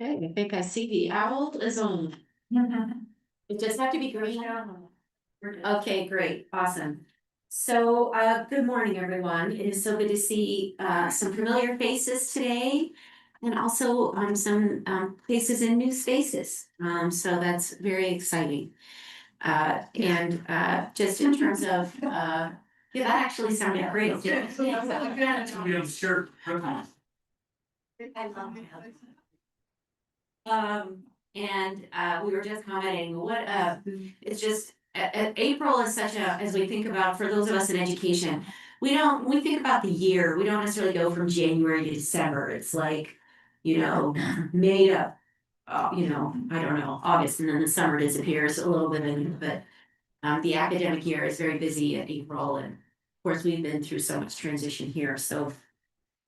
Okay, I think I see the owl is on. It does have to be green. Okay, great, awesome. So, good morning, everyone. It is so good to see, some familiar faces today. And also, some, faces in new spaces. So that's very exciting. Just in terms of, yeah, that actually sounded great. didn't it? I love it. We were just commenting, it's just, April is such a, as we think about, for those of us in education, when we think about the year, we don't necessarily go from January to December, it's like, May to, I don't know, August, and then the summer disappears a little bit, but the academic year is very busy in April, and of course, we've been through so much transition here, so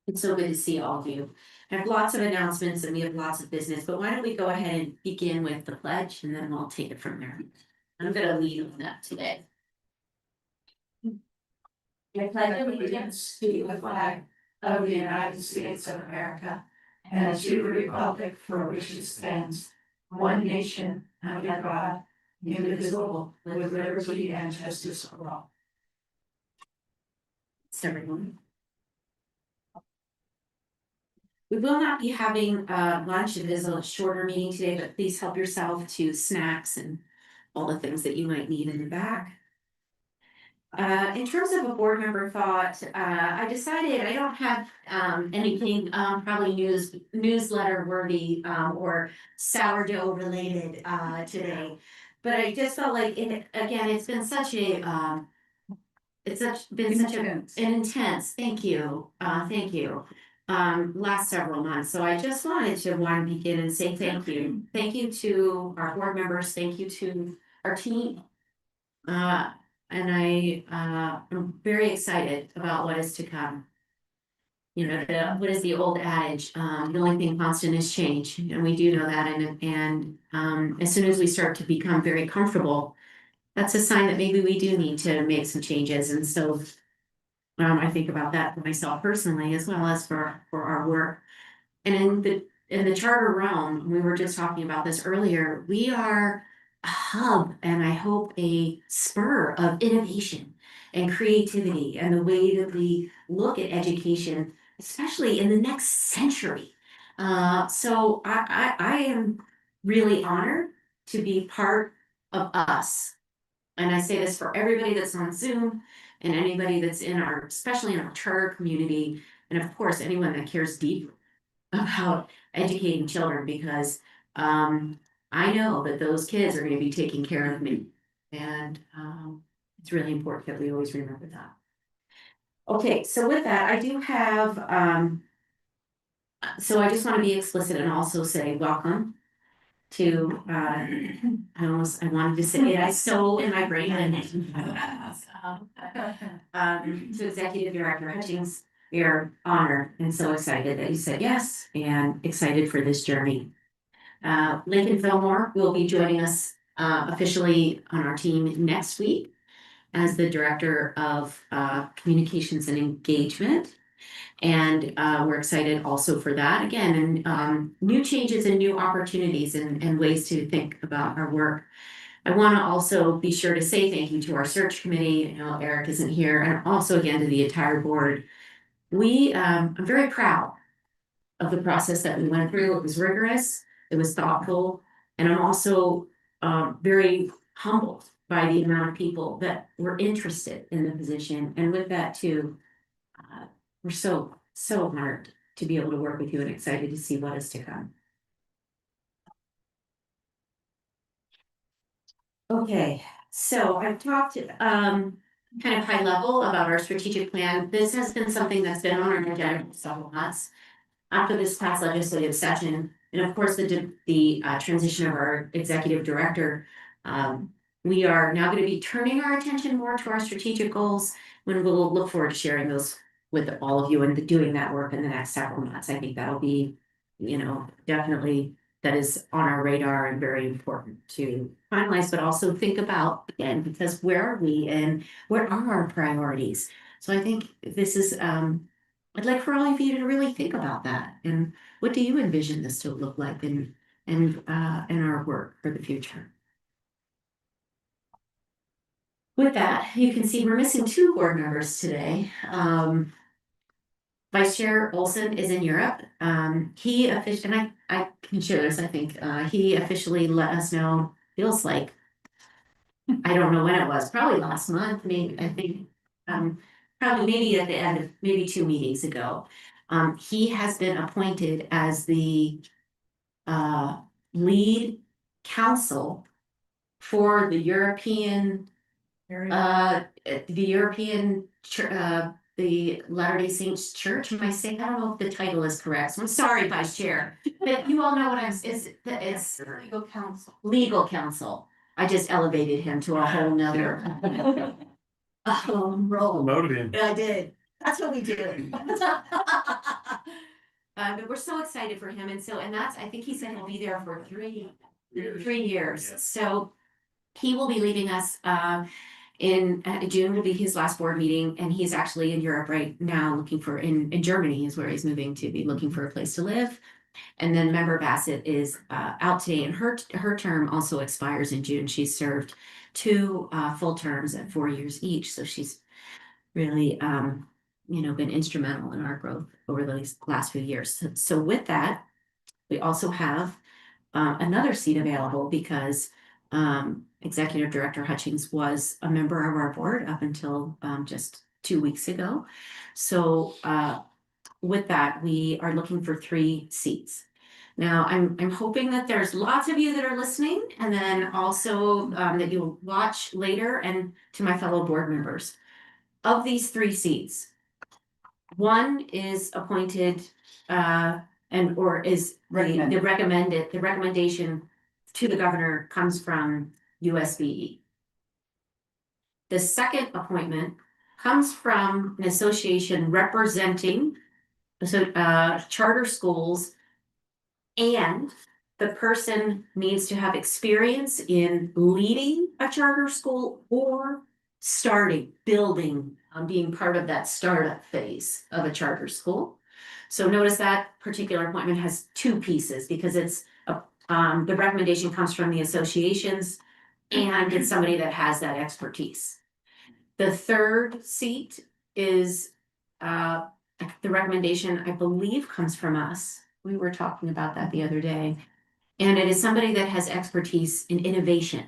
it's so good to see all of you. I have lots of announcements and we have lots of business, but why don't we go ahead and begin with the pledge and then we'll take it from there. I'm gonna lead on that today. I pledge allegiance to the flag of the United States of America and to the republic for which it stands, one nation under God, indivisible, with liberty and justice for all. It's everyone. We will not be having lunch. It is a shorter meeting today, but please help yourself to snacks and all the things that you might need in the back. In terms of a board member thought, I decided I don't have anything probably newsletter worthy or sourdough related today. But I just felt like it's been such a an intense, thank you, last several months, so I just wanted to begin and say thank you. Thank you to our board members, thank you to our team. I'm very excited about what is to come. What is the old adage, the only thing constant is change, and we do know that, and as soon as we start to become very comfortable, that's a sign that maybe we do need to make some changes, and so I think about that for myself personally as well as for our work. And in the charter realm, we were just talking about this earlier, we are a hub and I hope a spur of innovation and creativity and the way that we look at education, especially in the next century. So I am really honored to be part of us. And I say this for everybody that's on Zoom and anybody that's especially in our charter community, and of course, anyone that cares deeply about educating children, because I know that those kids are going to be taking care of me. And it's really important that we always remember that. Okay, so with that, I do have, so I just want to be explicit and also say welcome to I wanted to say it, I so in my brain to Executive Director Hutchings. We are honored and so excited that you said yes and excited for this journey. Lincoln Fillmore will be joining us officially on our team next week as the Director of Communications and Engagement. And we're excited also for that again, and new changes and new opportunities and ways to think about our work. I want to also be sure to say thank you to our search committee. Eric isn't here, and also again to the entire board. I'm very proud of the process that we went through. It was rigorous, it was thoughtful, and I'm also very humbled by the amount of people that were interested in the position. And with that too, we're so honored to be able to work with you and excited to see what is to come. Okay, so I've talked kind of high level about our strategic plan. This has been something that's been on our agenda for several months. After this past legislative session, and of course the transition of our executive director, we are now going to be turning our attention more to our strategic goals, when we'll look forward to sharing those with all of you and doing that work in the next several months. I think that'll be, definitely that is on our radar and very important to finalize, but also think about again, because where are we and what are our priorities? So I think this is I'd like for all of you to really think about that. And what do you envision this to look like in our work for the future? With that, you can see we're missing two board members today. Vice Chair Olson is in Europe. He officially, and I can share this, I think, he officially let us know, feels like, I don't know when it was, probably last month, maybe, I think, probably maybe at the end of, maybe 2 meetings ago. He has been appointed as the lead counsel for the European the Latter-day Saints Church, am I saying, I don't know if the title is correct, so I'm sorry, Vice Chair. But you all know what it's Legal counsel. legal counsel. I just elevated him to a whole nother role. Promoted him. I did, that's what we do. But we're so excited for him, and that's, I think he said he'll be there for 3 years, Yeah. so. He will be leaving us in June will be his last board meeting, and he's actually in Europe right now looking for in Germany is where he's moving to be looking for a place to live. And then Member Bassett is out today, and her term also expires in June. She's served 2 full terms at 4 years each, so she's really been instrumental in our growth over the last few years. So with that, we also have another seat available because Executive Director Hutchings was a member of our board up until just 2 weeks ago. So with that, we are looking for 3 seats. Now, I'm hoping that there's lots of you that are listening, and then also that you'll watch later, and to my fellow board members. Of these 3 seats, one is appointed or is the recommendation to the governor comes from USBE. The second appointment comes from an association representing charter schools, and the person needs to have experience in leading a charter school or building, being part of that startup phase of a charter school. So notice that particular appointment has 2 pieces because it's the recommendation comes from the associations, and it's somebody that has that expertise. The third seat is the recommendation, I believe, comes from us. We were talking about that the other day. And it is somebody that has expertise in innovation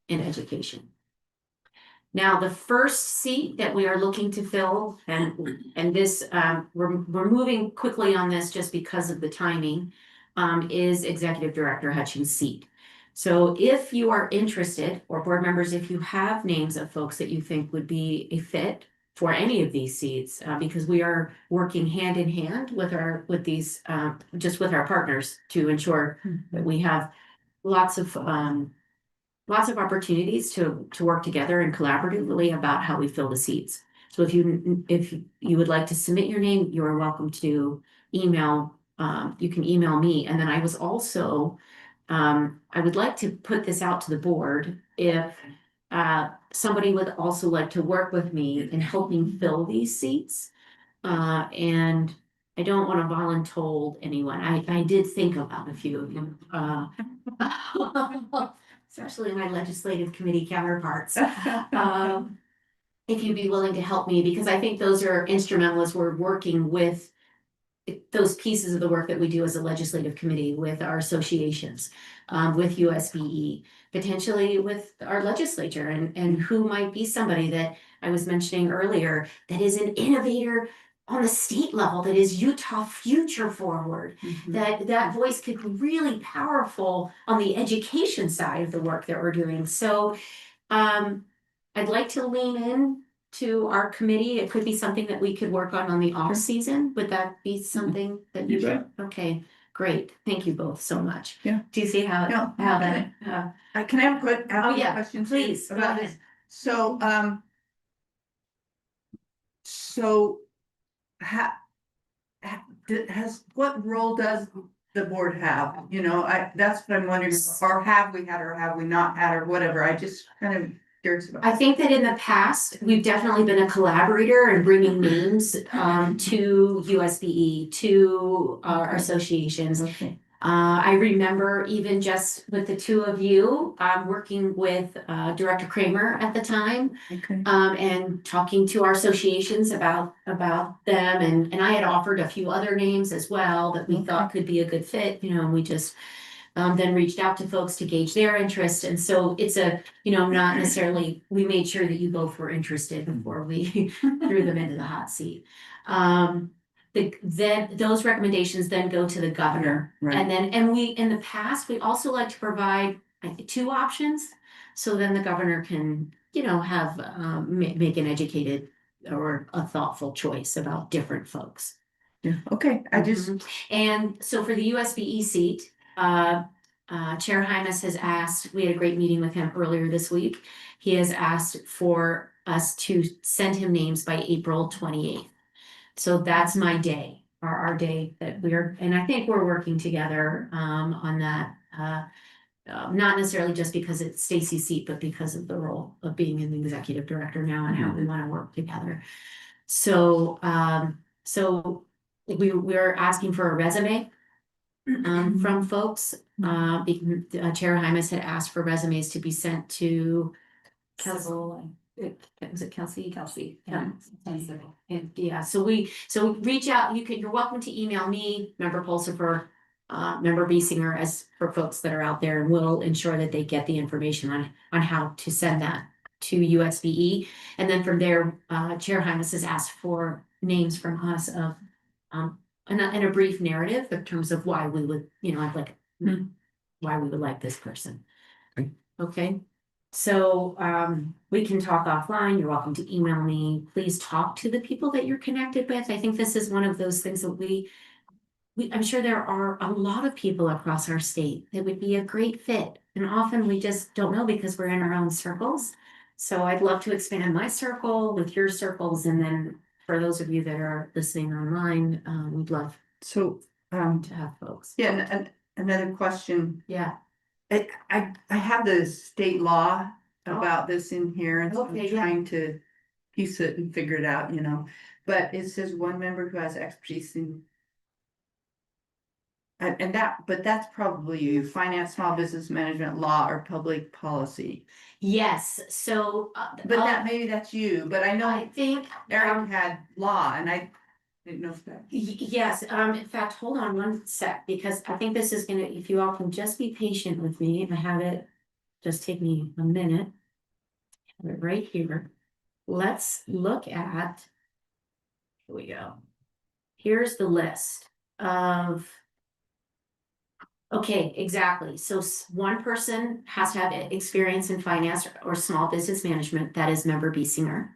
in education. Now, the first seat that we are looking to fill, and this, we're moving quickly on this just because of the timing, is Executive Director Hutchings' seat. So if you are interested, or board members, if you have names of folks that you think would be a fit for any of these seats, because we are working hand in hand with our partners to ensure that we have lots of opportunities to work together and collaboratively about how we fill the seats. So if you would like to submit your name, you are welcome to email. You can email me, and then I was also I would like to put this out to the board if somebody would also like to work with me in helping fill these seats. And I don't want to voluntold anyone. I did think about a few of you, especially my legislative committee counterparts. If you'd be willing to help me, because I think those are instrumental as we're working with those pieces of the work that we do as a legislative committee with our associations, with USBE, potentially with our legislature, and who might be somebody that I was mentioning earlier that is an innovator on the state level, that is Utah future forward, that voice could be really powerful on the education side of the work that we're doing. So I'd like to lean in to our committee. It could be something that we could work on the off season. Would that be something that you bet. Okay, great. Thank you both so much. Yeah. Do you see how Yeah. that? Can I have a Oh, yeah, question please, go about ahead. this? So, what role does the board have? You know, that's what I'm wondering, or have we had, or have we not had, or whatever. I just kind of curious about. I think that in the past, we've definitely been a collaborator in bringing names to USBE, to our associations. Okay. I remember even just with the two of you, working with Director Kramer at the time, Okay. and talking to our associations about them, and I had offered a few other names as well that we thought could be a good fit, you know, and we just then reached out to folks to gauge their interest, and so it's a, you know, not necessarily, we made sure that you both were interested before we threw them into the hot seat. Then those recommendations then go to the governor. Right. And then, and we, in the past, we also like to provide, I think, two options. So then the governor can, you know, have, make an educated or a thoughtful choice about different folks. Yeah, okay, I just, Mhm. And so for the USBE seat, Chair Hymas has asked, we had a great meeting with him earlier this week. He has asked for us to send him names by April 28th. So that's my day, our day that we're, and I think we're working together on that. Not necessarily just because it's Stacy's seat, but because of the role of being an executive director now and how we want to work together. So we're asking for a resume from folks. Chair Hymas had asked for resumes to be sent to Kelsey. Was it Kelsey? Kelsey. Yeah. And yeah, so reach out. You're welcome to email me, Member Pulsifer, Member Biesinger, as for folks that are out there, and we'll ensure that they get the information on how to send that to USBE. And then from there, Chair Hymas has asked for names from us of and a brief narrative in terms of why we would, you know, like why we would like this person. Okay. Okay. So we can talk offline. You're welcome to email me. Please talk to the people that you're connected with. I think this is one of those things that I'm sure there are a lot of people across our state that would be a great fit. And often we just don't know because we're in our own circles. So I'd love to expand my circle with your circles. And then for those of you that are listening online, we'd love so, to have folks. yeah, and another question. Yeah. I have the state law about this in here, and so I'm Okay, yeah. trying to piece it and figure it out, you know. But it says one member who has expertise in. And but that's probably you, finance, small business management, law, or public policy. Yes. So, But that, maybe that's you, but I I know think Eric had law, and I didn't know if that. Yes, in fact, hold on one sec, because I think this is gonna, if you all can just be patient with me, I have it, just take me a minute. Have it right here. Let's look at, here we go. Here's the list of. Okay, exactly. So one person has to have experience in finance or small business management. That is Member Biesinger.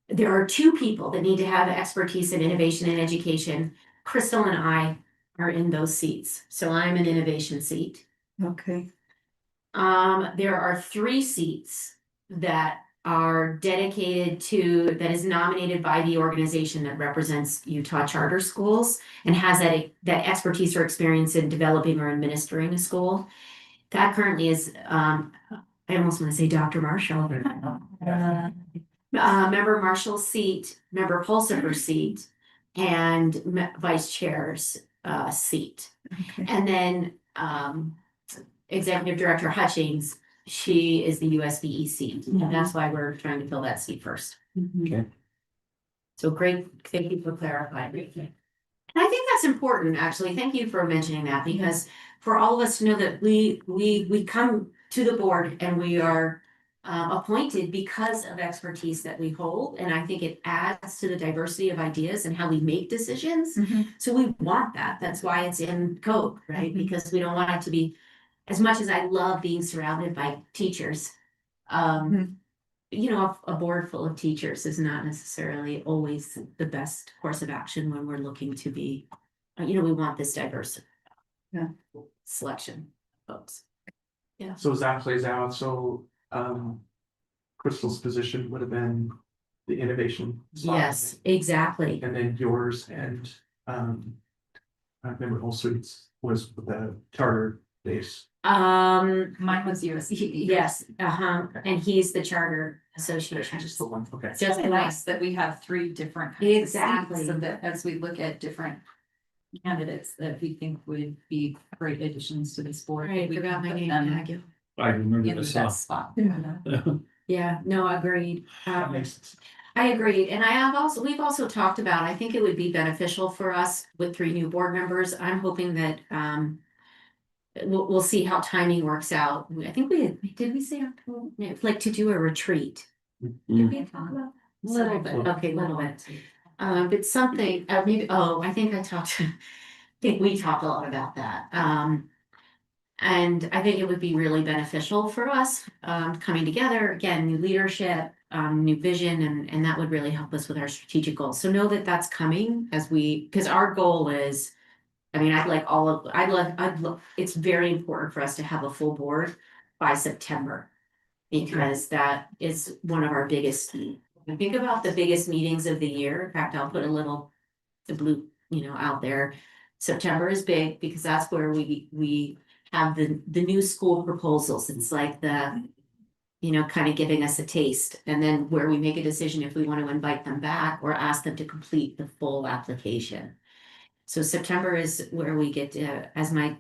There are two people that need to have expertise in innovation and education. Crystal and I are in those seats. So I'm an innovation seat. Okay. There are 3 seats that are dedicated to, that is nominated by the organization that represents Utah charter schools and has that expertise or experience in developing or administering a school. That currently is, I almost want to say Dr. Marshall. Member Marshall's seat, Member Pulsifer's seat, and Vice Chair's seat. Okay. And then Executive Director Hutchings, she is the USBE seat, and that's why we're trying to fill that seat first. Okay. So great, thank you for clarifying. And I think that's important, actually. Thank you for mentioning that, because for all of us to know that we come to the board and we are appointed because of expertise that we hold, and I think it adds to the diversity of ideas and how we make decisions. So we want that. That's why it's in code, right? Because we don't want it to be, as much as I love being surrounded by teachers, you know, a board full of teachers is not necessarily always the best course of action when we're looking to be, you know, we want this diverse selection of folks. Yeah. So as that plays out, so Crystal's position would have been the innovation spot. Yes, exactly. And then yours and I remember Whole Suites was the charter days. Mine was yours. Yes, and he's the charter association. Just the one, okay. Just It's the nice that we have three different. kinds of Exactly. seats, so that as we look at different candidates that we think would be great additions to this board. Right, we forgot can my put name them tag. I remember In the this best spot. Yeah, no, agreed. That makes sense. I agreed, and we've also talked about, I think it would be beneficial for us with 3 new board members. I'm hoping that, we'll see how timing works out. I think did we say, like to do a retreat? Did we talk about? Little bit. Okay, little bit. But something, maybe, I think I think we talked a lot about that. And I think it would be really beneficial for us, coming together, again, new leadership, new vision, and that would really help us with our strategic goals. So know that that's coming because our goal is, I mean, it's very important for us to have a full board by September. Because that is one of our biggest, think about the biggest meetings of the year. In fact, I'll put the blue, out there. September is big because that's where we have the new school proposals. It's like kind of giving us a taste, and then where we make a decision if we want to invite them back or ask them to complete the full application. So September is where we get to, as my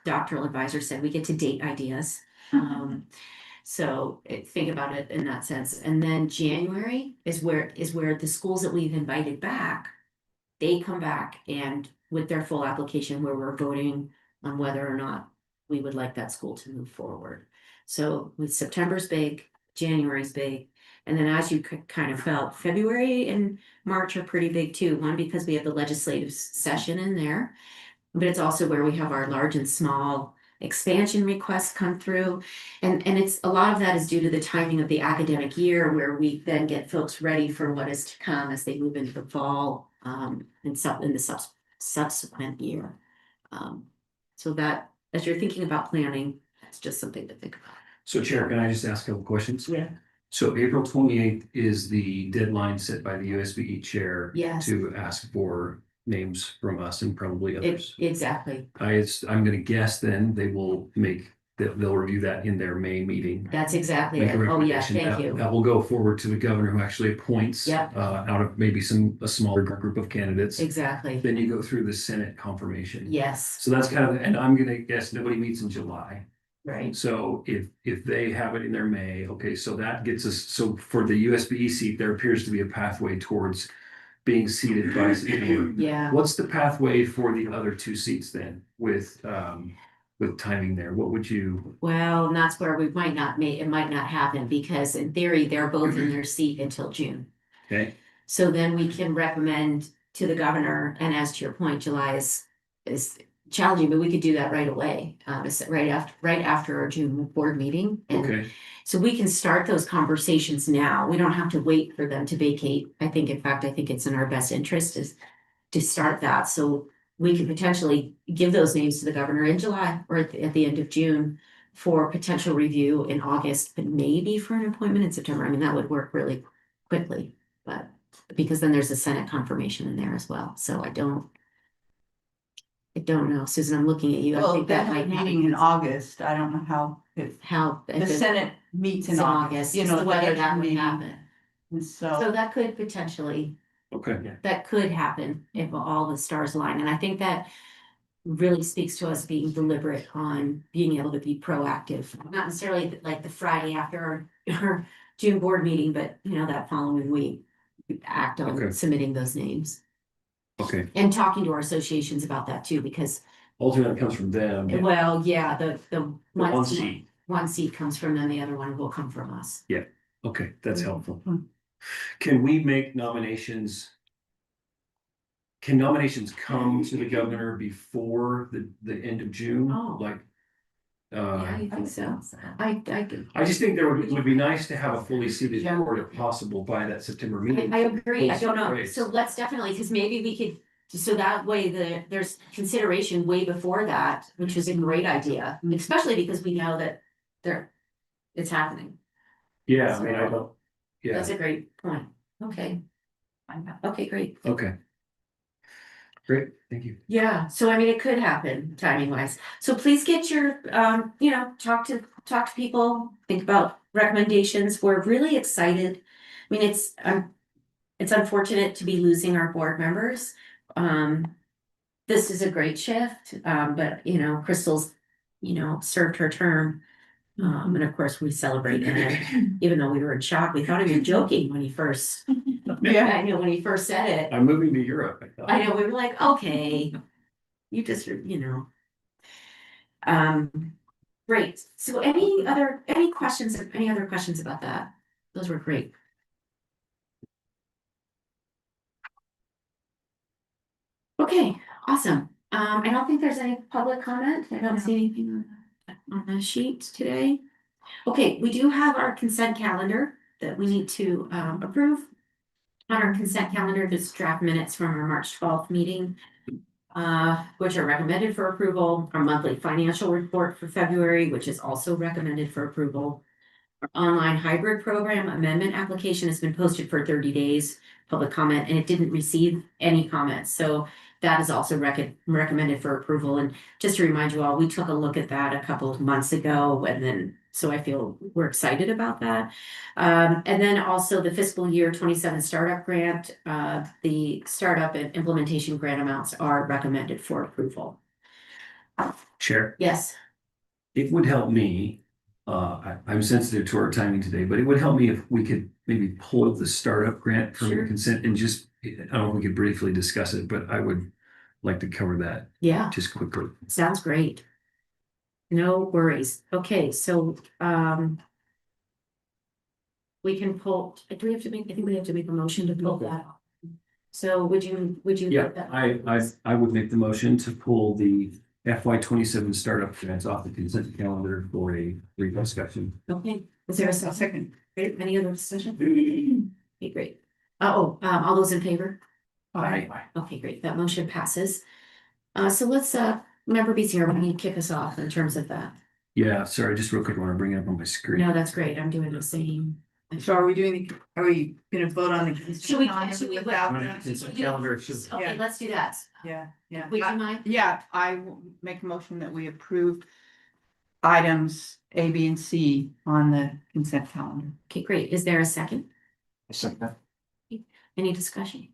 doctoral advisor said, we get to date ideas. So think about it in that sense. And then January is where the schools that we've invited back, they come back and with their full application where we're voting on whether or not we would like that school to move forward. So with September's big, January's big, and then as you kind of felt, February and March are pretty big too. One, because we have the legislative session in there, but it's also where we have our large and small expansion requests come through. And it's a lot of that is due to the timing of the academic year where we then get folks ready for what is to come as they move into the fall, in the subsequent year. So that as you're thinking about planning, that's just something to think about. So Chair, can I just ask a couple questions? Yeah. So April 28th is the deadline set by the USBE chair. Yes. To ask for names from us and probably others. Exactly. I'm gonna guess then they'll review that in their May meeting. That's exactly Make it. a Oh, yeah, recommendation. thank That- you. That will go forward to the governor who actually appoints. Yep. Out of maybe a smaller group of candidates. Exactly. Then you go through the Senate confirmation. Yes, So that's kind of, and I'm gonna guess nobody meets in July. right. So if they have it in their May, okay, so that gets us, so for the USBE seat, there appears to be a pathway towards being seated by September. Yeah. What's the pathway for the other 2 seats then with timing there? What would you? Well, and that's where it might not happen because in theory, they're both in their seat until June. Okay, So then we can recommend to the governor, and as to your point, July is challenging, but we could do that right away. It's right after our June board meeting. And okay, so we can start those conversations now. We don't have to wait for them to vacate. I think it's in our best interest is to start that. So we could potentially give those names to the governor in July or at the end of June for potential review in August, but maybe for an appointment in September. I mean, that would work really quickly, but because then there's a Senate confirmation in there as well. So I don't know, Susan, I'm looking at you. I Well, think that that might meeting in August, I don't know how. the Senate meets in It's August, August, the whether next that would meeting. happen. And So so, that could potentially, okay. that could happen if all the stars align. And I think that really speaks to us being deliberate on being able to be proactive. Not necessarily like the Friday after our June board meeting, but that following week, we act on Okay. submitting those names. Okay, And talking to our associations about that too, because, alternate comes from them. well, yeah, the One seat. one seat comes from them, the other one will come from us. Okay, that's helpful. Mhm. Can we make nominations? Can nominations come to the governor before the end of June? Oh. Like, Yeah, I think so. I just think it would be nice to have a fully seated board if possible by that September meeting. I agree, I don't know, Great. so let's definitely, because maybe we could, so that way there's consideration way before that, which is a great idea, especially because we know that it's happening. Yeah, I mean, I don't, yeah, That's a great point, okay. Okay, great. okay. Great, thank you. Yeah, so I mean, it could happen timing wise. So please get your, you know, talk to people, think about recommendations. We're really excited. I mean, it's unfortunate to be losing our board members. This is a great shift, but you know, Crystal's, you know, served her term. And of course, we celebrated it, even though we were in shock. We thought he was joking when he first, I know, when he first said it. I'm moving to Europe. thought. I know, we were like, okay, you just, you know. Great. So any other questions about that? Those were great. Okay, awesome. I don't think there's any public comment. I don't see anything on the sheet today. Okay, we do have our consent calendar that we need to approve. On our consent calendar, there's draft minutes from our March 12th meeting, which are recommended for approval. Our monthly financial report for February, which is also recommended for approval. Our online hybrid program amendment application has been posted for 30 days, public comment, and it didn't receive any comments. So that is also recommended for approval. And just to remind you all, we took a look at that a couple of months ago, and then so I feel we're excited about that. And then also the fiscal year 27 startup grant, the startup and implementation grant amounts are recommended for approval. Chair, Yes. it would help me, I'm sensitive to our timing today, but it would help me if we could maybe pull the startup grant from the Sure. consent and just, I don't know if we could briefly discuss it, but I would like to cover that Yeah. just quickly. Sounds great. No worries. Okay, so, we can pull, do we have to make, I think we have to make a motion to pull that. So would you? Yeah, put that- I would make the motion to pull the FY 27 startup grants off the consent calendar for a brief discussion. Okay, is there a A second? second. Great, any other discussion? Okay, great. All those in favor? Aye. Okay, great, that motion passes. So let's, Member Beatsinger, why don't you kick us off in terms of that? Yeah, sorry, just real quick, I want to bring it up on my screen. No, that's great, I'm doing the same. So are we gonna vote on the? consent Should we- calendar should we- without On the that? consent calendar, it should- Okay, Yeah. let's do that. Yeah, yeah. Would you mind? Yeah, I will make a motion that we approve items A, B, and C on the consent calendar. Okay, great, is there a second? Second. Any discussion?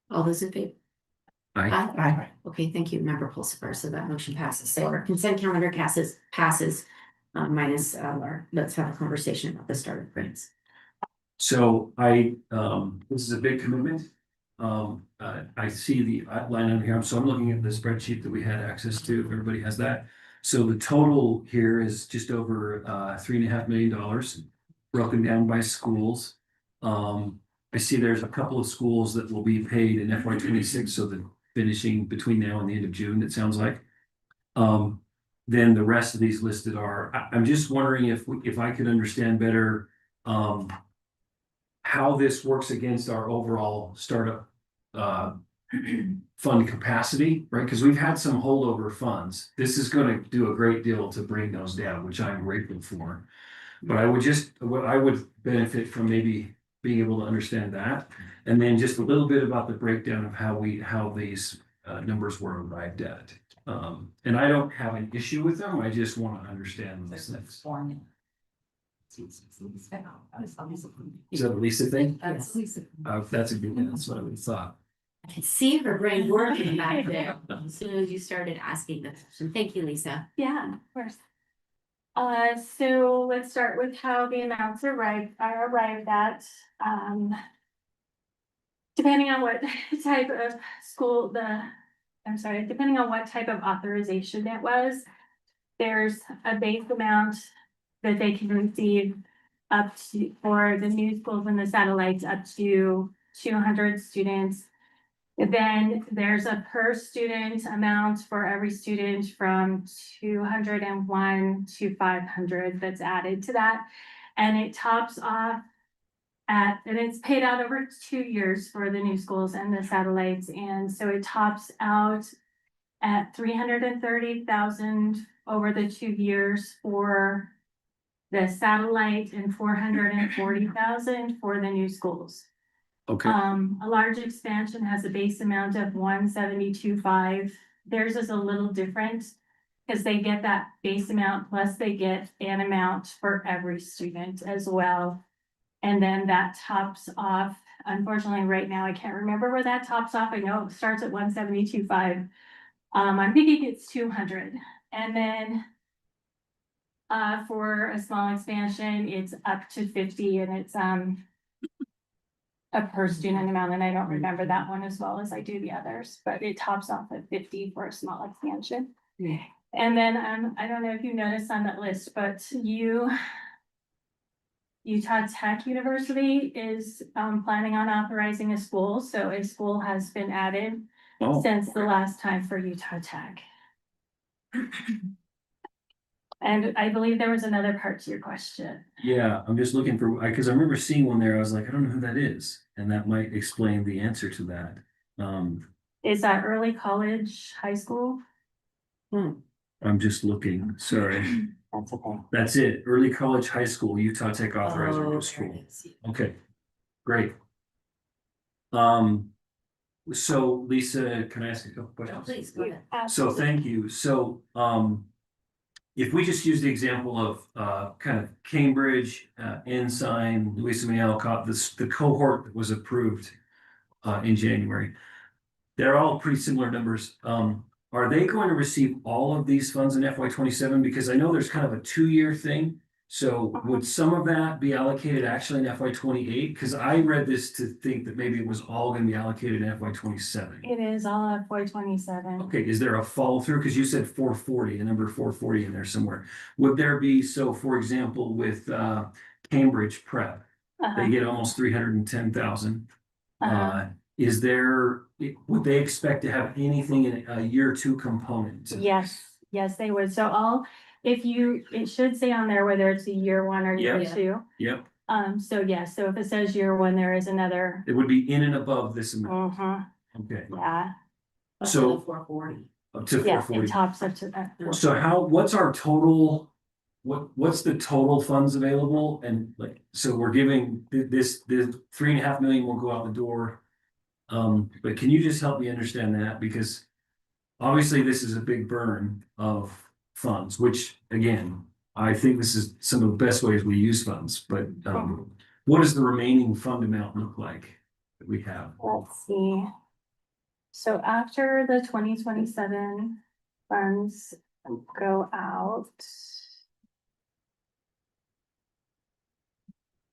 All those in favor? Aye. Aye. Okay, thank you, Member Pulsifer, so that motion passes, so our consent calendar passes. Minus let's have a conversation about the startup grants. So this is a big commitment. I see the line on here, so I'm looking at the spreadsheet that we had access to, everybody has that. So the total here is just over $3.5 million, broken down by schools. I see there's a couple of schools that will be paid in FY 26, so the finishing between now and the end of June, it sounds like. Then the rest of these listed are, I'm just wondering if I could understand better how this works against our overall startup fund capacity, right? Because we've had some holdover funds. This is going to do a great deal to bring those down, which I'm grateful for. But I would benefit from maybe being able to understand that. And then just a little bit about the breakdown of how these numbers were arrived at. And I don't have an issue with them, I just want to understand those things. Formula. Is that a Lisa thing? That's Lisa. That's a good one, that's what I would have thought. I could see her brain working back there as soon as you started asking the question. Thank you, Lisa. Yeah, of course. So let's start with how the amounts are arrived at. Depending on what type of school depending on what type of authorization it was, there's a base amount that they can receive up to, for the new schools and the satellites, up to 200 students. Then there's a per student amount for every student from 201 to 500 that's added to that. And it tops off and it's paid out over 2 years for the new schools and the satellites. And so it tops out at 330,000 over the 2 years for the satellite and 440,000 for the new schools. Okay, A large expansion has a base amount of 172.5. Theirs is a little different. Cause they get that base amount plus they get an amount for every student as well. And then that tops off, unfortunately, right now, I can't remember where that tops off. I know it starts at 172.5. I'm thinking it's 200. And then for a small expansion, it's up to 50 and it's a per student amount, and I don't remember that one as well as I do the others, but it tops off at 50 for a small expansion. Yeah. And then I don't know if you noticed on that list, but Utah Tech University is planning on authorizing a school, so a school has been added oh, since the last time for Utah Tech. And I believe there was another part to your question. yeah, I'm just looking for, because I remember seeing one there, I was like, I don't know who that is, and that might explain the answer to that. Is that early college, high school? I'm just looking, sorry. That's okay. That's it, early college, high school, Utah Tech authorizer new school. Okay, great. So Lisa, can I ask a couple questions? Please, go ahead. So thank you. So, if we just use the example of, kind of Cambridge, Ensign, Louisa May Alcott, the cohort that was approved, in January. They're all pretty similar numbers. Are they going to receive all of these funds in FY 27? Because I know there's kind of a 2-year thing. So would some of that be allocated actually in FY 28? Because I read this to think that maybe it was all gonna be allocated in FY 27. It is all FY 27. Okay, is there a follow through? Because you said 440, a number 440 in there somewhere. Would there be, so for example, with Cambridge Prep, Uh-huh, they get almost 310,000. uh-huh. Is there, would they expect to have anything in a year 2 component? Yes, yes, they would. So it should say on there whether it's a year 1 or year Yeah. 2. Yep, So yes, so if it says year 1, there is another. it would be in and above this amount. Okay, Yeah, so 440. up to yeah, it 440. tops up to that. So what's our total, what's the total funds available? And like, so we're giving this 3.5 million will go out the door. But can you just help me understand that? Because obviously this is a big burn of funds, which again, I think this is some of the best ways we use funds, but, what does the remaining fund amount look like that we have? Let's see. So after the 2027 funds go out.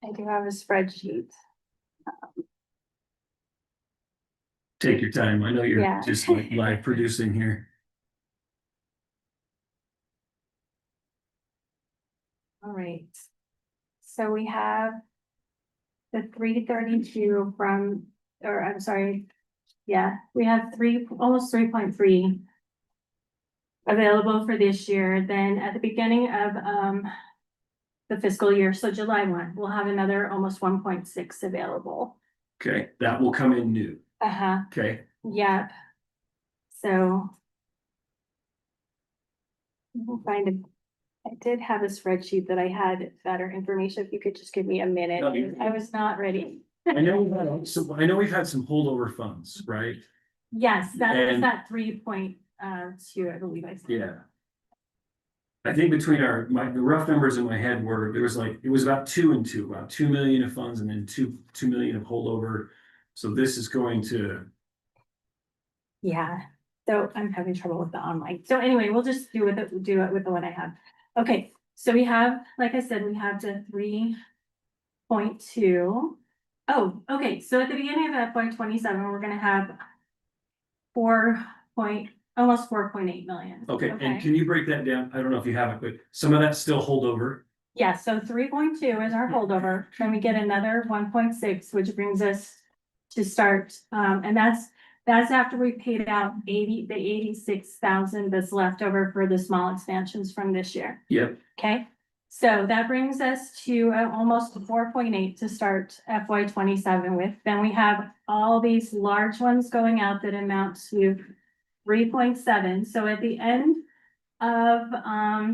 I do have a spreadsheet. Take your time. I know you're Yeah. just like live producing here. All right. So we have the 332 from, or I'm sorry. Yeah, we have almost 3.3 available for this year. Then at the beginning of the fiscal year, so July 1, we'll have another almost 1.6 available. Okay, that will come in new. Uh-huh, Okay, yep. So we'll find a, I did have a spreadsheet that I had better information. If you could just give me a minute. No, you- I was not ready. I know we've had some holdover funds, right? Yes, that is And- that 3.2, I believe I said. Yeah. I think between the rough numbers in my head were, it was about 2 and 2, about 2 million of funds and then 2 million of holdover. So this is going to, Yeah, so I'm having trouble with the online. So anyway, we'll just do it with the one I have. Okay, so we have, like I said, we have the 3.2. Oh, okay, so at the beginning of FY 27, we're gonna have almost 4.8 million. okay, and can you break that down? I don't know if you have it, but some of that's still holdover. Yeah, so 3.2 is our holdover, then we get another 1.6, which brings us to start, and that's after we paid out the 86,000 that's left over for the small expansions from this year. Yep, Okay, so that brings us to almost 4.8 to start FY 27 with. Then we have all these large ones going out that amount to 3.7. So at the end of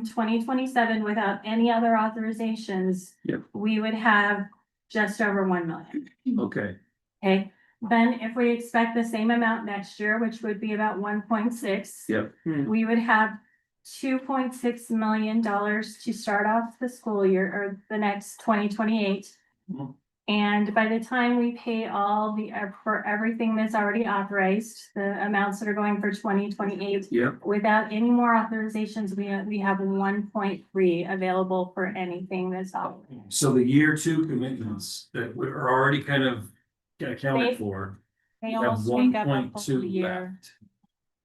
2027, without any other authorizations, Yep. we would have just over 1 million. okay. Okay, then if we expect the same amount next year, which would be about 1.6. Yep. We would have $2.6 million to start off the school year or the next 2028. Mhm. And by the time we pay all the, for everything that's already authorized, the amounts that are going for 2028. Yep. Without any more authorizations, we have 1.3 available for anything that's out. So the year two commitments that are already kind of accounted They- for, They you have almost one make up a point full two year. left.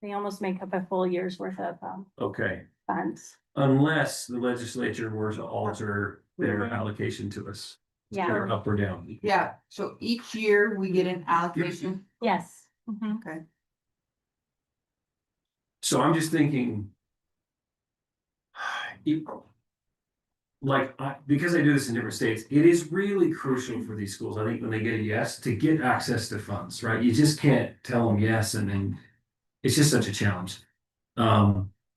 They almost make up a full year's worth of Okay, funds. unless the legislature were to alter their Mhm. allocation to us. Yeah. Or up or down. Yeah, so each year we get an allocation. Yes. Mhm. Okay. So I'm just thinking. Like, because I do this in different states, it is really crucial for these schools, I think, when they get a yes, to get access to funds, right? You just can't tell them yes and then. It's just such a challenge.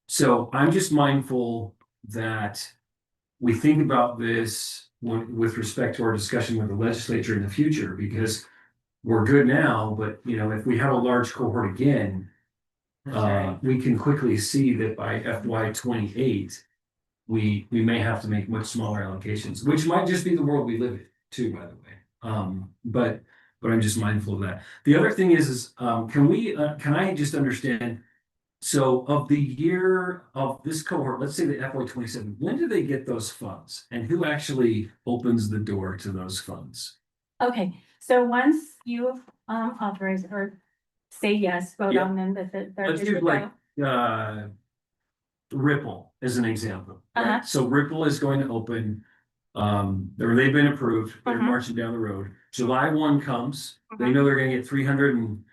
So I'm just mindful that. We think about this with respect to our discussion with the legislature in the future, because. We're good now, but if we have a large cohort again. We can quickly see that by FY 28. We may have to make much smaller allocations, which might just be the world we live in too, by the way. But I'm just mindful of that. The other thing is can I just understand? So of the year of this cohort, let's say the FY 27, when do they get those funds? And who actually opens the door to those funds? Okay, so once you authorize or say yes, vote Yep. on them, that they're Let's good to do go. like Ripple as an example. Right? Uh-huh. So Ripple is going to open, they've been approved, they're Mhm. marching down the road. July 1 comes, they Mhm. know they're gonna get 300 and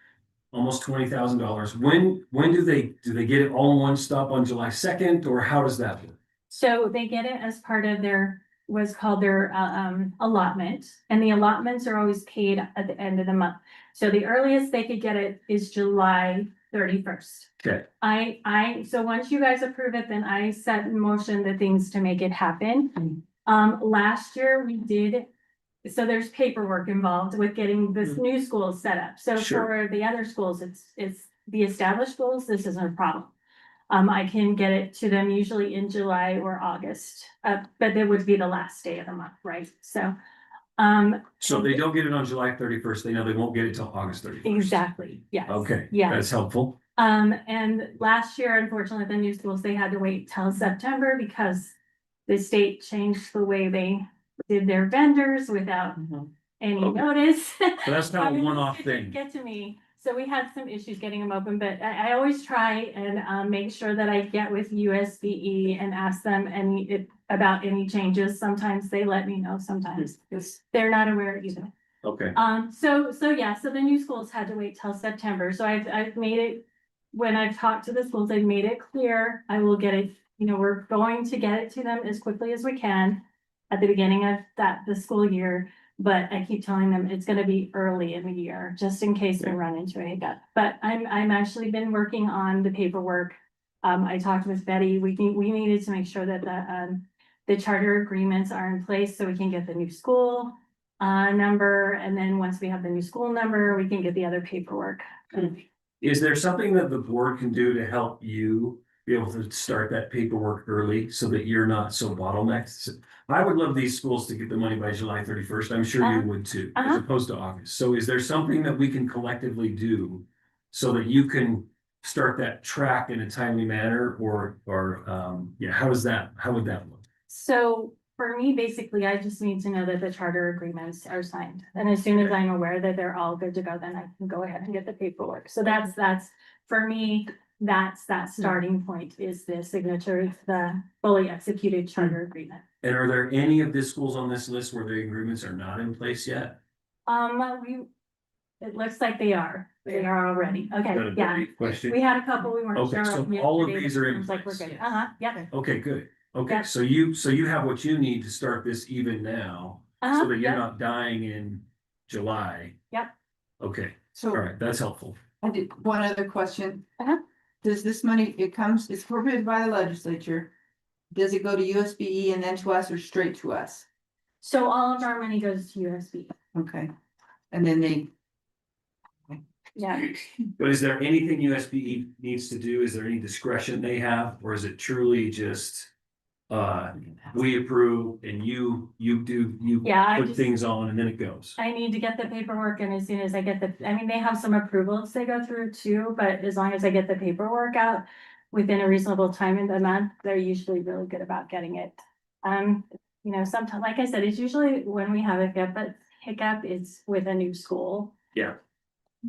almost $20,000. When do they get it all in one stop on July 2nd, or how does that work? So they get it as part of their, what's called their allotment, and the allotments are always paid at the end of the month. So the earliest they could get it is July 31st. Okay, So once you guys approve it, then I set in motion the things to make it happen. Last year we did, so there's paperwork involved with getting this new school set up. So Sure. for the other schools, it's the established schools, this isn't a problem. I can get it to them usually in July or August, but it would be the last day of the month, right? So, so if they don't get it on July 31st, they know they won't get it till August 31st. exactly, yes. Okay, Yeah. that's helpful. And last year, unfortunately, the new schools, they had to wait till September because the state changed the way they did their vendors without any Okay. notice. But that's kind of a I mean, one-off it didn't thing. Get to me, so we had some issues getting them open, but I always try and make sure that I get with USBE and ask them about any changes. Sometimes they let me know, sometimes because they're not aware either. Okay, So the new schools had to wait till September, so I've made it. When I've talked to the schools, I've made it clear, I will get it, we're going to get it to them as quickly as we can. At the beginning of the school year, but I keep telling them it's gonna be early in the year, just in case we run into a hiccup. But I'm actually been working on the paperwork. I talked with Betty, we needed to make sure that the charter agreements are in place so we can get the new school number, and then once we have the new school number, we can get the other paperwork. is there something that the board can do to help you be able to start that paperwork early so that you're not so bottlenecked? I would love these schools to get the money by July 31st. I'm sure you would too, as opposed to August. So is there something that we can collectively do so that you can start that track in a timely manner, or how would that look? So for me, basically, I just need to know that the charter agreements are signed. And as soon as I'm aware that they're all good to go, then I can go ahead and get the paperwork. So that's, for me, that's that starting point is the signature, of the fully executed charter agreement. And are there any of the schools on this list where the agreements are not in place yet? It looks like they are already. Okay, Is that a yeah. great question? We had a couple we weren't Okay, sure so of. all of yesterday, these but are it in seems like we're place. good. Yep. Okay, good. Okay, Yeah. so you have what you need to start this even now, so that you're Yep. not dying in July. Yep. Okay, all So right, that's helpful. I did one other question. Uh-huh. Does this money, it's appropriated by the legislature? Does it go to USBE and then to us or straight to us? So all of our money goes to USB. Okay. And then they Yeah, But is there anything USBE needs to do? Is there any discretion they have, or is it truly just? We approve and you Yeah, I put just- things on and then it goes. I need to get the paperwork and as soon as I get I mean, they have some approvals they go through too, but as long as I get the paperwork out within a reasonable time in the month, they're usually really good about getting it. You know, sometimes, like I said, it's usually when we have a hiccup, it's with a new school. Yeah.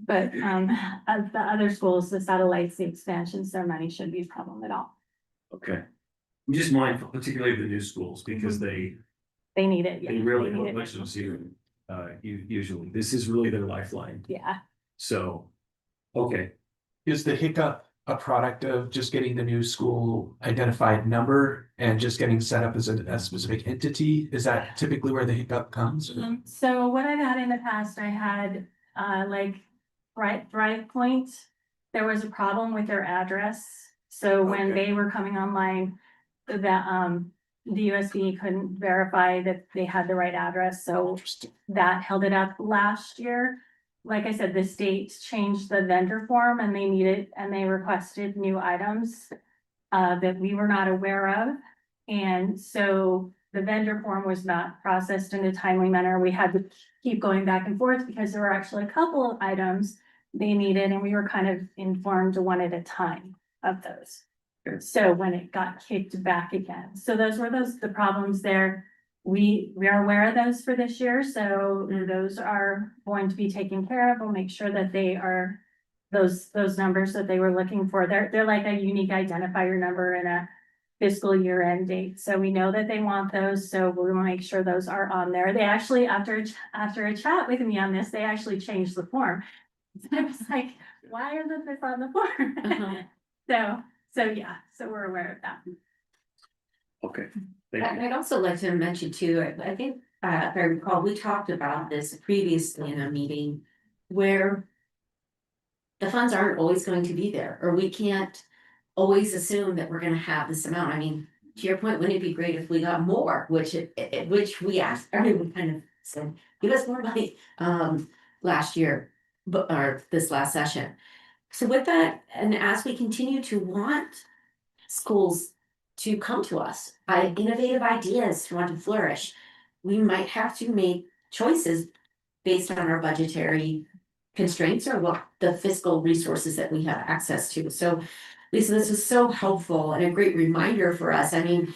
But, of the other schools, the satellites, the expansions, their money shouldn't be a problem at all. Okay. I'm just mindful, particularly of the new schools, because they They need it, yeah. really they need put it. much of you. Usually, this is really their lifeline, Yeah, so. Okay, Is the hiccup a product of just getting the new school identified number and just getting set up as a specific entity? Is that typically where the hiccup comes? so what I've had in the past, I had, like, Thrive Point. There was a problem with their address, so when Okay. they were coming online, the USB couldn't verify that they had the right address, so Interesting. that held it up last year. Like I said, the state changed the vendor form and they requested new items that we were not aware of. And so the vendor form was not processed in a timely manner. We had to keep going back and forth because there were actually a couple of items they needed and we were kind of informed one at a time of those. So when it got kicked back again, so those were the problems there. We are aware of those for this year, so those are going to be taken care of. We'll make sure that they are those numbers that they were looking for. They're like a unique identifier number and a fiscal year end date. So we know that they want those, so we'll make sure those are on there. They actually, after a chat with me on this, they actually changed the form. I was like, why isn't this on the form? Uh-huh. So yeah, so we're aware of that. okay, thank you. I'd also like to mention too, I think, if I recall, we talked about this previously in a meeting where the funds aren't always going to be there, or we can't always assume that we're gonna have this amount. I mean, to your point, wouldn't it be great if we got more, which we asked, I mean, we kind of said, give us more money, last year, or this last session. So with that, and as we continue to want schools to come to us, innovative ideas to want to flourish, we might have to make choices based on our budgetary constraints or what the fiscal resources that we have access to. So Lisa, this was so helpful and a great reminder for us. I mean,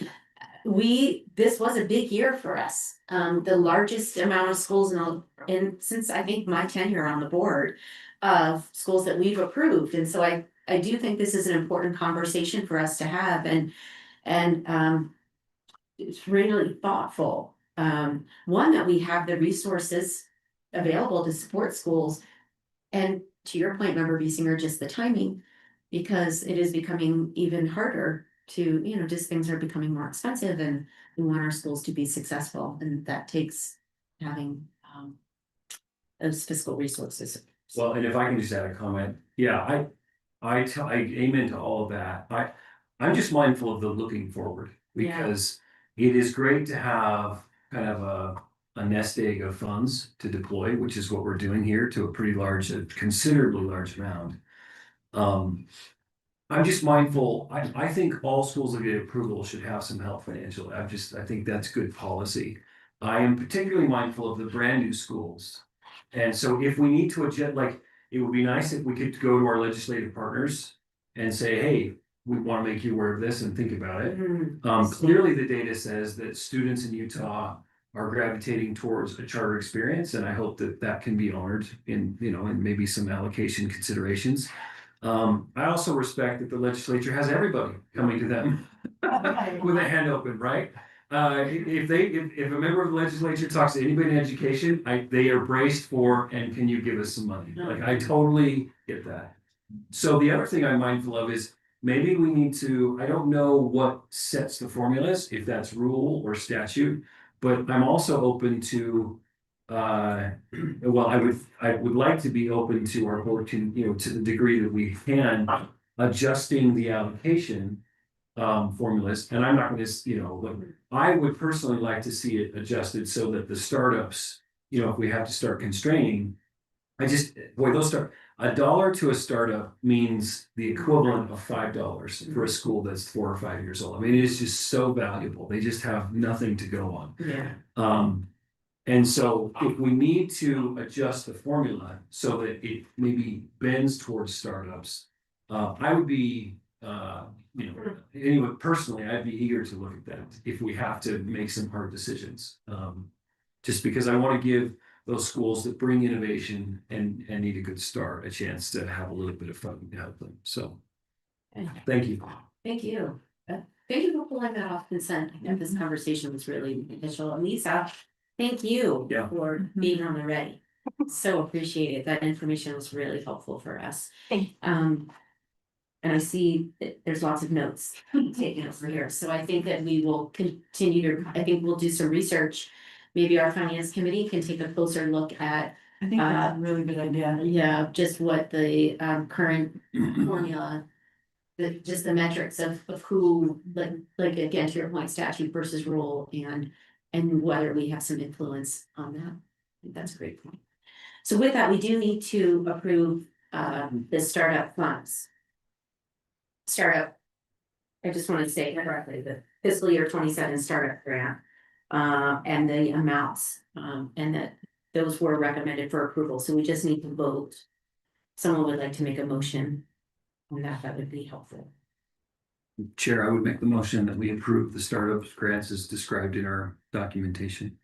this was a big year for us. The largest amount of schools in since I think my tenure on the board of schools that we've approved. And so I do think this is an important conversation for us to have and it's really thoughtful. One, that we have the resources available to support schools. And to your point, Member Biesinger, just the timing, because it is becoming even harder to, just things are becoming more expensive and we want our schools to be successful and that takes having those fiscal resources. Well, and if I can just add a comment, yeah, I amen to all of that. I'm just mindful of the looking forward, Yeah. because it is great to have kind of a nest egg of funds to deploy, which is what we're doing here to a considerably large amount. I'm just mindful, I think all schools that get approval should have some help financially. I think that's good policy. I am particularly mindful of the brand new schools. And so if we need to adjust, like, it would be nice if we could go to our legislative partners and say, hey, we want to make you aware of this and think about it. Clearly, the data says that students in Utah are gravitating towards a charter experience, and I hope that that can be honored in, and maybe some allocation considerations. I also respect that the legislature has everybody coming to them with a hand open, right? If a member of the legislature talks to anybody in education, they are braced for, and can you give us some money? Like, I totally get that. So the other thing I'm mindful of is maybe we need to, I don't know what sets the formulas, if that's rule or statute, but I'm also open to, well, I would like to be open to our board can, to the degree that we can, adjusting the allocation formulas, and I'm not going to, I would personally like to see it adjusted so that the startups, if we have to start constraining, I just, boy, $1 to a startup means the equivalent of $5 for a school that's 4 or 5 years old. I mean, it's just so valuable. They just have nothing to go on. Yeah. And so if we need to adjust the formula so that it maybe bends towards startups, I would be, anyway, personally, I'd be eager to look at that if we have to make some hard decisions. Just because I want to give those schools that bring innovation and need a good start a chance to have a little bit of fun to help them. So, thank you. Thank you. Thank you for pulling that off consent. I know this conversation was really beneficial. And Lisa, thank you Yeah. for being on the ready. So appreciate it. That information was really helpful for us. Thank you. And I see that there's lots of notes taken over here. So I think that we will continue to, I think we'll do some research. Maybe our finance committee can take a closer look at, I think that's a really good idea. yeah, just what the current formula. Just the metrics of who, like again, to your point, statute versus rule and whether we have some influence on that. I think that's a great point. So with that, we do need to approve the startup funds. Startup. I just want to say correctly, the fiscal year 27 startup grant. And the amounts, and that those were recommended for approval, so we just need to vote. Someone would like to make a motion on that, that would be helpful. Chair, I would make the motion that we approve the startup grants as described in our documentation.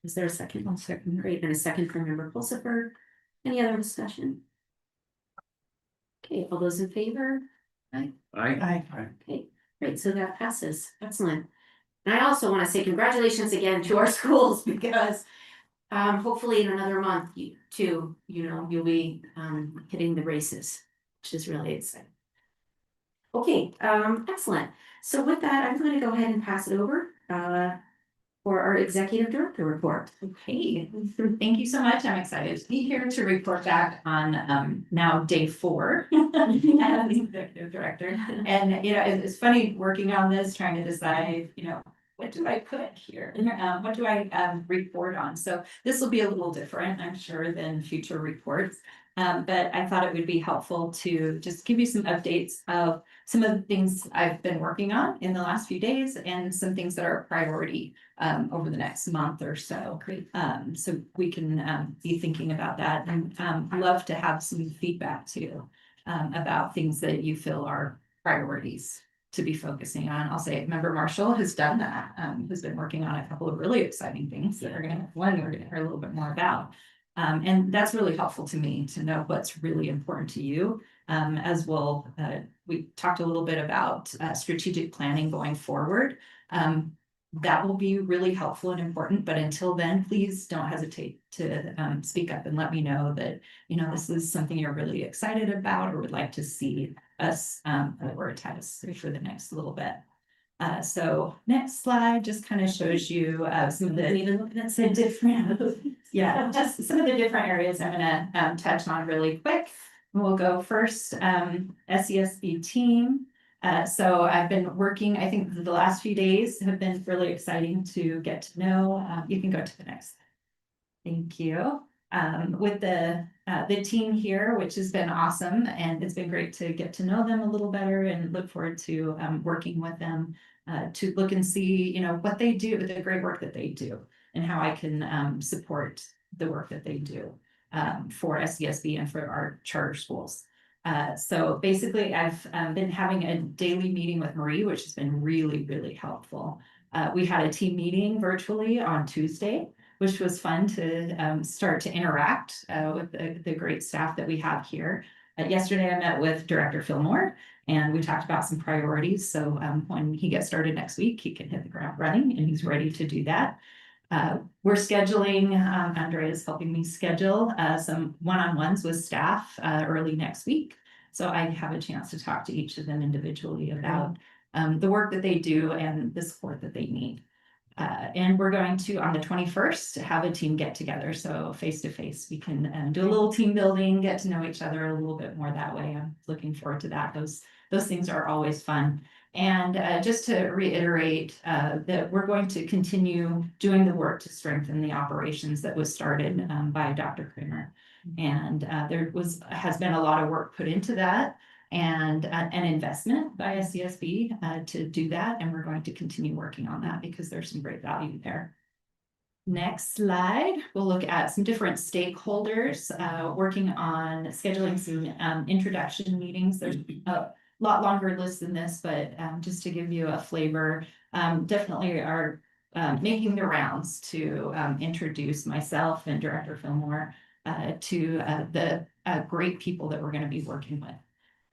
Is there a second? One second. Great, and a second from member Pulsifer. Any other discussion? Okay, all those in favor? I, Okay, great, so that passes, excellent. And I also want to say congratulations again to our schools because hopefully in another month, you'll be hitting the races, which is really exciting. Okay, excellent. So with that, I'm going to go ahead and pass it over for our executive director report. Okay, thank you so much. I'm excited to be here to report back on now day 4 as the executive director. And it's funny working on this, trying to decide, what do I put here? What do I report on? So this will be a little different, I'm sure, than future reports. But I thought it would be helpful to just give you some updates of some of the things I've been working on in the last few days and some things that are a priority over the next month or so. So we can be thinking about that, and love to have some feedback too about things that you feel are priorities to be focusing on. I'll say Member Marshall has done that, has been working on a couple of really exciting things that we're gonna hear a little bit more about. And that's really helpful to me to know what's really important to you. As well, we talked a little bit about strategic planning going forward. That will be really helpful and important, but until then, please don't hesitate to speak up and let me know that, this is something you're really excited about or would like to see us prioritize for the next little bit. So next slide just kind of shows you some of the Even looking at some different, just some of the different areas I'm gonna touch on really quick. We'll go first, SESB team. So I've been working, I think the last few days have been really exciting to get to know. You can go to the next. Thank you. With the team here, which has been awesome, and it's been great to get to know them a little better and look forward to working with them to look and see, what they do, the great work that they do, and how I can support the work that they do for SESB and for our charter schools. So basically, I've been having a daily meeting with Marie, which has been really, really helpful. We had a team meeting virtually on Tuesday, which was fun to start to interact with the great staff that we have here. Yesterday, I met with Director Fillmore, and we talked about some priorities. So when he gets started next week, he can hit the ground running, and he's ready to do that. We're scheduling, Andrea is helping me schedule some one-on-ones with staff early next week. So I have a chance to talk to each of them individually about the work that they do and the support that they need. And we're going to, on the 21st, have a team get together. So face-to-face, we can do a little team building, get to know each other a little bit more that way. I'm looking forward to that. Those things are always fun. And just to reiterate that we're going to continue doing the work to strengthen the operations that was started by Dr. Kramer. And has been a lot of work put into that and an investment by SCSB to do that. And we're going to continue working on that because there's some great value there. Next slide, we'll look at some different stakeholders working on scheduling some introduction meetings. There's a lot longer list than this, but just to give you a flavor, definitely are making the rounds to introduce myself and Director Fillmore to the great people that we're going to be working with.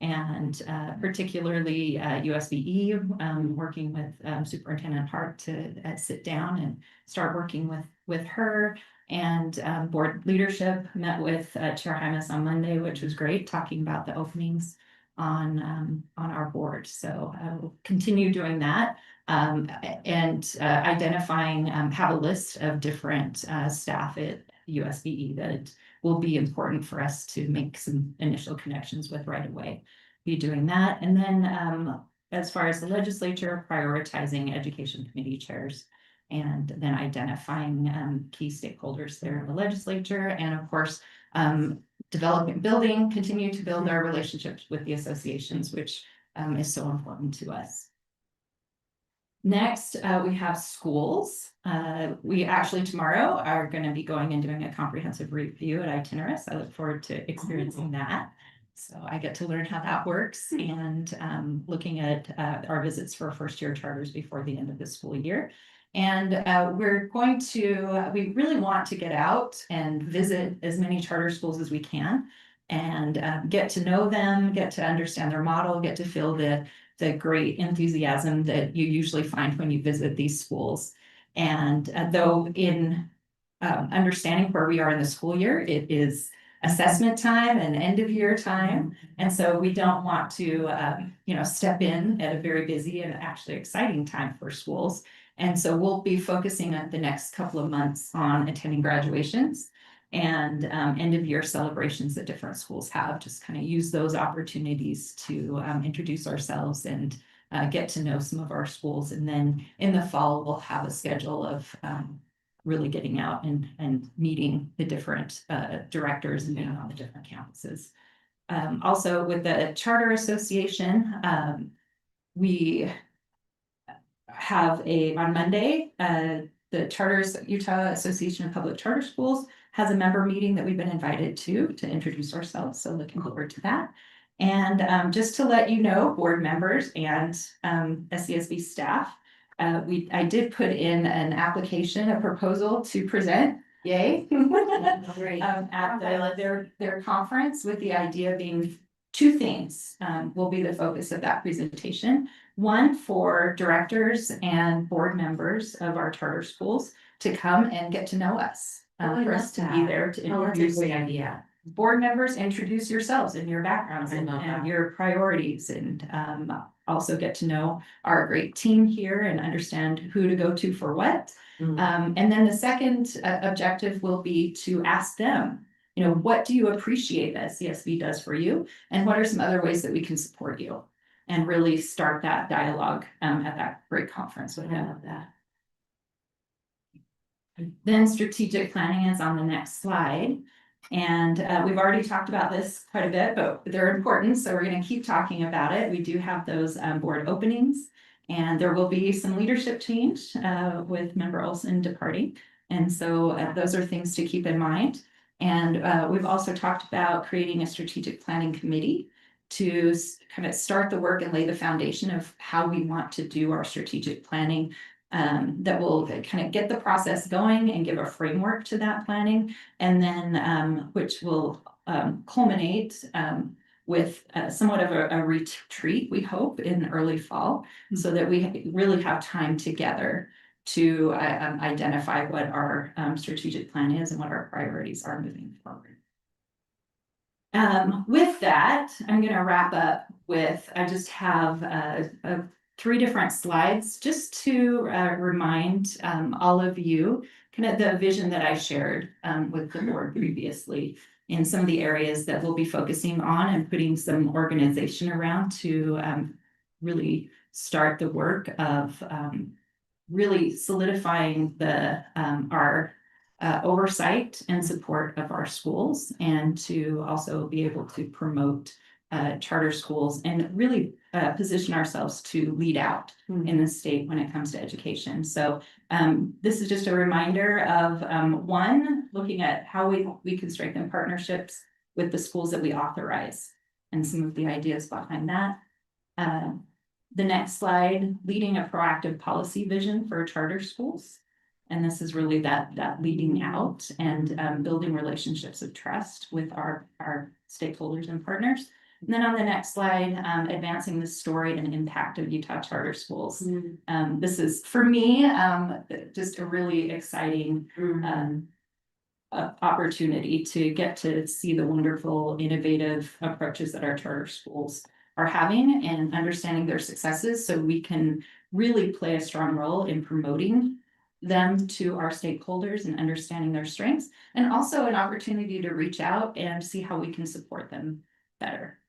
And particularly USBE, working with Superintendent Hart to sit down and start working with her. And board leadership met with Chair Hymas on Monday, which was great, talking about the openings on our board. So we'll continue doing that and identifying, have a list of different staff at USBE that will be important for us to make some initial connections with right away. Be doing that. And then as far as the legislature, prioritizing education committee chairs and then identifying key stakeholders there in the legislature. And of course, continue to build our relationships with the associations, which is so important to us. Next, we have schools. We actually tomorrow are going to be going and doing a comprehensive review at Itinerus. I look forward to experiencing that. So I get to learn how that works and looking at our visits for first-year charters before the end of the school year. And we really want to get out and visit as many charter schools as we can and get to know them, get to understand their model, get to feel the great enthusiasm that you usually find when you visit these schools. And though in understanding where we are in the school year, it is assessment time and end of year time. And so we don't want to, step in at a very busy and actually exciting time for schools. And so we'll be focusing on the next couple of months on attending graduations and end of year celebrations that different schools have. Just kind of use those opportunities to introduce ourselves and get to know some of our schools. And then in the fall, we'll have a schedule of really getting out and meeting the different directors and being on the different campuses. Also with the Charter Association, we have on Monday, the Utah Association of Public Charter Schools has a member meeting that we've been invited to introduce ourselves. So looking forward to that. And just to let you know, board members and SCSB staff, I did put in an application, a proposal to present, yay, at their conference, with the idea being two things will be the focus of that presentation. One, for directors and board members of our charter schools to come and get to know us, for us to be there to introduce the idea. Board members, introduce yourselves and your backgrounds and your priorities, and also get to know our great team here and understand who to go to for what. And then the second objective will be to ask them, what do you appreciate that CSB does for you? And what are some other ways that we can support you? And really start that dialogue at that great conference with them. Then strategic planning is on the next slide. And we've already talked about this quite a bit, but they're important. So we're going to keep talking about it. We do have those board openings, and there will be some leadership change with Member Olson departing. And so those are things to keep in mind. And we've also talked about creating a strategic planning committee to kind of start the work and lay the foundation of how we want to do our strategic planning. That will kind of get the process going and give a framework to that planning, and then which will culminate with somewhat of a retreat, we hope, in early fall, so that we really have time together to identify what our strategic plan is and what our priorities are moving forward. With that, I'm going to wrap up with, I just have 3 different slides just to remind all of you kind of the vision that I shared with the board previously in some of the areas that we'll be focusing on and putting some organization around to really start the work of really solidifying our oversight and support of our schools, and to also be able to promote charter schools and really position ourselves to lead out in the state when it comes to education. So this is just a reminder of one, looking at how we can strengthen partnerships with the schools that we authorize and some of the ideas behind that. The next slide, leading a proactive policy vision for charter schools. And this is really that leading out and building relationships of trust with our stakeholders and partners. And then on the next slide, advancing the story and impact of Utah charter schools. This is, for me, just a really exciting opportunity to get to see the wonderful, innovative approaches that our charter schools are having and understanding their successes, so we can really play a strong role in promoting them to our stakeholders and understanding their strengths, and also an opportunity to reach out and see how we can support them better.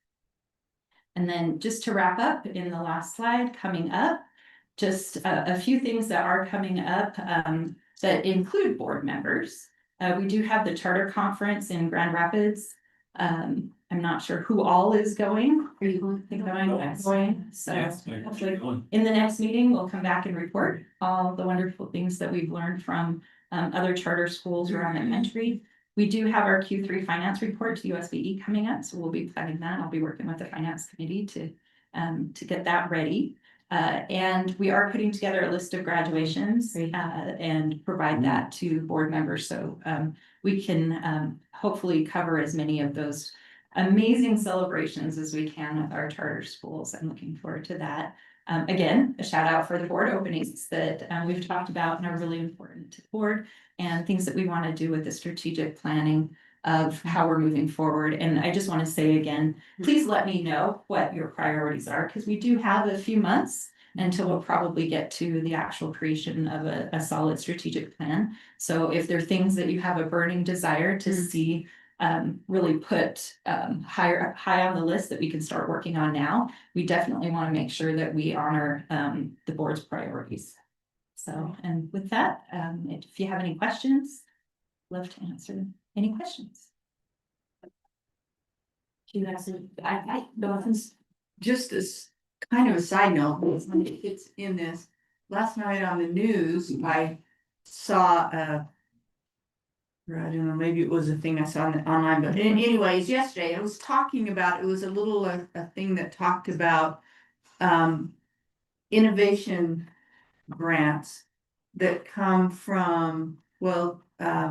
And then just to wrap up, in the last slide coming up, just a few things that are coming up that include board members. We do have the charter conference in Grand Rapids. I'm not sure who all is going. Are you going? I'm going. So hopefully in the next meeting, we'll come back and report all the wonderful things that we've learned from other charter schools around the country. We do have our Q3 finance report to USBE coming up, so we'll be planning that. I'll be working with the finance committee to get that ready. And we are putting together a list of graduations and provide that to board members, so we can hopefully cover as many of those amazing celebrations as we can with our charter schools. I'm looking forward to that. Again, a shout out for the board openings that we've talked about and are really important to the board, and things that we want to do with the strategic planning of how we're moving forward. And I just want to say again, please let me know what your priorities are, because we do have a few months until we'll probably get to the actual creation of a solid strategic plan. So if there are things that you have a burning desire to see really put high on the list that we can start working on now, we definitely want to make sure that we honor the board's priorities. So, and with that, if you have any questions, love to answer any questions. You guys, I nothing's Just as kind of a side note, it's in this, last night on the news, I saw I don't know, maybe it was a thing I saw online, but anyways, yesterday I was talking about, it was a little, a thing that talked about innovation grants that come from, well, I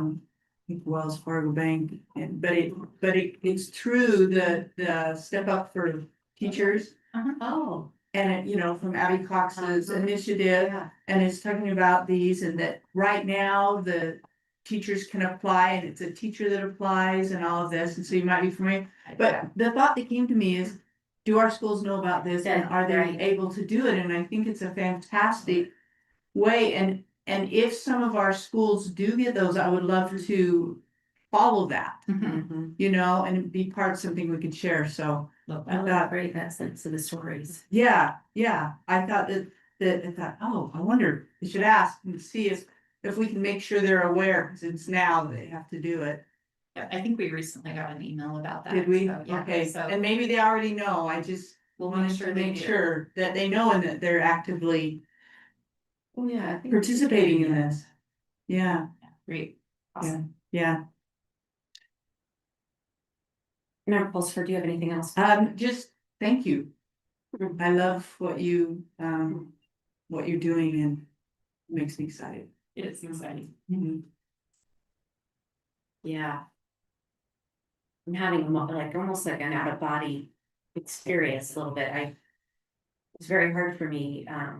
think Wells Fargo Bank, but it's through the Step Up for Teachers. oh, And it, from Abby Cox's initiative, yeah. and it's talking about these, and that right now the teachers can apply, and it's a teacher that applies and all of this, and so you might be familiar. But the thought that came to me is, do our schools know about this, and are they Right. able to do it? And I think it's a fantastic way, and if some of our schools do get those, I would love to follow that, and be part of something we could share, so. I love great that sense of the stories. Yeah, I thought oh, I wonder, we should ask and see if we can make sure they're aware, because it's now they have to do it. Yeah, I think we recently got an email about that. Did we? So, yeah, Okay, so and maybe they already know, I just we'll make wanted sure to they make do. sure that they know and that they're actively Oh, yeah, I think. participating in this. Yeah, Great. yeah, Member Pulsford, do you have anything else? just thank you. I love what you're doing, and it makes me excited. It's exciting. Mhm. Yeah. I'm having almost like an out of body experience a little bit. It's very hard for me, I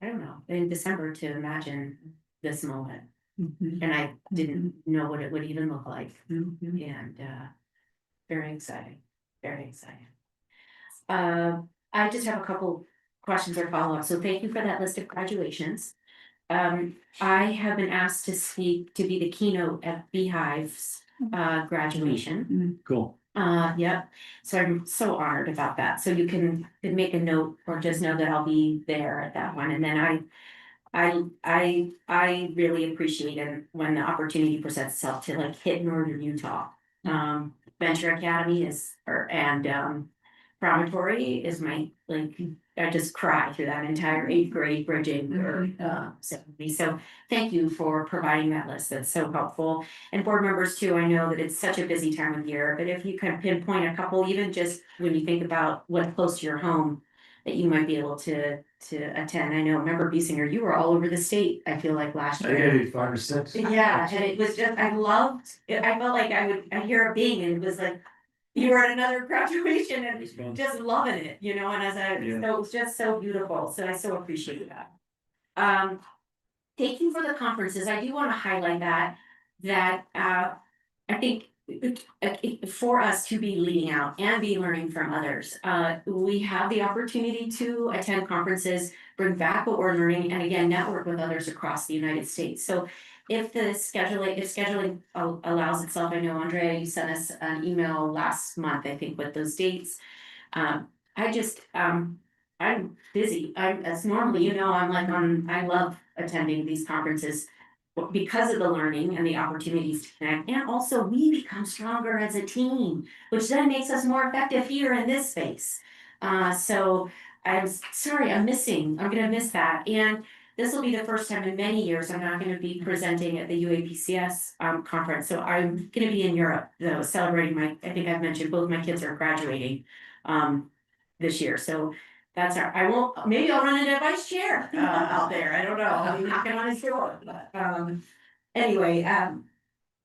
don't know, in December to imagine this moment. Mhm. And I didn't know what it would even look like. Mhm. And very exciting, very exciting. I just have a couple questions or follow-up. So thank you for that list of graduations. I have been asked to speak, to be the keynote at Beehive's graduation. Cool. Yep. So I'm so honored about that. So you can make a note or just know that I'll be there at that one. And then I really appreciate it when the opportunity presents itself to like hit northern Utah. Venture Academy and Promontory is my, like, I just cry through that entire eighth grade bridging or seventy. So thank you for providing that list. That's so helpful. And board members too, I know that it's such a busy time of year, but if you can pinpoint a couple, even just when you think about what's close to your home, that you might be able to attend. I know, remember Biesinger, you were all over the state, I feel like last I year. gave 5 or 6. Yeah, and it was just, I loved, I felt like I'd hear a bing and it was like, you were at another graduation and It's fun. just loving it, you know, and Yeah. so it was just so beautiful, so I so appreciate that. Thank you for the conferences, I do wanna highlight that I think for us to be leading out and be learning from others, we have the opportunity to attend conferences, bring back what we're learning, and again, network with others across the United States. So if scheduling allows itself, I know Andrea, you sent us an email last month, I think, with those dates. I'm busy, as normally, you know, I love attending these conferences because of the learning and the opportunities to connect, and also we become stronger as a team, which then makes us more effective here in this space. So I'm sorry, I'm gonna miss that, and this will be the first time in many years I'm not gonna be presenting at the UAPCS conference, so I'm gonna be in Europe, though, celebrating I think I've mentioned both my kids are graduating this year, so that's maybe I'll run into a vice chair out there, I don't know, I'll be knocking on his door, but anyway,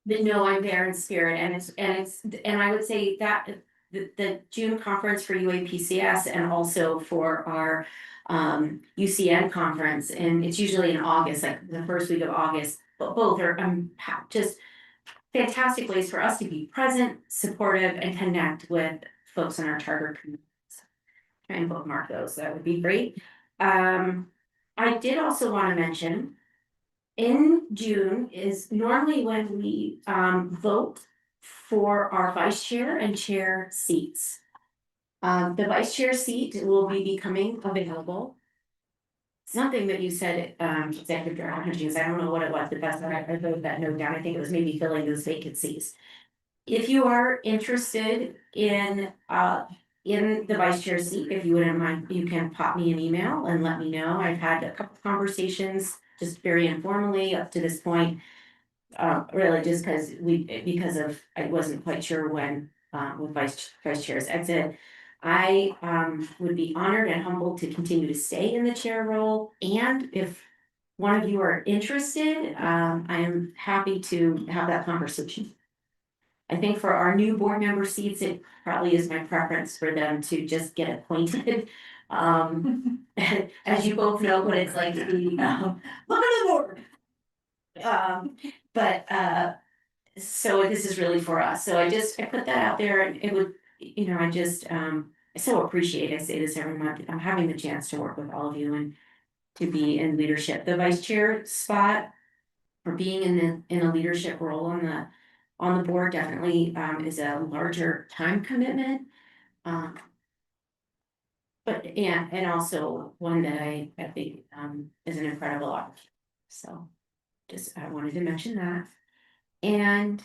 but no, I'm there in spirit, and I would say that the June conference for UAPCS and also for our UCN conference, and it's usually in August, like the first week of August, but both are just fantastic ways for us to be present, supportive, and connect with folks in our charter communities. Try and bookmark those, that would be great. I did also want to mention, in June is normally when we vote for our vice chair and chair seats. The vice chair seat will be becoming available. Something that you said, Executive Director Hutchins, I don't know what it was, but that's I wrote that note down, I think it was maybe filling those vacancies. If you are interested in the vice chair seat, if you wouldn't mind, you can pop me an email and let me know. I've had a couple conversations, just very informally up to this point. Really just because I wasn't quite sure when, with vice chair's exit. I would be honored and humbled to continue to stay in the chair role, and if one of you are interested, I am happy to have that conversation. I think for our new board member seats, it probably is my preference for them to just get appointed. As you both know what it's like to be, welcome to the board. So this is really for us, so I put that out there, and it would, you know, I so appreciate, I say this every month, I'm having the chance to work with all of you and to be in leadership. The vice chair spot, or being in a leadership role on the board definitely is a larger time commitment. But and also one that I think is an incredible opportunity. So I wanted to mention that. And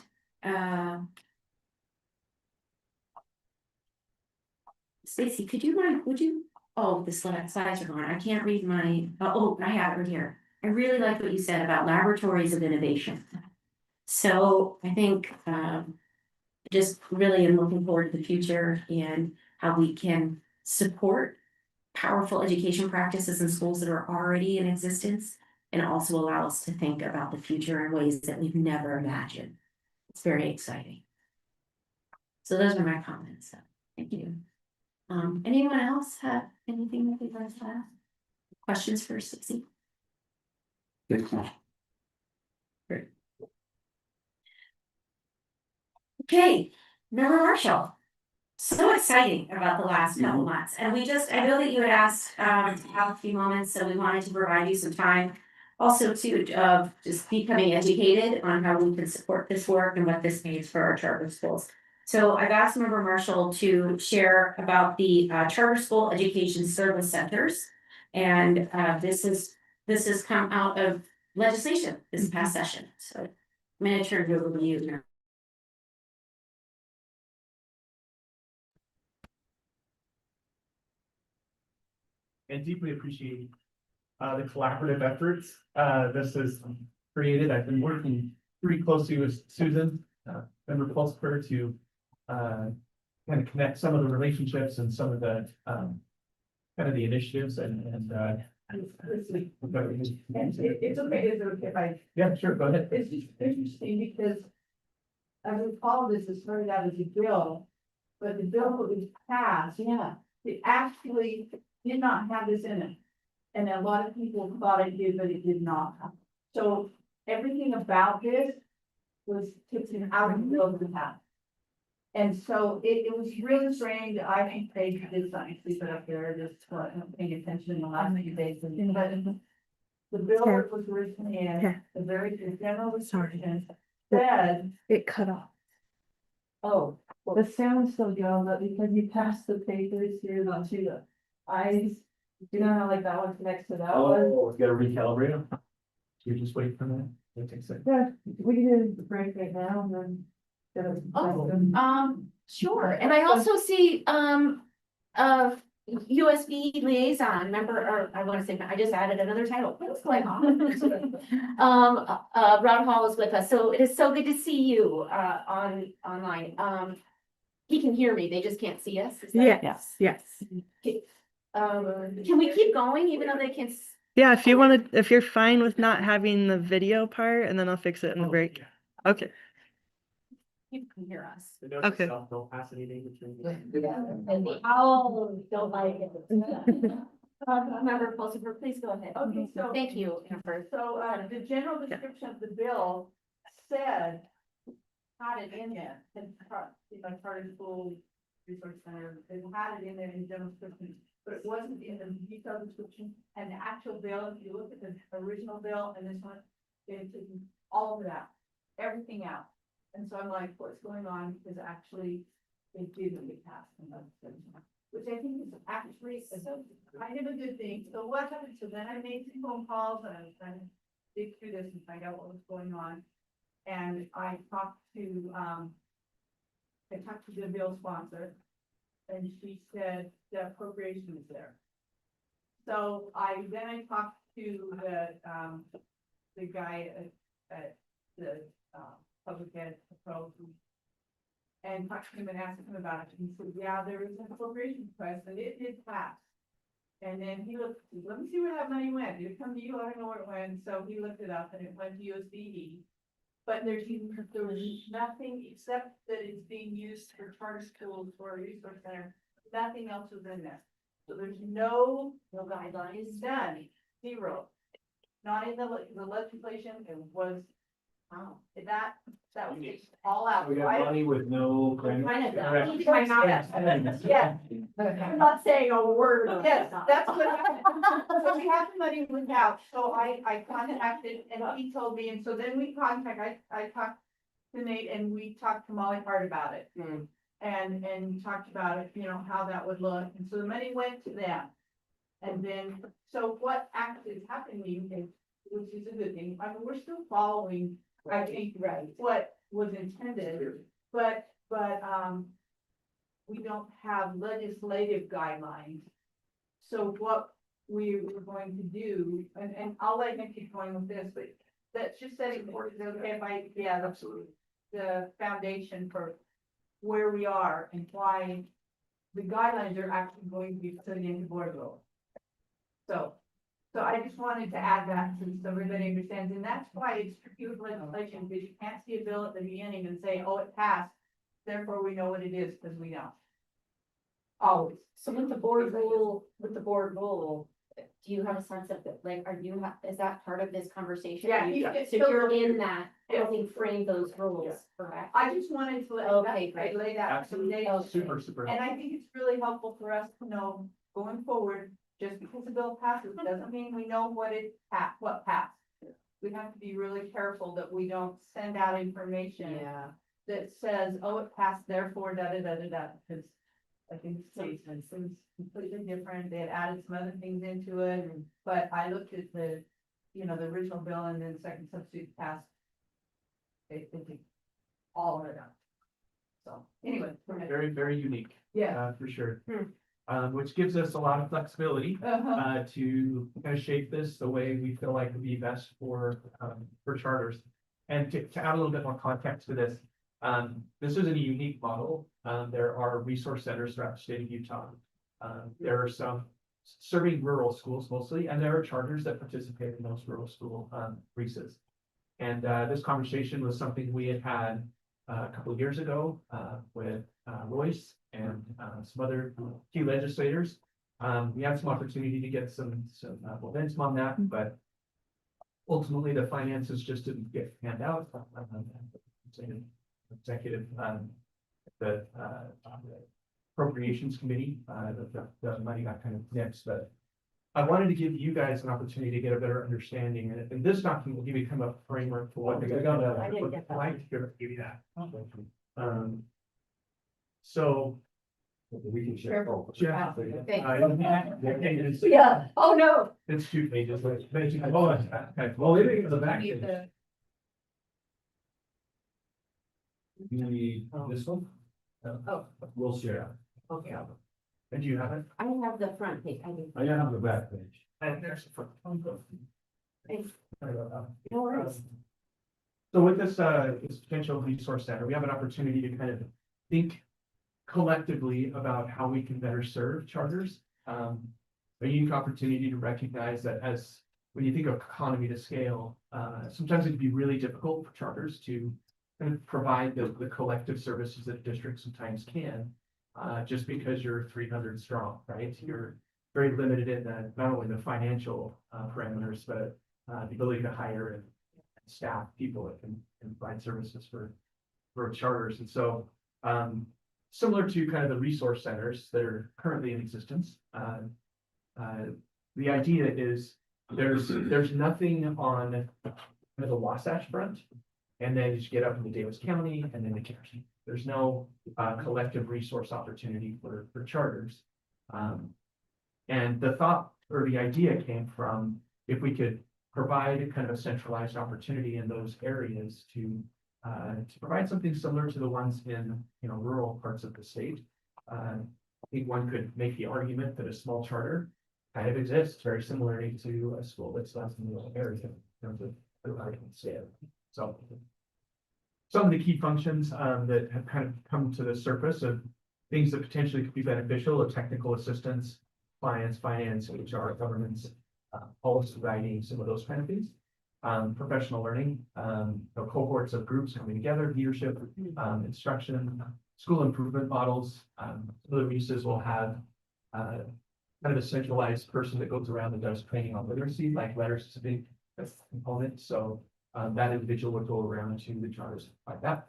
Stacy, the slides are gone. I can't read my, I have it right here. I really like what you said about laboratories of innovation. So I think just really am looking forward to the future and how we can support powerful education practices in schools that are already in existence, and also allow us to think about the future in ways that we've never imagined. It's very exciting. So those are my comments. So thank you. Anyone else have anything that they'd like to ask? Questions for Stacy? Great. Okay, Member Marshall. So exciting about the last couple months, and I know that you had asked to have a few moments, so we wanted to provide you some time. Also to just becoming educated on how we can support this work and what this means for our charter schools. So I've asked Member Marshall to share about the charter school education service centers. And this is this has come out of legislation this past session, so. I'm gonna turn it over to you now. And deeply appreciate the collaborative efforts this has created. I've been working pretty closely with Susan, member Pulsper, to kind of connect some of the relationships and some of the kind of the initiatives and It's okay, is it okay if I? yeah, sure, go ahead. It's just interesting because I recall this has started out as a bill, but the bill that was passed, it actually did not have this in it. And a lot of people thought it did, but it did not. So everything about this was taken out of the bill to pass. And so it was really strange. I think they did something, sleep it up there, just wasn't paying attention in the last few days. But the bill that was written in, the very general restriction said, It cut off. oh, the sound's still going, but because you passed the papers here to the eyes, you know how like that one connects to that one? Oh, we gotta recalibrate them. You just wait for that. It takes a second. Yeah, we can do the break right now and then. Sure, and I also see, USB liaison member, or I wanna say, I just added another title, what's going on? Rod Hall is with us, so it is so good to see you, online, he can hear me, they just can't see us. Is that- Yes. Can we keep going even though they can? Yeah, if you want to, if you're fine with not having the video part, and then I'll fix it in the break. Okay. You can hear us. The note Okay. itself, don't pass anything between. And the owl don't like it. Member Pulsifer, please go ahead. Okay, so. Thank you, Amber. So, the general description of the bill said, had it in there, and charter school resource center, it had it in there in general description, but it wasn't in the detailed description, and the actual bill, if you look at the original bill and this one, it's all of that, everything out. And so I'm like, what's going on, because actually, it didn't get passed in legislation, which I think is actually kind of a good thing. So what happened, so then I made some phone calls, and I was trying to dig through this and find out what was going on. And I talked to the bill sponsor, and she said the appropriation is there. So I talked to the guy at the public ed pro, and talked to him and asked him about it. And he said, yeah, there is an appropriation request, and it did pass. And then he looked, let me see where that money went. Did it come to you? I don't know where it went. So he looked it up, and it went to USDE. But there was nothing except that it's being used for charter schools or a resource center. Nothing else was in there. So there's no guidelines done, zero. Not in the legislation, it was, that was all out. We got money with no. Kind of, Yeah. I'm not saying a word. Yes, that's what happened. So we have the money without, so I contacted and he told me, and so then we I talked to Nate and we talked to Molly Hart about it. And talked about it, you know, how that would look, and so the money went to them. And then, so what actually is happening is, which is a good thing, I mean, we're still following, I think, what was intended, but, we don't have legislative guidelines. So what we were going to do, and I'll let you keep going with this, but that's just setting forth, okay, absolutely. The foundation for where we are and why the guidelines are actually going to be put into board rule. So I just wanted to add that so everybody understands, and that's why it's tricky with legislation, because you can't see a bill at the beginning and say, oh, it passed. Therefore, we know what it is, because we don't. Always. So with the board rule, do you have a sense of, like, is that part of this conversation? Yeah, So you're in that, helping frame those rules, correct? I just wanted to Okay, great. lay that some Absolutely. days. Super. And I think it's really helpful for us to know going forward, just because the bill passes, doesn't mean we know what passed. We have to be really careful that we don't send out information that says, oh, it passed, therefore, because I think it's completely different. They had added some other things into it, but I looked at the you know, the original bill and then second substitute passed. They all of it up. So, anyway. Very, very unique, Yeah. for sure. Hmm. Which gives us a lot of flexibility, Uh-huh. to kind of shape this the way we feel like would be best for charters. And to add a little bit more context to this, this isn't a unique model. There are resource centers throughout the state of Utah. There are some serving rural schools mostly, and there are charters that participate in those rural school, RESAs. And, this conversation was something we had a couple of years ago, with, Royce and, some other key legislators. We had some opportunity to get some momentum on that, but ultimately the finances just didn't get handed out. Executive, the appropriations committee, the money got kind of nixed, but I wanted to give you guys an opportunity to get a better understanding, and this document will give you kind of a framework for what they're gonna. I didn't get that. I'd like to give you that. So. We can share. Yeah. Thanks. Yeah, oh, no. It's 2 pages, but basically, okay, well, maybe it's the back. Need the- You need this one? Oh. We'll share. Okay. And you have it? I have the front page, I do. I have the back page. And there's the front. Thanks. Sorry about that. No worries. So with this potential resource center, we have an opportunity to kind of think collectively about how we can better serve charters. A unique opportunity to recognize that as, when you think of economy to scale, sometimes it'd be really difficult for charters to kind of provide the collective services that districts sometimes can, just because you're 300 strong, right? You're very limited in not only the financial parameters, but the ability to hire and staff people that can provide services for charters. And so, similar to kind of the resource centers that are currently in existence, the idea is there's nothing on the Wasatch Front, and then you get up into Davis County and then the county. There's no collective resource opportunity for charters. And the thought or the idea came from, if we could provide kind of a centralized opportunity in those areas to provide something similar to the ones in, rural parts of the state. I think one could make the argument that a small charter kind of exists very similarly to a school that's less in the rural area in terms of the scale. So some of the key functions that have kind of come to the surface of things that potentially could be beneficial are technical assistance, finance, HR, governance, policy writing, some of those kind of things. Professional learning, cohorts of groups coming together, leadership, instruction, school improvement models. Some of the RESAs will have kind of a centralized person that goes around and does training on literacy, like letters is a big component. So that individual would go around to the charters like that.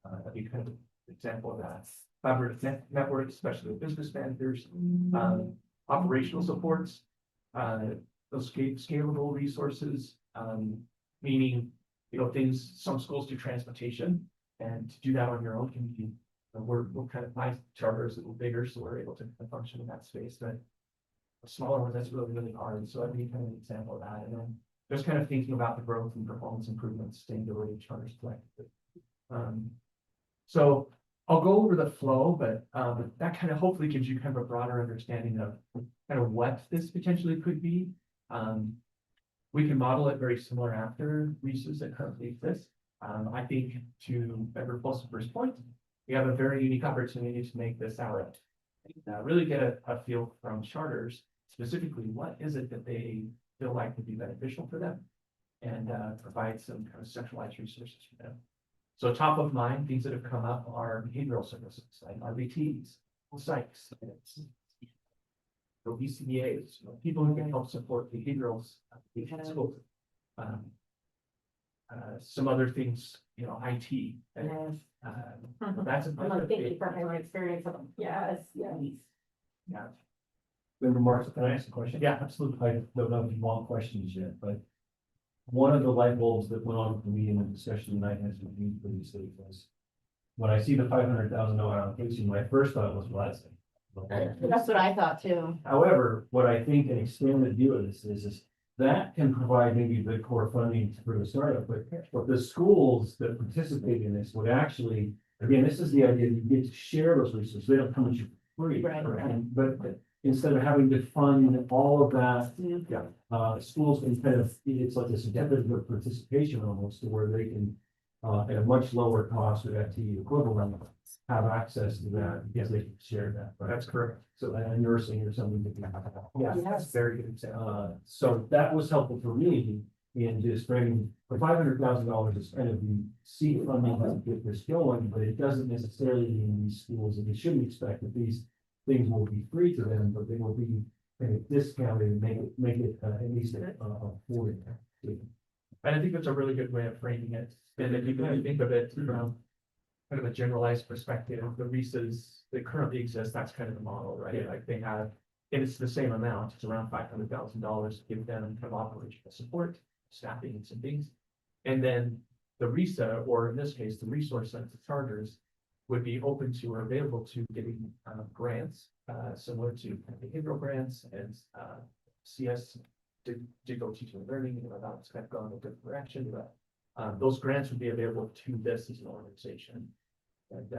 That'd be kind of an example of that. Collaborative networks, especially with business managers, operational supports, those scalable resources, meaning, things, some schools do transportation, and to do that on your own can be, we're kind of, my charter is a little bigger, so we're able to function in that space, but a smaller one, that's really, really hard. So that'd be kind of an example of that. And then just kind of thinking about the growth and performance improvements, sustainability of charters collectively. So I'll go over the flow, but that kind of hopefully gives you kind of a broader understanding of kind of what this potentially could be. We can model it very similar after RESAs that currently exist. I think, to Member Pulsifer's point, we have a very unique opportunity to make this out. Really get a feel from charters, specifically what is it that they feel like would be beneficial for them, and provide some kind of centralized resources for them. So top of mind, things that have come up are behavioral services like RBTs, psychs, BCBAs, people who can help support behavioral schools. Some other things, IT. That's a. my experience of them. Yes, Yeah, Member Marks, can I ask a question? yeah, absolutely. I don't have any long questions yet, but one of the light bulbs that went on for me in the discussion tonight has been used for these things was when I see the $500,000 allocation, my first thought was blessing. That's what I thought too. However, what I think an expanded view of this is that can provide maybe the core funding for the startup, but the schools that participate in this would actually, again, this is the idea that you get to share those resources, they don't come at you free. Right. But instead of having to fund all of that, schools can kind of, it's like a certificate of participation almost, to where they can, at a much lower cost or FTE equivalent, have access to that because they can share that. Right? That's correct. So, nursing or something. Yeah, That's very good example. so that was helpful for me in just bringing, the $500,000 is kind of the seed funding to get this going, but it doesn't necessarily mean these schools, and we shouldn't expect that these things will be free to them, but they will be kind of discounted and make it at least affordable. And I think that's a really good way of framing it. And if you can think of it from kind of a generalized perspective, the Reese's that currently exist, that's kind of the model, right? Like they have, and it's the same amount, it's around $500,000 to give them kind of operational support, staffing and some things. And then the RESA, or in this case, the resource center charters, would be open to or available to getting grants, similar to behavioral grants and CS, digital teaching and learning, that's kind of gone in a different direction, but those grants would be available to this as an organization. And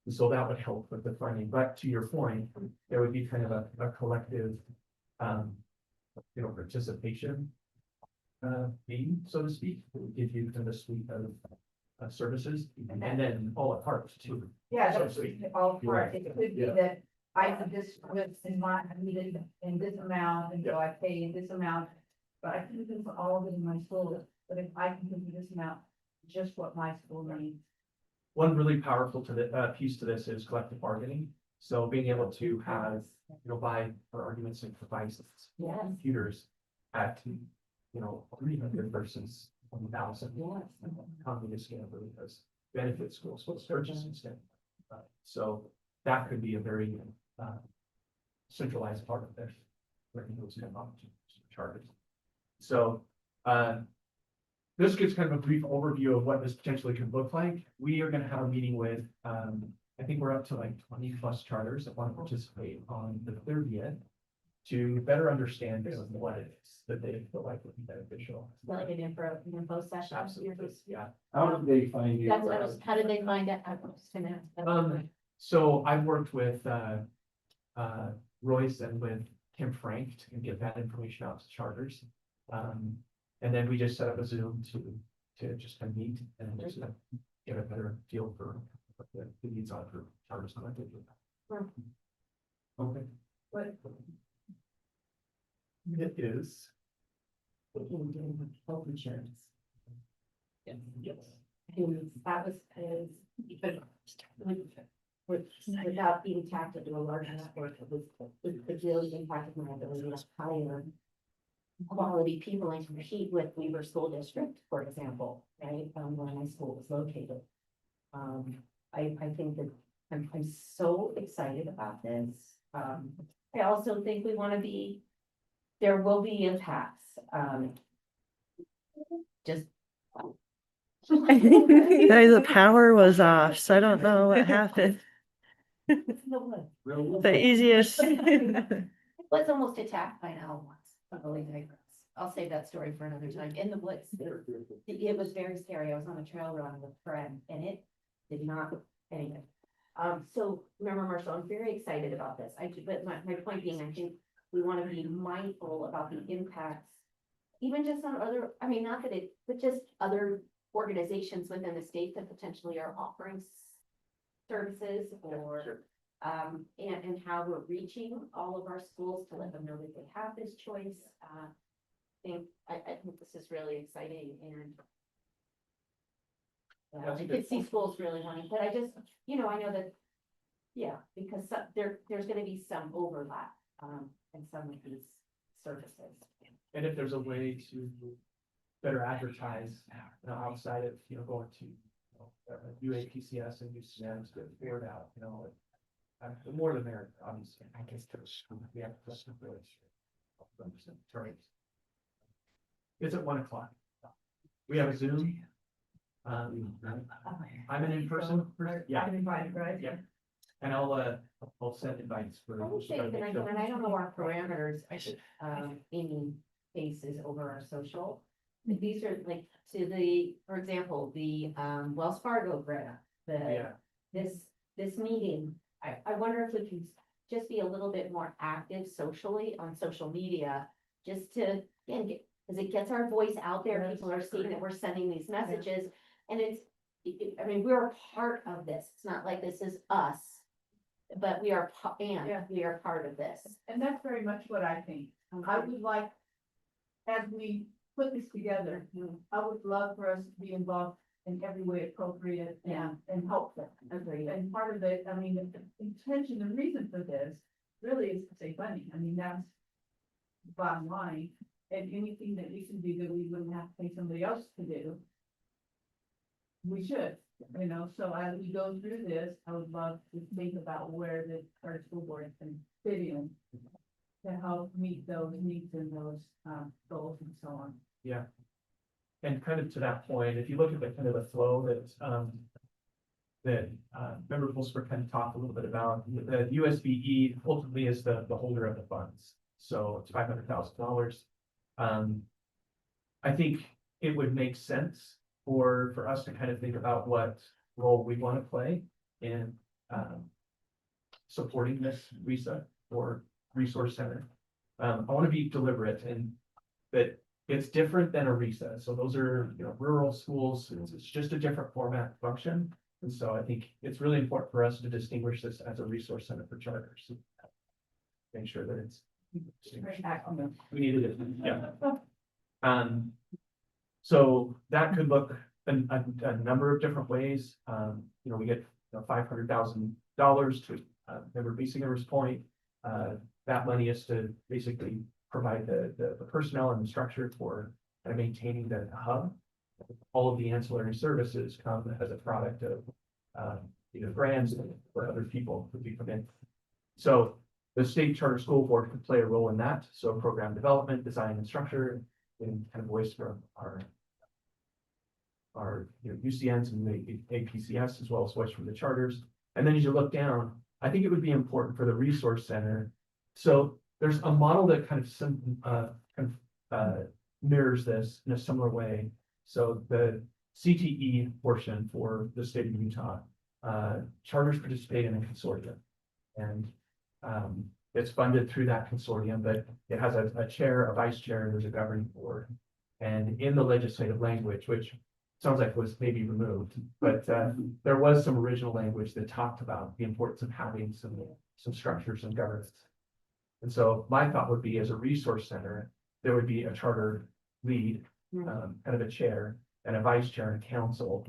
so that would help with the funding, but to your point, there would be kind of a collective, participation fee, so to speak, that would give you kind of a suite of services, and then all at heart too. Yeah, So that's sweet. all part, it could be Yeah. that I have this, in my, I needed in this amount, and so I pay this amount. But I can do for all of it in my school, but if I can do this amount, just what my school needs. One really powerful to the piece to this is collective bargaining. So being able to have, buy, for argument's sake, devices, Yes. computers at, 300 versus 1,000. Yes. Economy of scale really does benefit schools, what's purchasing scale. So that could be a very centralized part of this, where those kind of opportunities for charters. So, this gives kind of a brief overview of what this potentially could look like. We are gonna have a meeting with, I think we're up to like 20+ charters that want to participate on the 30th to better understand what it is that they feel like would be beneficial. Like an info session. Absolutely, yeah. How did they find you? That's what I was, how did they find out? I was gonna ask. So I've worked with, Royce and with Kim Frank to get that information out to charters. And then we just set up a Zoom to just kind of meet and just kind of get a better feel for what the needs are for charters connected. Okay. But It is. health insurance. Yes. And that was, without being tapped into a large network, it was really impacted my ability to hire quality people and compete with Weaver School District, for example, right, where my school was located. I think that I'm so excited about this. I also think we want to be, there will be impacts, just. Guys, the power was off, so I don't know what happened. The easiest. Was almost attacked by an owl once. I really digress. I'll save that story for another time. In the woods. It was very scary. I was on a trail run with a friend and it did not, anyway. So remember, Marshall, I'm very excited about this. But my point being, I think we want to be mindful about the impacts. Even just on other, I mean, not that it, but just other organizations within the state that potentially are offering services or and how we're reaching all of our schools to let them know that they have this choice. I think this is really exciting and I could see schools really wanting, but I just, I know that, yeah, because there's gonna be some overlap in some of these services. And if there's a way to better advertise outside of, going to UAPCS and UCM to get the word out, the more the merrier, obviously. I guess we have to it's at 1:00. We have a Zoom. I'm an in-person person. Yeah. I'm invited, right? Yeah. And I'll send invites for. I don't know our parameters, Amy, faces over our social. These are like to the, for example, the Wells Fargo grant, Yeah. this meeting. I wonder if we can just be a little bit more active socially on social media, just to, again, because it gets our voice out there. People are seeing that we're sending these messages, and I mean, we're a part of this. It's not like this is us, but we are, we are part of this. And that's very much what I think. I would like, as we put this together, I would love for us to be involved in every way appropriate and helpful. Agreed. And part of it, I mean, the intention, the reason for this really is to save money. I mean, that's the bottom line. And anything that we can do that we wouldn't have to pay somebody else to do, we should, you know, so as we go through this, I would love to think about where the our school board can fit in to help meet those needs and those goals and so on. Yeah. And kind of to that point, if you look at the kind of the flow that Member Pulsper kind of talked a little bit about, the USBE ultimately is the holder of the funds. So it's $500,000. I think it would make sense for us to kind of think about what role we want to play in supporting this RESA or resource center. I want to be deliberate and that it's different than a RESA. So those are, you know, rural schools. It's just a different format function. And so I think it's really important for us to distinguish this as a resource center for charters. Make sure that it's distinguished. We needed it, yeah. So that could look a number of different ways. You know, we get $500,000 to Member Biesinger's point. That money is to basically provide the personnel and the structure for maintaining the hub. All of the ancillary services come as a product of either grants or other people who come in. So the state charter school board could play a role in that. So program development, design and structure, and kind of voice from our UCNs and the APCS, as well as voice from the charters. And then as you look down, I think it would be important for the resource center. So there's a model that kind of mirrors this in a similar way. So the CTE portion for the state of Utah, charters participate in a consortium, and it's funded through that consortium, but it has a chair, a vice chair, and there's a governing board. And in the legislative language, which sounds like was maybe removed, but there was some original language that talked about the importance of having some structures and governance. And so my thought would be, as a resource center, there would be a charter lead, kind of a chair, and a vice chair and council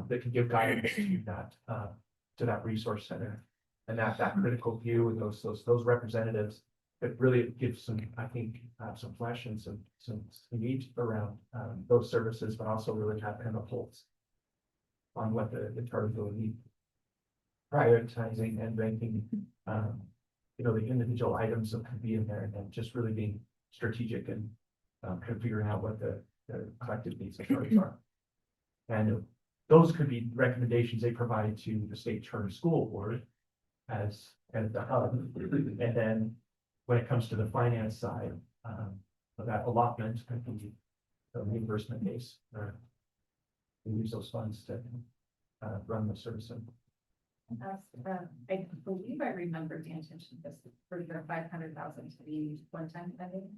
that could give guidance to that resource center. And that critical view and those representatives that really give some, I think, some flesh and some meat around those services, but also really have kind of a pulse on what the charter will need. Prioritizing and ranking, the individual items that could be in there, and then just really being strategic and kind of figuring out what the collective needs of charters are. And those could be recommendations they provide to the state charter school board as the hub. And then when it comes to the finance side, that allotment could be the reimbursement base. We use those funds to run the service. I believe I remember the intention of this for the 500,000 to be one-time funding.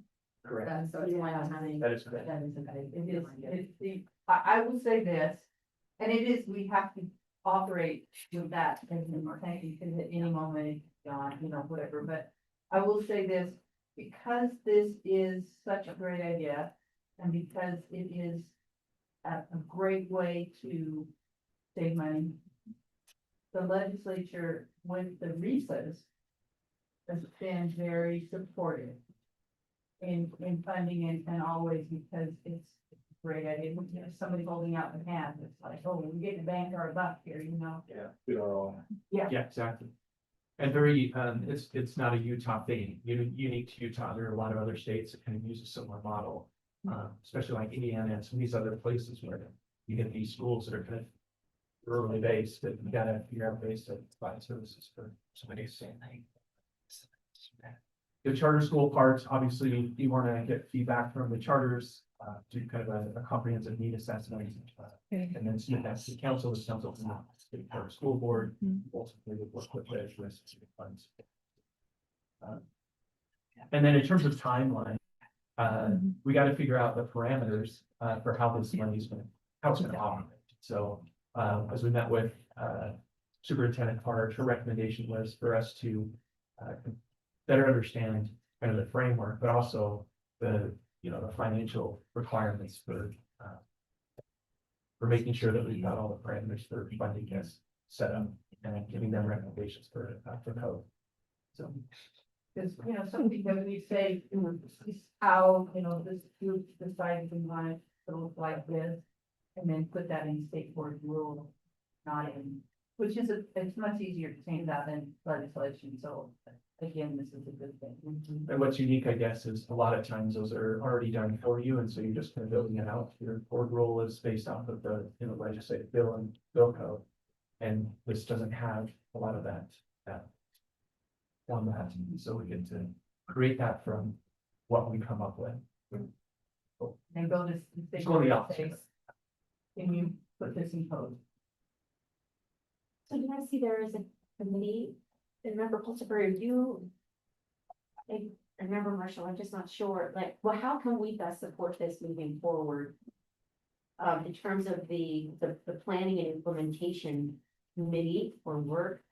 Correct. So it's one time. That is correct. That is okay. I will say this, and it is, we have to operate with that, and thank you, because at any moment, whatever, but I will say this, because this is such a great idea, and because it is a great way to save money, the legislature with the RESAs has been very supportive in funding it, and always, because it's a great idea. Somebody holding out the hand, it's like, oh, we're getting a bang for our buck here, Yeah, we are all. Yeah. Yeah, exactly. And very, it's not a Utah thing, unique to Utah. There are a lot of other states that kind of use a similar model, especially like Indiana and some of these other places where you get these schools that are kind of rurally based, that you gotta figure out ways to provide services for somebody saying, hey. the charter school part, obviously, you wanna get feedback from the charters, do kind of a comprehensive need assessment. And then submit that to the council, the council can to the charter school board, ultimately would work with the specific funds. And then in terms of timeline, we gotta figure out the parameters, for how this money's gonna, how it's gonna operate. So, as we met with, Superintendent Carter, her recommendation was for us to, better understand kind of the framework, but also the, the financial requirements for making sure that we've got all the parameters for funding this set up and giving them recommendations for code. So. Because, something that we say, this is how, this group decided we want it to look like this. And then put that in state board rule, not in, which is, it's much easier to change that than legislation, so again, this is a good thing. And what's unique, I guess, is a lot of times those are already done for you, and so you're just kind of building it out. Your board rule is based off of the, legislative bill and bill code. And this doesn't have a lot of that on that, so we get to create that from what we come up with. And go to. Just go to the opposite. Can you put this in code? So you guys see there is a committee, and remember, Pulsifer, I remember, Marshall, I'm just not sure, like, well, how can we best support this moving forward? In terms of the planning and implementation committee or work,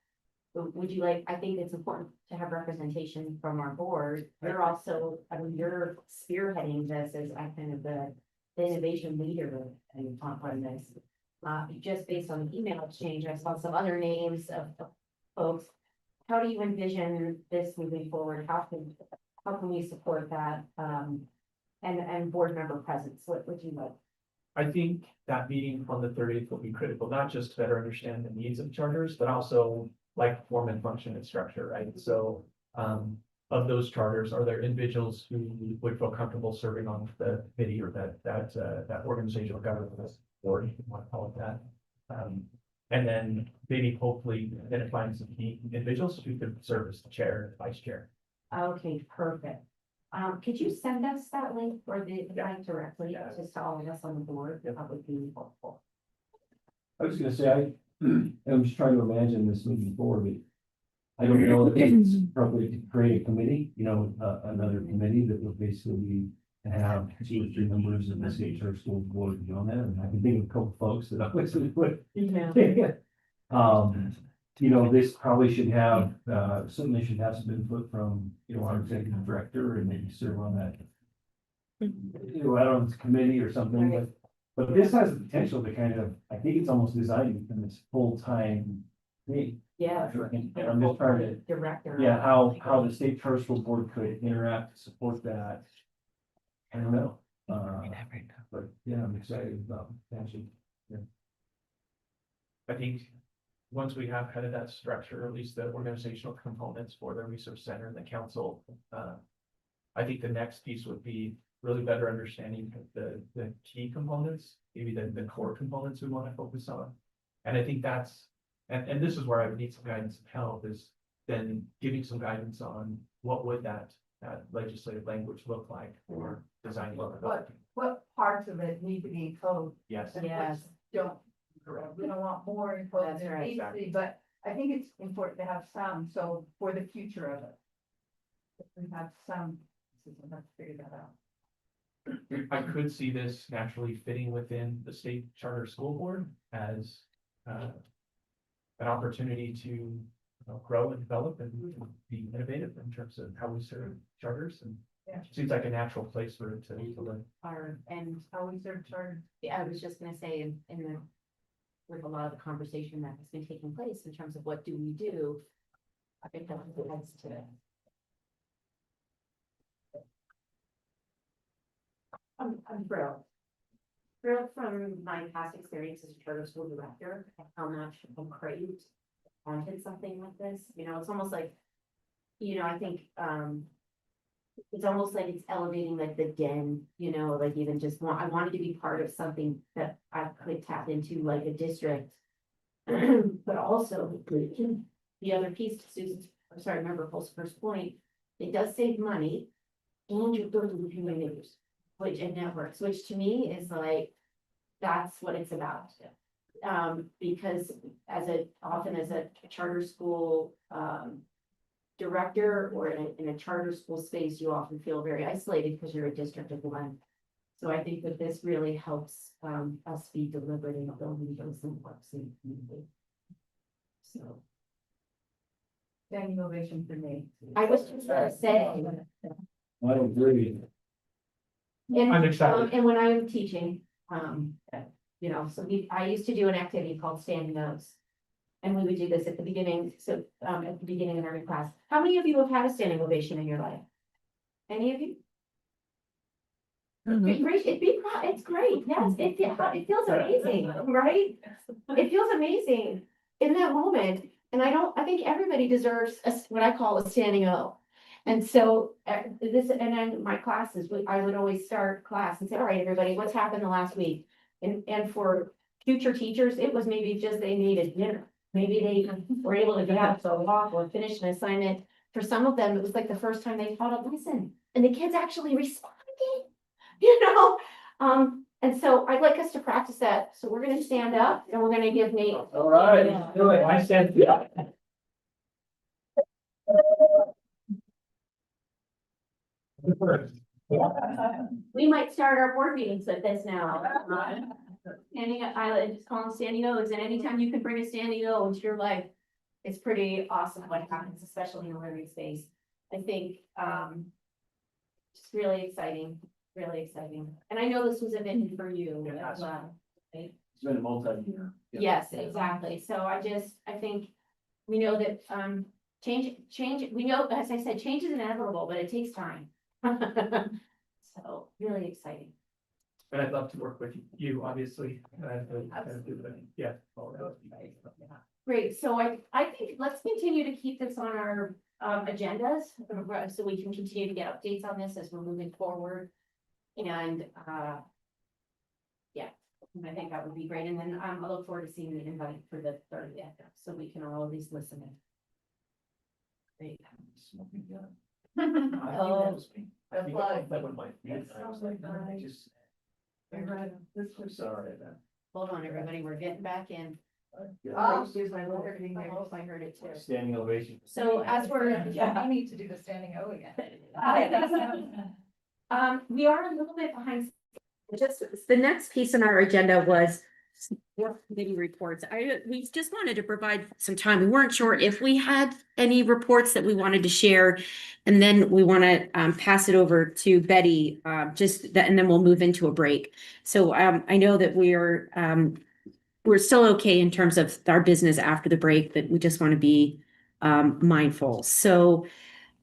would you like, I think it's important to have representation from our board. You're also, you're spearheading this as kind of the innovation leader and on this. Just based on the email exchange, I saw some other names of folks. How do you envision this moving forward? How can we support that? And board member presence, what would you like? I think that meeting on the 30th will be critical, not just to better understand the needs of charters, but also like form and function and structure, right? So, of those charters, are there individuals who would feel comfortable serving on the committee or that organizational governance board, if you want to call it that? And then maybe hopefully identifying some key individuals who could serve as the chair, vice chair. Okay, perfect. Could you send us that link for the link directly, Yeah. just to all of us on the board? That would be helpful. I was gonna say, I'm just trying to imagine this moving forward. I don't know if it's appropriate to create a committee, another committee that would basically have 2 or 3 members of the state church school board on that, and I can think of a couple folks that I was would. This probably should have, certainly should have some input from, our executive director and maybe serve on that. I don't know, it's a committee or something, but this has the potential to kind of, I think it's almost designed to become this full-time thing. Yeah. And I'm just trying to, Director. how the state church school board could interact to support that. I don't know. But yeah, I'm excited about potentially. I think once we have kind of that structure, or at least the organizational components for the research center and the council, I think the next piece would be really better understanding the key components, maybe the core components we want to focus on. And I think that's, and this is where I would need some guidance and help, is then giving some guidance on what would that legislative language look like or design. What parts of it need to be in code? Yes. And Yes. which don't. We don't want more in code That's than right. needs to be, but I think it's important to have some, so for the future of it. If we have some, we'll have to figure that out. I could see this naturally fitting within the state charter school board as an opportunity to grow and develop and be innovative in terms of how we serve charters, and Yeah. seems like a natural place for it to live. And How we serve charter. I was just gonna say, with a lot of the conversation that has been taking place in terms of what do we do, I think that adds to it. I'm thrilled. Thrilled from my past experience as a charter school director, how much I'm craved, wanted something like this, it's almost like, I think, it's almost like it's elevating like the den, like even just I wanted to be part of something that I could tap into like a district. But also the other piece to Susan's, member Paul's first point, it does save money. And you're building communities, and networks, which to me is like, that's what it's about. Because often as a charter school, director or in a charter school space, you often feel very isolated because you're a district of one. So I think that this really helps, us be deliberate in building those networks in the community. So. Standing ovation for me. I was just gonna say, I agree. I'm excited. and when I'm teaching, you know, so I used to do an activity called standing notes. And we would do this at the beginning, so, at the beginning of every class. How many of you have had a standing ovation in your life? Any of you? It's great, it's great, yes, it feels amazing, right? It feels amazing in that moment, and I think everybody deserves what I call a standing O. And so, and then my classes, I would always start class and say, all right, everybody, what's happened the last week? And for future teachers, it was maybe just they needed dinner. Maybe they were able to get out to a walk or finish an assignment. For some of them, it was like the first time they taught a lesson and the kids actually responded, you know? And so I'd like us to practice that. So we're gonna stand up and we're gonna give Nate. All right, do it. I said. We might start our board meetings with this now. Standing, I just call them standing O's, and anytime you can bring a standing O into your life, it's pretty awesome what happens, especially in a learning space. I think, just really exciting. And I know this was a vision for you as well. It's been a multi-year. Yes, exactly. So I think we know that, change, we know, as I said, change is inevitable, but it takes time. So really exciting. And I'd love to work with you, obviously. Yeah. Great, so I think let's continue to keep this on our agendas, so we can continue to get updates on this as we're moving forward. And yeah, I think that would be great, and then I look forward to seeing the invite for the 30th, so we can all at least listen in. Great. Smoking gun. Oh, I think that would might. Sorry, man. hold on, everybody, we're getting back in. Oh, here's my letter. I hope I heard it too. Standing ovation. So as we're, I need to do the standing O again. We are a little bit behind. Just the next piece on our agenda was committee reports. We just wanted to provide some time. We weren't sure if we had any reports that we wanted to share. And then we want to pass it over to Betty, and then we'll move into a break. So I know that we're still okay in terms of our business after the break, but we just want to be mindful. So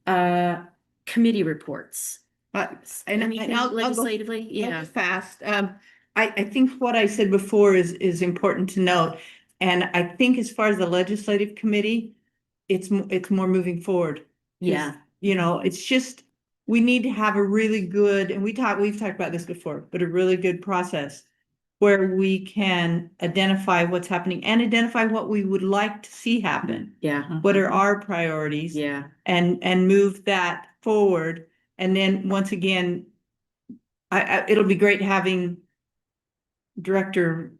committee reports. Anything I'll go legislatively, yeah. fast. I think what I said before is important to note. And I think as far as the legislative committee, it's more moving forward. Yeah. You know, it's just, we need to have a really good, and we've talked about this before, but a really good process where we can identify what's happening and identify what we would like to see happen. Yeah. What are our priorities? Yeah. And move that forward. And then once again, it'll be great having Director,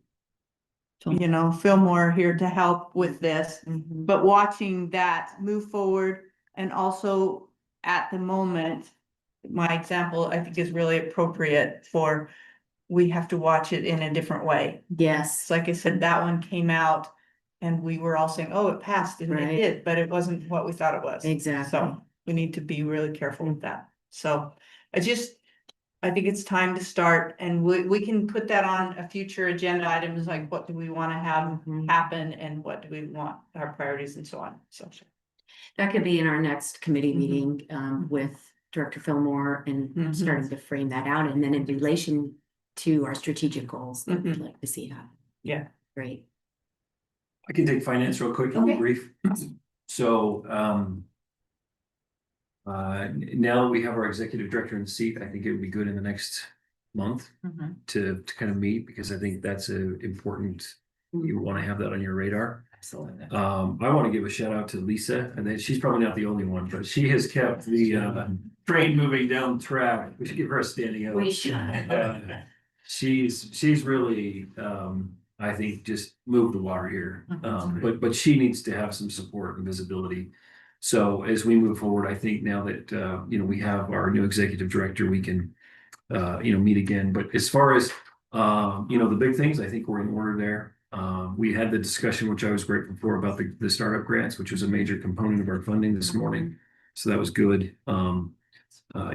Fillmore here to help with this, but watching that move forward, and also at the moment, my example, I think is really appropriate for, we have to watch it in a different way. Yes. So like I said, that one came out and we were all saying, oh, it passed, and Right. it did, but it wasn't what we thought it was. Exactly. So we need to be really careful with that. So I think it's time to start, and we can put that on a future agenda items, like what do we want to have happen and what do we want our priorities and so on. So That could be in our next committee Mhm. meeting with Director Fillmore and Mhm. starting to frame that out, and then in relation to our strategic goals that we'd Mhm. like to see happen. Yeah. Great. I can take finance real quick and be Okay. brief. So, now that we have our executive director in the seat, I think it would be good in the next month to kind of meet, because I think that's important. You want to have that on your radar. Absolutely. I want to give a shout out to Lisa, and then she's probably not the only one, but she has kept the train moving down the track. We should give her a standing We ovation. should. She's really, I think, just moved the water here. But she needs to have some support and visibility. So as we move forward, I think now that we have our new executive director, we can meet again. But as far as the big things, I think we're in order there. We had the discussion, which I was grateful for, about the startup grants, which was a major component of our funding this morning. So that was good.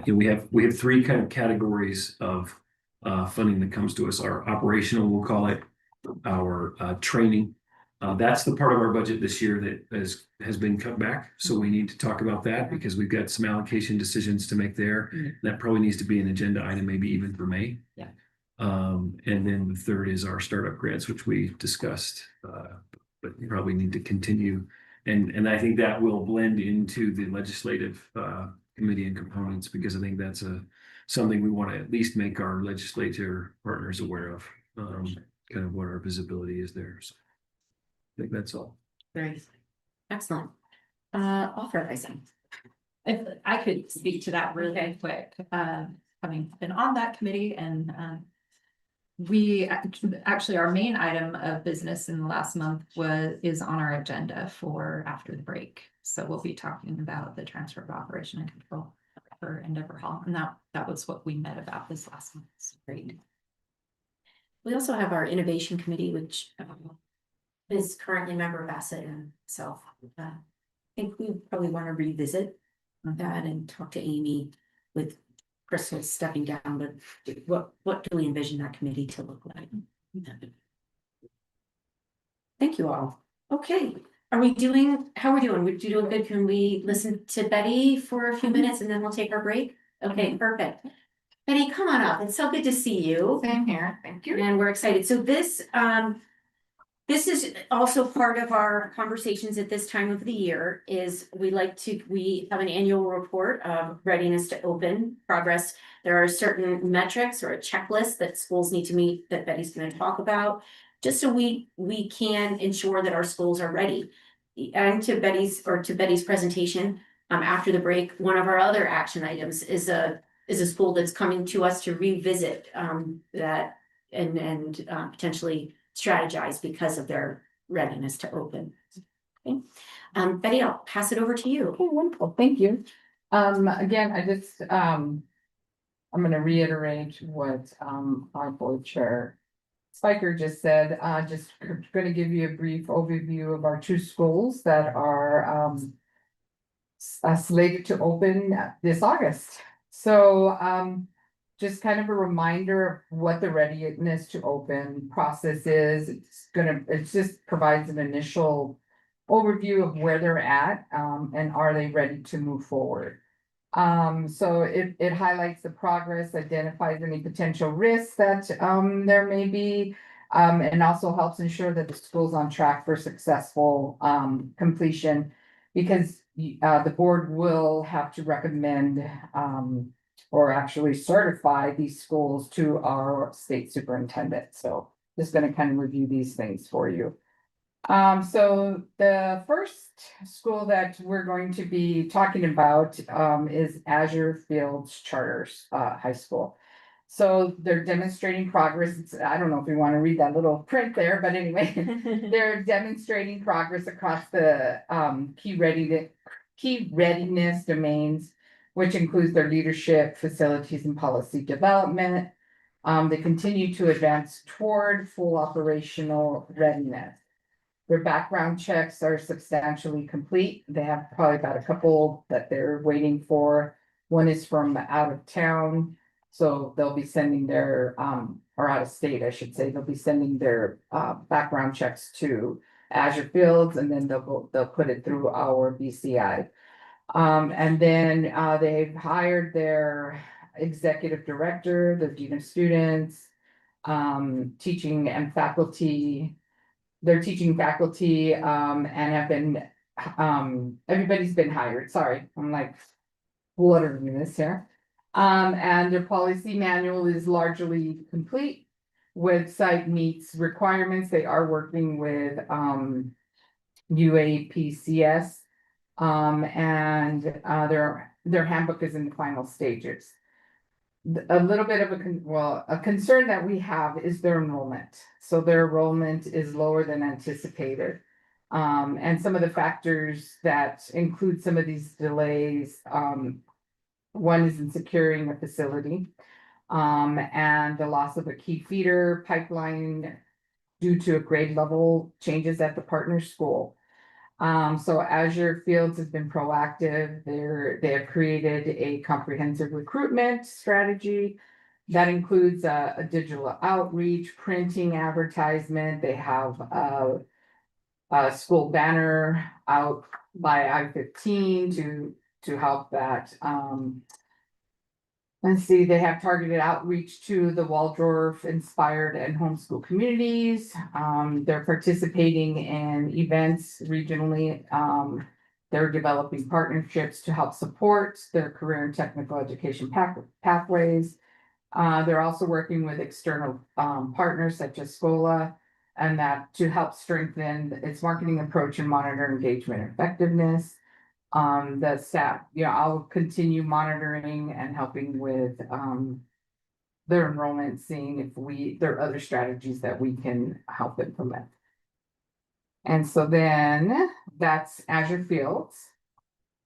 We have three kind of categories of funding that comes to us. Our operational, we'll call it, our training. That's the part of our budget this year that has been cut back. So we need to talk about that because we've got some allocation decisions to make there. That probably needs to be an agenda item, maybe even for May. Yeah. And then the third is our startup grants, which we discussed, but you probably need to continue. And I think that will blend into the legislative committee and components, because I think that's something we want to at least make our legislature partners aware of, kind of what our visibility is there. So I think that's all. Very excellent. Authorizing. If I could speak to that really quick, having been on that committee, and we actually, our main item of business in the last month is on our agenda for after the break. So we'll be talking about the transfer of operation and control for Endeavor Hall, and that was what we met about this last month. It's great. We also have our innovation committee, which is currently member Bassett and myself. I think we probably want to revisit that and talk to Amy with Crystal stepping down, but what do we envision that committee to look like? Thank you all. Okay, how are we doing? We're doing good. Can we listen to Betty for a few minutes and then we'll take our break? Okay, perfect. Betty, come on up. It's so good to see you. Same here, thank you. And we're excited. So this is also part of our conversations at this time of the year. Is we have an annual report of readiness to open progress. There are certain metrics or a checklist that schools need to meet that Betty's going to talk about, just so we can ensure that our schools are ready. And to Betty's presentation, after the break, one of our other action items is a school that's coming to us to revisit that and potentially strategize because of their readiness to open. Okay. Betty, I'll pass it over to you. Okay, wonderful, thank you. Again, I'm gonna reiterate what our board chair Spiker just said. Just gonna give you a brief overview of our two schools that are slated to open this August. So just kind of a reminder of what the readiness to open process is. It just provides an initial overview of where they're at, and are they ready to move forward. So it highlights the progress, identifies any potential risks that there may be, and also helps ensure that the school's on track for successful completion, because the board will have to recommend or actually certify these schools to our state superintendent. So just going to kind of review these things for you. So the first school that we're going to be talking about is Azure Fields Charters High School. So they're demonstrating progress. I don't know if we want to read that little print there, but anyway, they're demonstrating progress across the key readiness domains, which includes their leadership, facilities, and policy development. They continue to advance toward full operational readiness. Their background checks are substantially complete. They have probably about a couple that they're waiting for. One is from out of town, so they'll be sending their, or out of state, I should say, they'll be sending their background checks to Azure Fields, and then they'll put it through our BCI. And then they've hired their executive director, the dean of students, teaching and faculty. They're teaching faculty and have been, everybody's been hired. Sorry, I'm like blundering this here. And their policy manual is largely complete. Website meets requirements. They are working with UAPCS. And their handbook is in the final stages. A little bit of a concern that we have is their enrollment. So their enrollment is lower than anticipated. And some of the factors that include some of these delays, one is in securing a facility. And the loss of a key feeder pipeline due to a grade level changes at the partner school. So Azure Fields has been proactive. They have created a comprehensive recruitment strategy that includes a digital outreach, printing, advertisement. They have a school banner out by I-15 to help that. Let's see, they have targeted outreach to the Waldorf inspired and homeschool communities. They're participating in events regionally. They're developing partnerships to help support their career and technical education pathways. They're also working with external partners such as Scola, and that to help strengthen its marketing approach and monitor engagement effectiveness. The staff, I'll continue monitoring and helping with their enrollment, seeing if there are other strategies that we can help implement. And so then that's Azure Fields.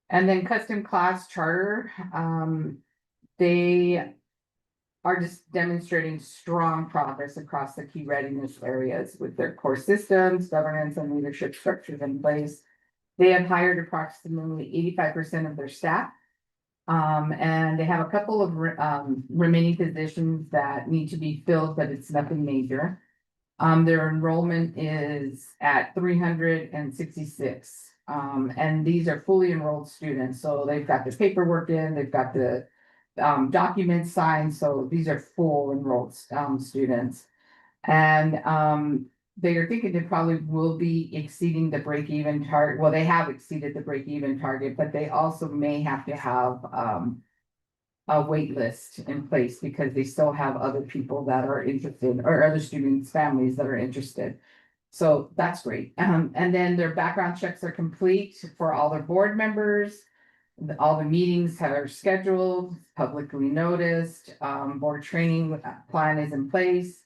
And then Custom Class Charter, they are just demonstrating strong progress across the key readiness areas with their core systems, governance, and leadership structures in place. They have hired approximately 85% of their staff. And they have a couple of remaining positions that need to be filled, but it's nothing major. Their enrollment is at 366. And these are fully enrolled students. So they've got the paperwork in, they've got the documents signed. So these are full enrolled students. And they are thinking they probably will be exceeding the break-even target. Well, they have exceeded the break-even target, but they also may have to have a wait list in place because they still have other people that are interested, or other students' families that are interested. So that's great. And then their background checks are complete for all their board members. All the meetings are scheduled, publicly noticed, board training plan is in place.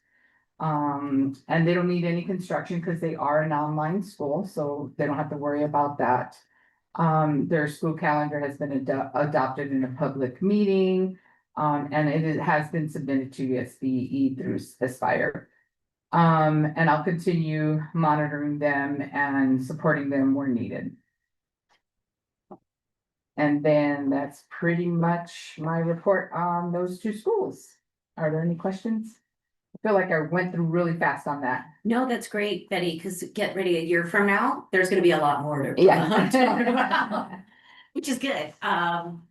And they don't need any construction because they are an online school, so they don't have to worry about that. Their school calendar has been adopted in a public meeting, and it has been submitted to USBE through Aspire. And I'll continue monitoring them and supporting them where needed. And then that's pretty much my report on those two schools. Are there any questions? I feel like I went through really fast on that. No, that's great, Betty, because get ready, a year from now, there's gonna be a lot more to Yeah. talk about, which is good. And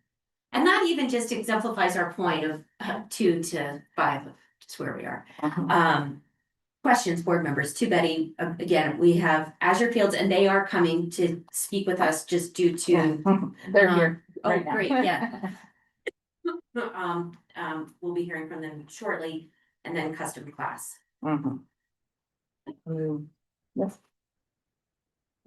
that even just exemplifies our point of 2 to 5, just where we are. Questions, board members, to Betty, again, we have Azure Fields, and they are coming to speak with us just due to. They're here. Oh, right now. great, yeah. We'll be hearing from them shortly, and then Custom Class. Mhm. Yes.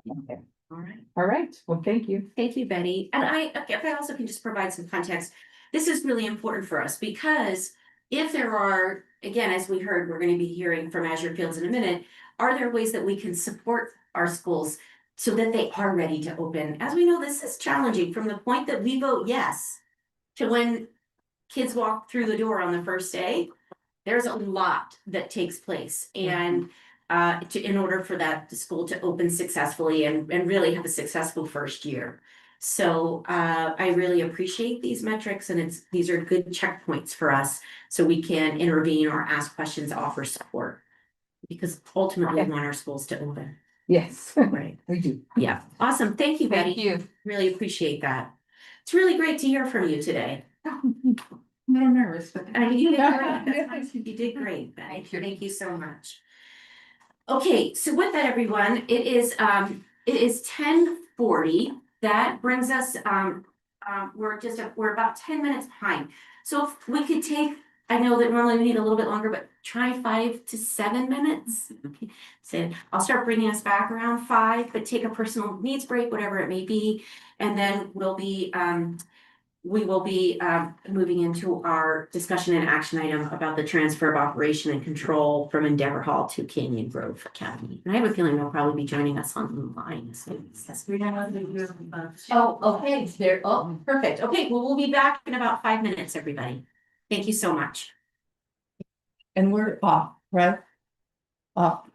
Okay. All right. Well, thank you. Thank you, Betty. And if I also can just provide some context, this is really important for us because if there are, again, as we heard, we're going to be hearing from Azure Fields in a minute, are there ways that we can support our schools so that they are ready to open? As we know, this is challenging from the point that we vote yes to when kids walk through the door on the first day. There's a lot that takes place, and in order for that school to open successfully and really have a successful first year. So I really appreciate these metrics, and these are good checkpoints for us so we can intervene or ask questions, offer support, because ultimately we want our schools to open. Yes. Right. We do. Yeah. Awesome. Thank you, Betty. Thank you. Really appreciate that. It's really great to hear from you today. I'm a little nervous, but. You did great. That's nice. You did great, Betty. Thank you so much. Okay, so with that, everyone, it is 10:40. That brings us, we're about 10 minutes behind. So if we could take, I know that normally we need a little bit longer, but try 5 to 7 minutes. Okay. So I'll start bringing us back around 5, but take a personal needs break, whatever it may be. And then we will be moving into our discussion and action item about the transfer of operation and control from Endeavor Hall to Canyon Grove Academy. And I have a feeling they'll probably be joining us online. Oh, okay, there, oh, perfect. Okay, well, we'll be back in about 5 minutes, everybody. Thank you so much. And we're off, right? Off.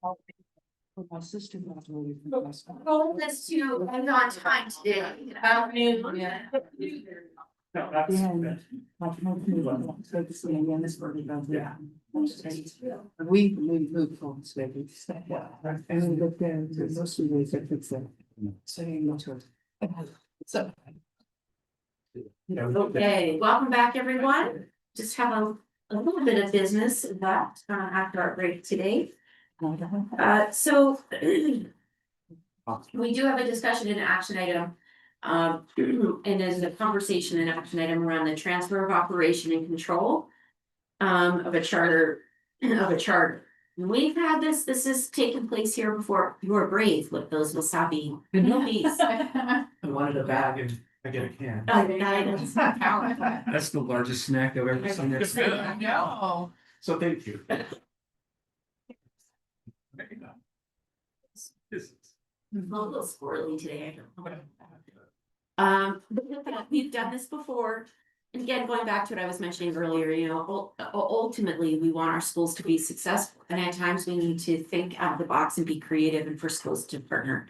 My sister graduated from high school. Goal is to end on time today, about noon. No, that's. Yeah. We moved from slavery. Yeah. And we looked there, there's no students that fix that. Saying no to it. So. Okay, welcome back, everyone. Just have a little bit of business left after our break today. So we do have a discussion and action item. And there's a conversation and action item around the transfer of operation and control of a charter. We've had this has taken place here before. You were brave with those wasabi. Movies. I wanted a bag and I get a can. That's the largest snack I've ever seen. No. So thank you. I'm a little squirrely today, I don't know. But with that, we've done this before. And again, going back to what I was mentioning earlier, you know, ultimately, we want our schools to be successful. And at times we need to think out of the box and be creative and for schools to partner.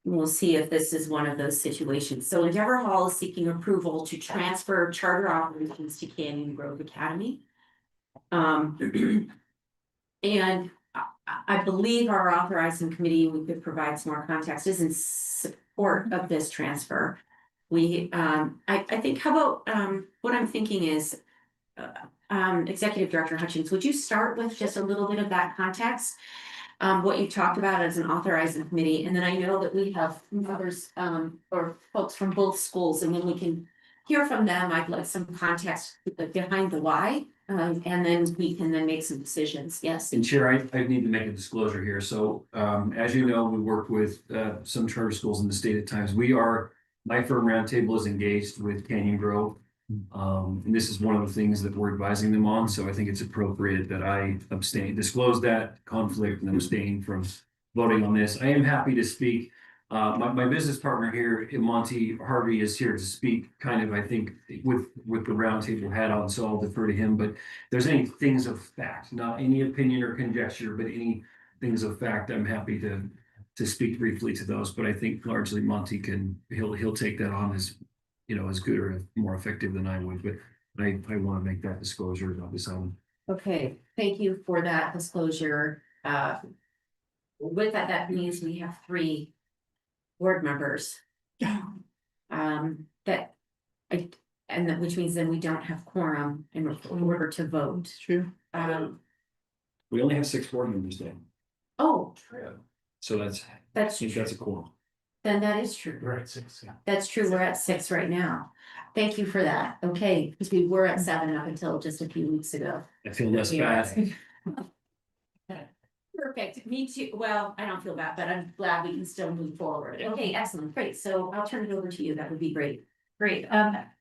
And we'll see if this is one of those situations. So Endeavor Hall is seeking approval to transfer charter operations to Canyon Grove Academy. And I believe our authorizing committee, we could provide some more context, is in support of this transfer. We, I think, how about, what I'm thinking is, Executive Director Hutchins, would you start with just a little bit of that context? What you talked about as an authorizing committee, and then I know that we have others, or folks from both schools, and then we can hear from them. I'd like some context behind the why, and then we can then make some decisions. Yes. And Chair, I need to make a disclosure here. So, as you know, we work with, some charter schools in the state at times. My firm Roundtable is engaged with Canyon Grove. And this is one of the things that we're advising them on. So I think it's appropriate that I disclose that conflict and abstain from voting on this. I am happy to speak. My business partner here, Monty Harvey, is here to speak kind of, I think, with the roundtable hat on, so I'll defer to him. But if there's any things of fact, not any opinion or conjecture, but any things of fact, I'm happy to speak briefly to those. But I think largely Monty he'll take that on as, you know, as good or more effective than I would. But I want to make that disclosure about this item. Okay, thank you for that disclosure. With that means we have 3 board members. Which means then we don't have quorum in order to vote. True. We only have 6 board members then. Oh, So that's a quorum. then that is true. We're at 6, yeah. That's true. We're at 6 right now. Thank you for that. Okay, because we were at 7 up until just a few weeks ago. I feel less bad. Perfect. Me too. Well, I don't feel bad, but I'm glad we can still move forward. Okay, excellent. Great. So I'll turn it over to you. That would be great. Great.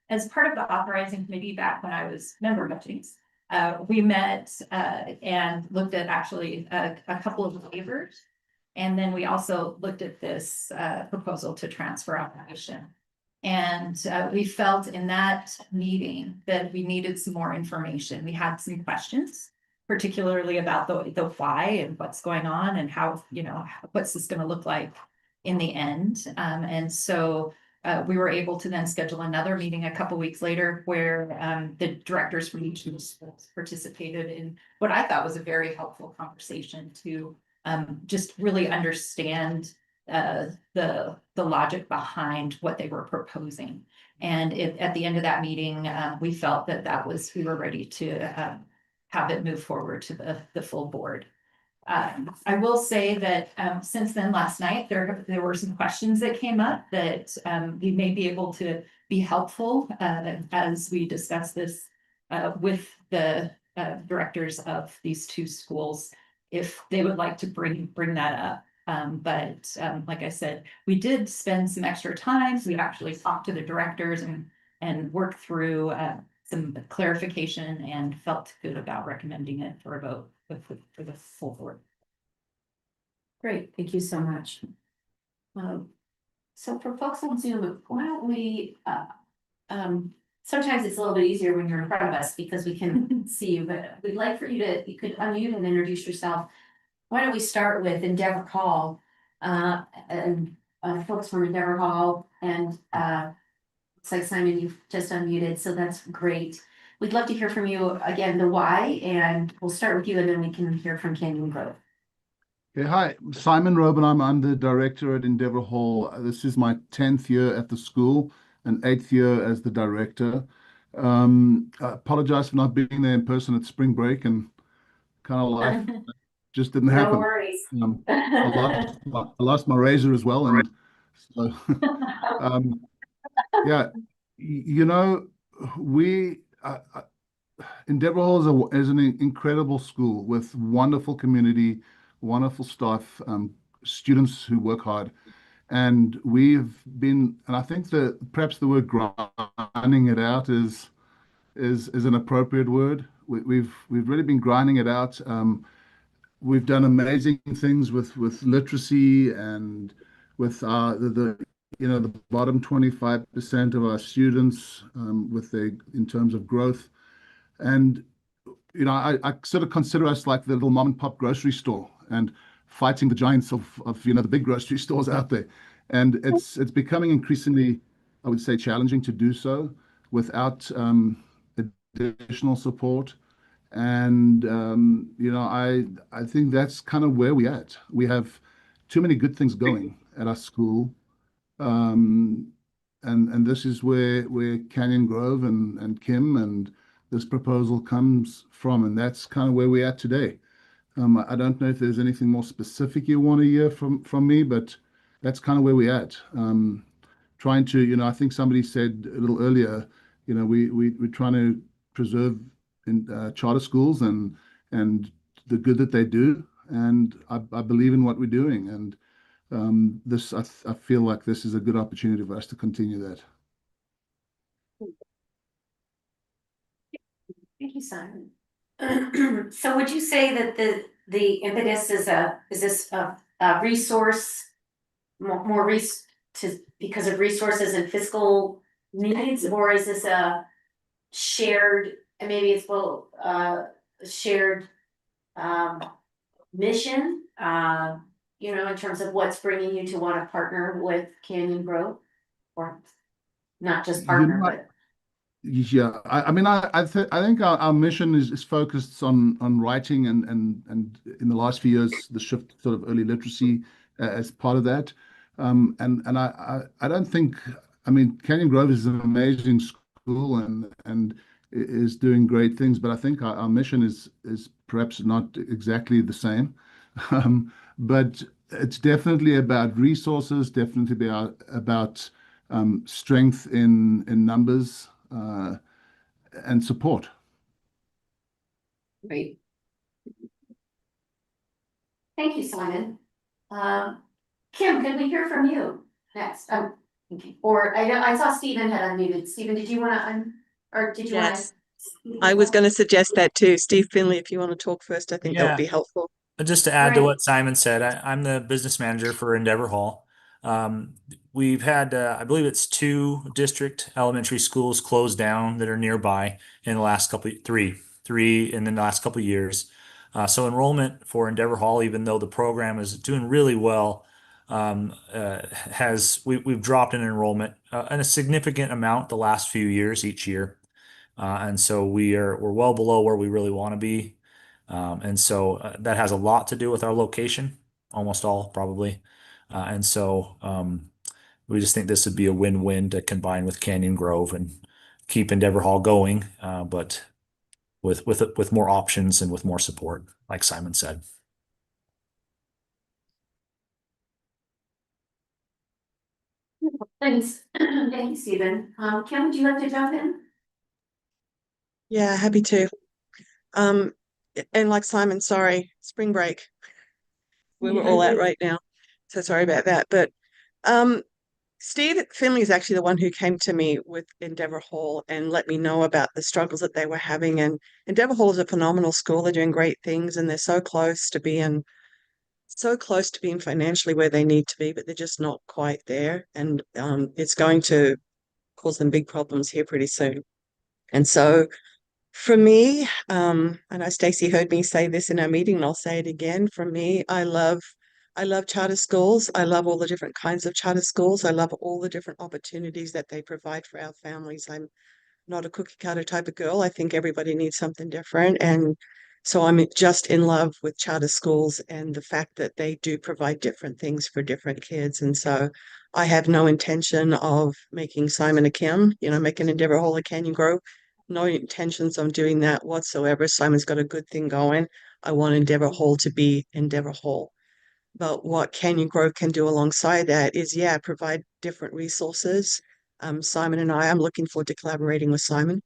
As part of the authorizing committee back when I was member of Hutchins, we met and looked at actually a couple of waivers. And then we also looked at this proposal to transfer operation. And we felt in that meeting that we needed some more information. We had some questions, particularly about the why and what's going on and how, you know, what's this going to look like in the end. And so we were able to then schedule another meeting a couple weeks later where the directors from each of the schools participated in what I thought was a very helpful conversation to just really understand the logic behind what they were proposing. And at the end of that meeting, we felt that we were ready to have it move forward to the full board. I will say that since then, last night, there were some questions that came up that we may be able to be helpful as we discuss this with the directors of these 2 schools, if they would like to bring that up. But like I said, we did spend some extra time. We actually talked to the directors and worked through some clarification and felt good about recommending it for a vote for the full board. Great. Thank you so much. So for folks on Zoom, why don't we, sometimes it's a little bit easier when you're in front of us because we can see you, but we'd like for you could unmute and introduce yourself. why don't we start with Endeavor Hall? And folks from Endeavor Hall and looks like Simon, you've just unmuted, so that's great. We'd love to hear from you again, the why, and we'll start with you and then we can hear from Canyon Grove. Yeah, hi, Simon Robin. I'm the director at Endeavor Hall. This is my 10th year at the school and 8th year as the director. I apologize for not being there in person at spring break and kind of life just didn't No happen. worries. I lost my razor as well, and so yeah, you know, we Endeavor Hall is an incredible school with wonderful community, wonderful staff, students who work hard. And and I think that perhaps the word grinding it out is an appropriate word. We've really been grinding it out. We've done amazing things with literacy and with the bottom 25% of our students in terms of growth. And I sort of consider us like the little mom and pop grocery store and fighting the giants of the big grocery stores out there. And it's becoming increasingly, I would say, challenging to do so without additional support. And I think that's kind of where we're at. We have too many good things going at our school. And this is where Canyon Grove and Kim and this proposal comes from, and that's kind of where we're at today. I don't know if there's anything more specific you want to hear from me, but that's kind of where we're at. Trying to, I think somebody said a little earlier, we're trying to preserve charter schools and the good that they do, and I believe in what we're doing, and I feel like this is a good opportunity for us to continue that. Thank you, Simon. So would you say that the impetus is this a resource, because of resources and fiscal needs, or is this a shared, and maybe it's both, shared mission, in terms of what's bringing you to want to partner with Canyon Grove, or not just partner, but. Yeah, I mean, I think our mission is focused on writing and in the last few years, the shift sort of early literacy as part of that. And I don't think, I mean, Canyon Grove is an amazing school and is doing great things, but I think our mission is perhaps not exactly the same. But it's definitely about resources, definitely about strength in numbers. And support. Great. Thank you, Simon. Kim, can we hear from you next? Okay. Or I saw Stephen had unmuted. Stephen, did you want to or did you want to? Yes, I was going to suggest that too. Steve Finley, if you want to talk first, I think that would be helpful. Just to add to Right. what Simon said, I'm the business manager for Endeavor Hall. We've had, I believe it's 2 district elementary schools closed down that are nearby in the last three in the last couple of years. So enrollment for Endeavor Hall, even though the program is doing really well, we've dropped in enrollment in a significant amount the last few years each year. And so we're well below where we really want to be. And so that has a lot to do with our location, almost all probably. And so we just think this would be a win-win to combine with Canyon Grove and keep Endeavor Hall going, but with more options and with more support, like Simon said. Thanks. Thank you, Stephen. Kim, would you like to jump in? Yeah, happy to. And like Simon, sorry, spring break. We were all out right now. So sorry about that. But Steve Finley is actually the one who came to me with Endeavor Hall and let me know about the struggles that they were having. And Endeavor Hall is a phenomenal school. They're doing great things and they're so close to being financially where they need to be, but they're just not quite there. And it's going to cause them big problems here pretty soon. And so For me, I know Stacey heard me say this in our meeting, and I'll say it again. For me, I love charter schools. I love all the different kinds of charter schools. I love all the different opportunities that they provide for our families. I'm not a cookie cutter type of girl. I think everybody needs something different. And so I'm just in love with charter schools and the fact that they do provide different things for different kids. And so I have no intention of making Simon a Kim, making Endeavour Hall a Canyon Grove. No intentions of doing that whatsoever. Simon's got a good thing going. I want Endeavour Hall to be Endeavour Hall. But what Canyon Grove can do alongside that is, provide different resources. Simon and I'm looking forward to collaborating with Simon.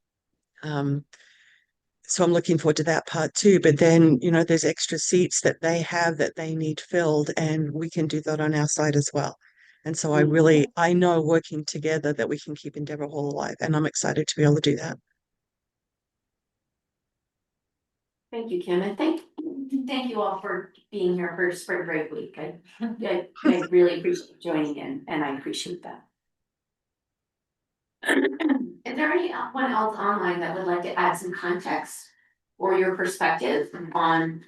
So I'm looking forward to that part too. But then, there's extra seats that they have that they need filled, and we can do that on our side as well. And so I know working together that we can keep Endeavour Hall alive, and I'm excited to be able to do that. Thank you, Kim, and thank you all for being here for spring break week. I really appreciate joining in, and I appreciate that. Is there anyone else online that would like to add some context or your perspective on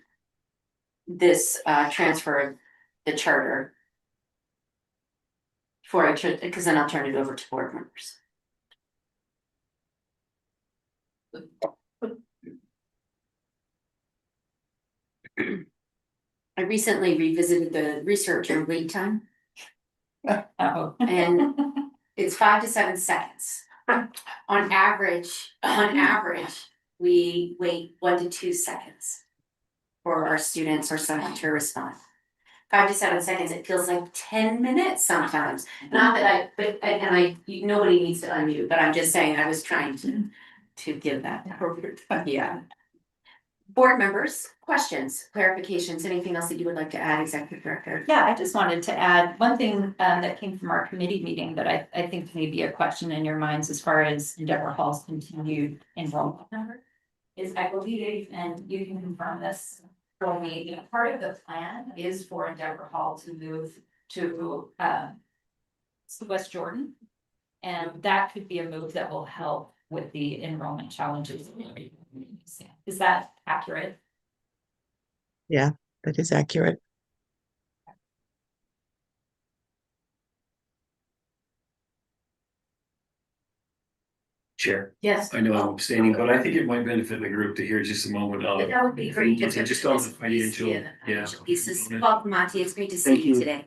this transfer of the charter? Because then I'll turn it over to board members. I recently revisited the research on wait time. And it's 5 to 7 seconds. On average, we wait 1 to 2 seconds for our students or someone to respond. 5 to 7 seconds, it feels like 10 minutes sometimes. Not that nobody needs to unmute, but I'm just saying I was trying to give that. Yeah. Board members, questions, clarifications, anything else that you would like to add, Executive Director? Yeah, I just wanted to add one thing that came from our committee meeting that I think may be a question in your minds as far as Endeavour Hall's continued enrollment number. Is I believe, and you can confirm this for me, part of the plan is for Endeavour Hall to move to West Jordan. And that could be a move that will help with the enrollment challenges. Is that accurate? Yeah, that is accurate. Chair. Yes. I know I'm abstaining, but I think it might benefit the group to hear just a moment of. That would be great. Just on the financial, Pieces. Welcome, Monty. It's great to see you today.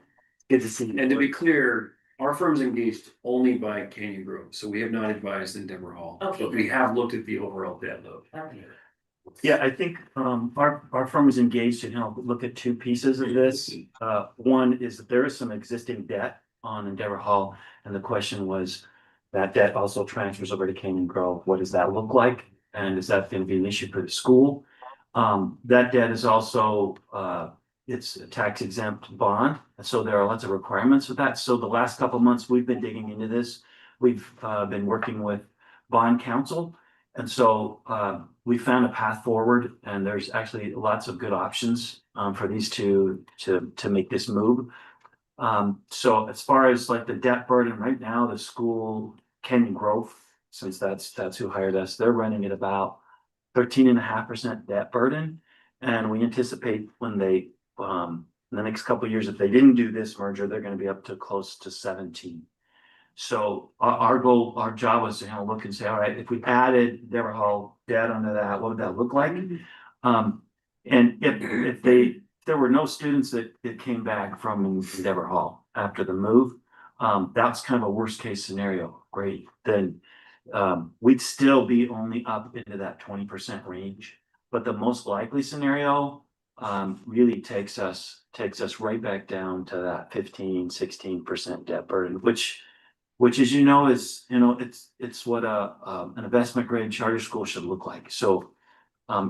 Good to see you. And to be clear, our firm's engaged only by Canyon Grove, so we have not advised Endeavour Hall. Okay. But we have looked at the overall debt load. Okay. Yeah, I think our firm is engaged to look at two pieces of this. One is that there is some existing debt on Endeavour Hall, and the question was that debt also transfers over to Canyon Grove. What does that look like? And is that going to be an issue for the school? That debt is also it's a tax exempt bond, so there are lots of requirements with that. So the last couple of months we've been digging into this. We've been working with bond counsel. And so we found a path forward, and there's actually lots of good options for these two to make this move. So as far as like the debt burden right now, the school, Canyon Grove, since that's who hired us, they're running at about 13.5% debt burden. And we anticipate when they in the next couple of years, if they didn't do this merger, they're going to be up to close to 17. So our goal, our job was to look and say, all right, if we added Endeavour Hall debt under that, what would that look like? And if there were no students that came back from Endeavour Hall after the move, that's kind of a worst case scenario, right? Then we'd still be only up into that 20% range. But the most likely scenario really takes us right back down to that 15-16% debt burden, which as you know is it's what an investment grade charter school should look like. So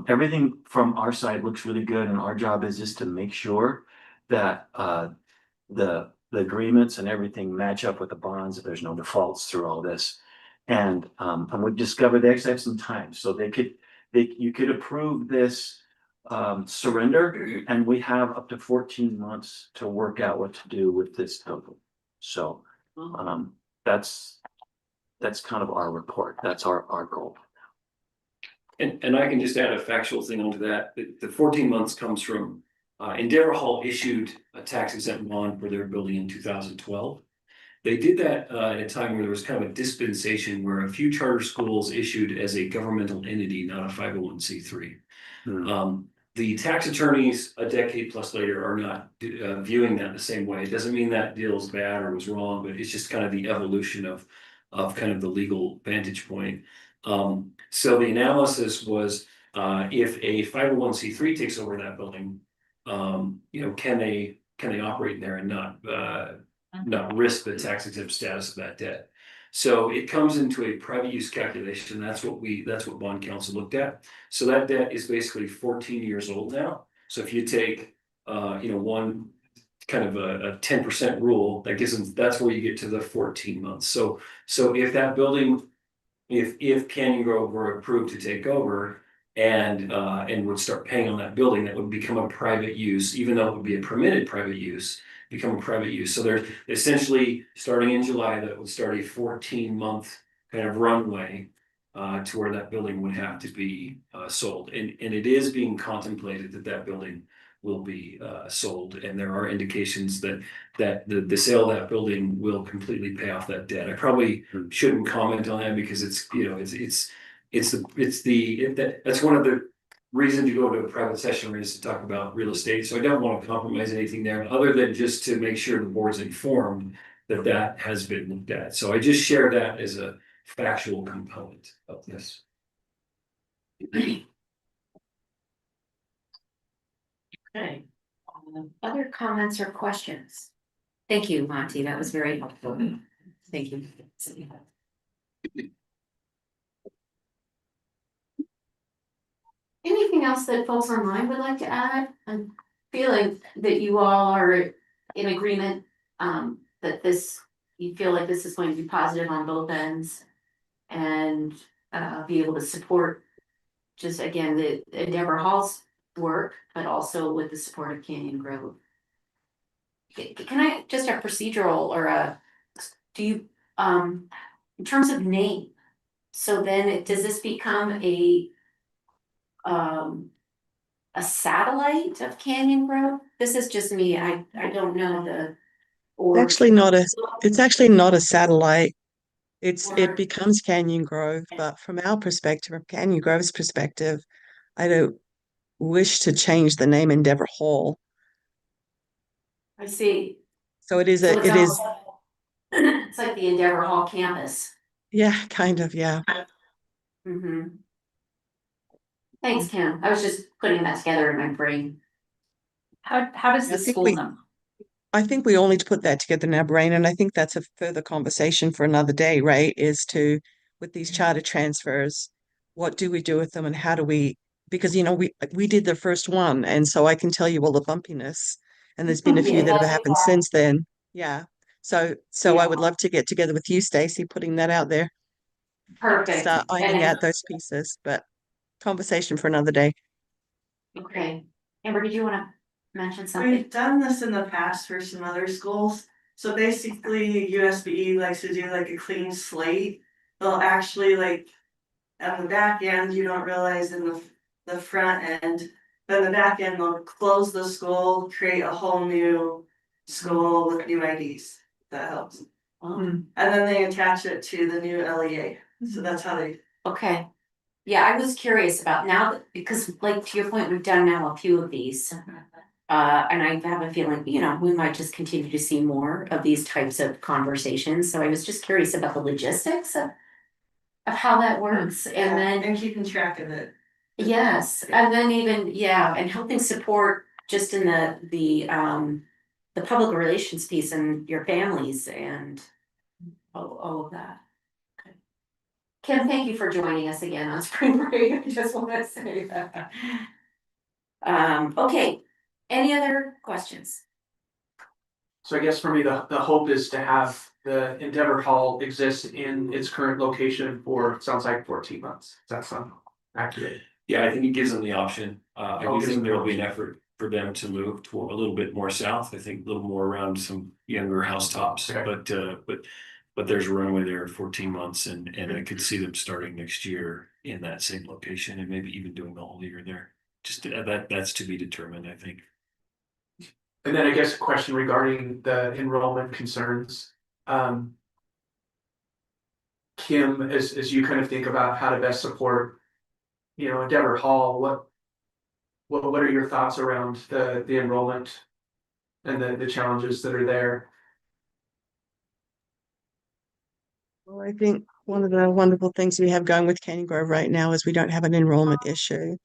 everything from our side looks really good, and our job is just to make sure that the agreements and everything match up with the bonds, that there's no defaults through all this. And we've discovered they actually have some time, so you could approve this surrender, and we have up to 14 months to work out what to do with this total. So that's kind of our report. That's our goal. And I can just add a factual thing onto that. The 14 months comes from, Endeavor Hall issued a tax exempt bond for their building in 2012. They did that at a time where there was kind of a dispensation where a few charter schools issued as a governmental entity, not a 501c3. The tax attorneys a decade plus later are not viewing that the same way. It doesn't mean that deal is bad or was wrong, but it's just kind of the evolution of kind of the legal vantage point. So the analysis was, if a 501c3 takes over that building, can they operate there and not risk the tax exempt status of that debt? So it comes into a private use calculation. That's what bond counsel looked at. So that debt is basically 14 years old now. So if you take, one kind of a 10% rule, that gives them, that's where you get to the 14 months. So if that building, if Canyon Grove were approved to take over and would start paying on that building, that would become a private use, even though it would be a permitted private use, become a private use. So they're essentially starting in July, that would start a 14-month kind of runway to where that building would have to be sold. And it is being contemplated that building will be sold. And there are indications that the sale of that building will completely pay off that debt. I probably shouldn't comment on that because that's one of the reason to go to a private session is to talk about real estate. So I don't want to compromise anything there other than just to make sure the board's informed that has been looked at. So I just share that as a factual component of this. Okay. Other comments or questions? Thank you, Monty. That was very helpful. Thank you. Anything else that folks online would like to add? I'm feeling that you all are in agreement, that you feel like this is going to be positive on both ends and be able to support just again, the Endeavor Hall's work, but also with the support of Canyon Grove. Can I just a procedural or do you, in terms of name, so then does this become a satellite of Canyon Grove? This is just me. I don't know the. It's actually not a satellite. It becomes Canyon Grove, but from our perspective, from Canyon Grove's perspective, I don't wish to change the name Endeavor Hall. I see. So it is it's like the Endeavor Hall campus. Yeah, kind of, yeah. Mm-hmm. Thanks, Kim. I was just putting that together in my brain. How does the school know? I think we all need to put that together in our brain, and I think that's a further conversation for another day, right? Is to, with these charter transfers, what do we do with them and how do we, because we did the first one, and so I can tell you all the bumpiness, and there's been a few that have happened since then. Yeah. So I would love to get together with you, Stacey, putting that out there. Perfect. Start ironing out those pieces, but conversation for another day. Okay. Amber, did you want to mention something? We've done this in the past for some other schools. So basically USBE likes to do like a clean slate. They'll actually like at the back end, you don't realize in the front end, then the back end they'll close the school, create a whole new school with new IDs. That helps. And then they attach it to the new LEA. So that's how they. Okay. Yeah, I was curious about now because like to your point, we've done now a few of these. And I have a feeling, we might just continue to see more of these types of conversations. So I was just curious about the logistics of how that works and keeping track of it. Yes, and then even, and helping support just in the public relations piece and your families and all of that. Okay. Kim, thank you for joining us again on spring break. I just want to say that. Okay, any other questions? So I guess for me, the hope is to have the Endeavor Hall exist in its current location for, sounds like 14 months. Does that sound accurate? Yeah, I think it gives them the option. I do think there will be an effort for them to move to a little bit more south. I think a little more around some younger housetops, but there's a runway there 14 months and I could see them starting next year. in that same location and maybe even doing the whole year there. Just that's to be determined, I think. And then I guess a question regarding the enrollment concerns. Kim, as you kind of think about how to best support, Endeavor Hall, what are your thoughts around the enrollment and the challenges that are there? Well, I think one of the wonderful things we have going with Canyon Grove right now is we don't have an enrollment issue.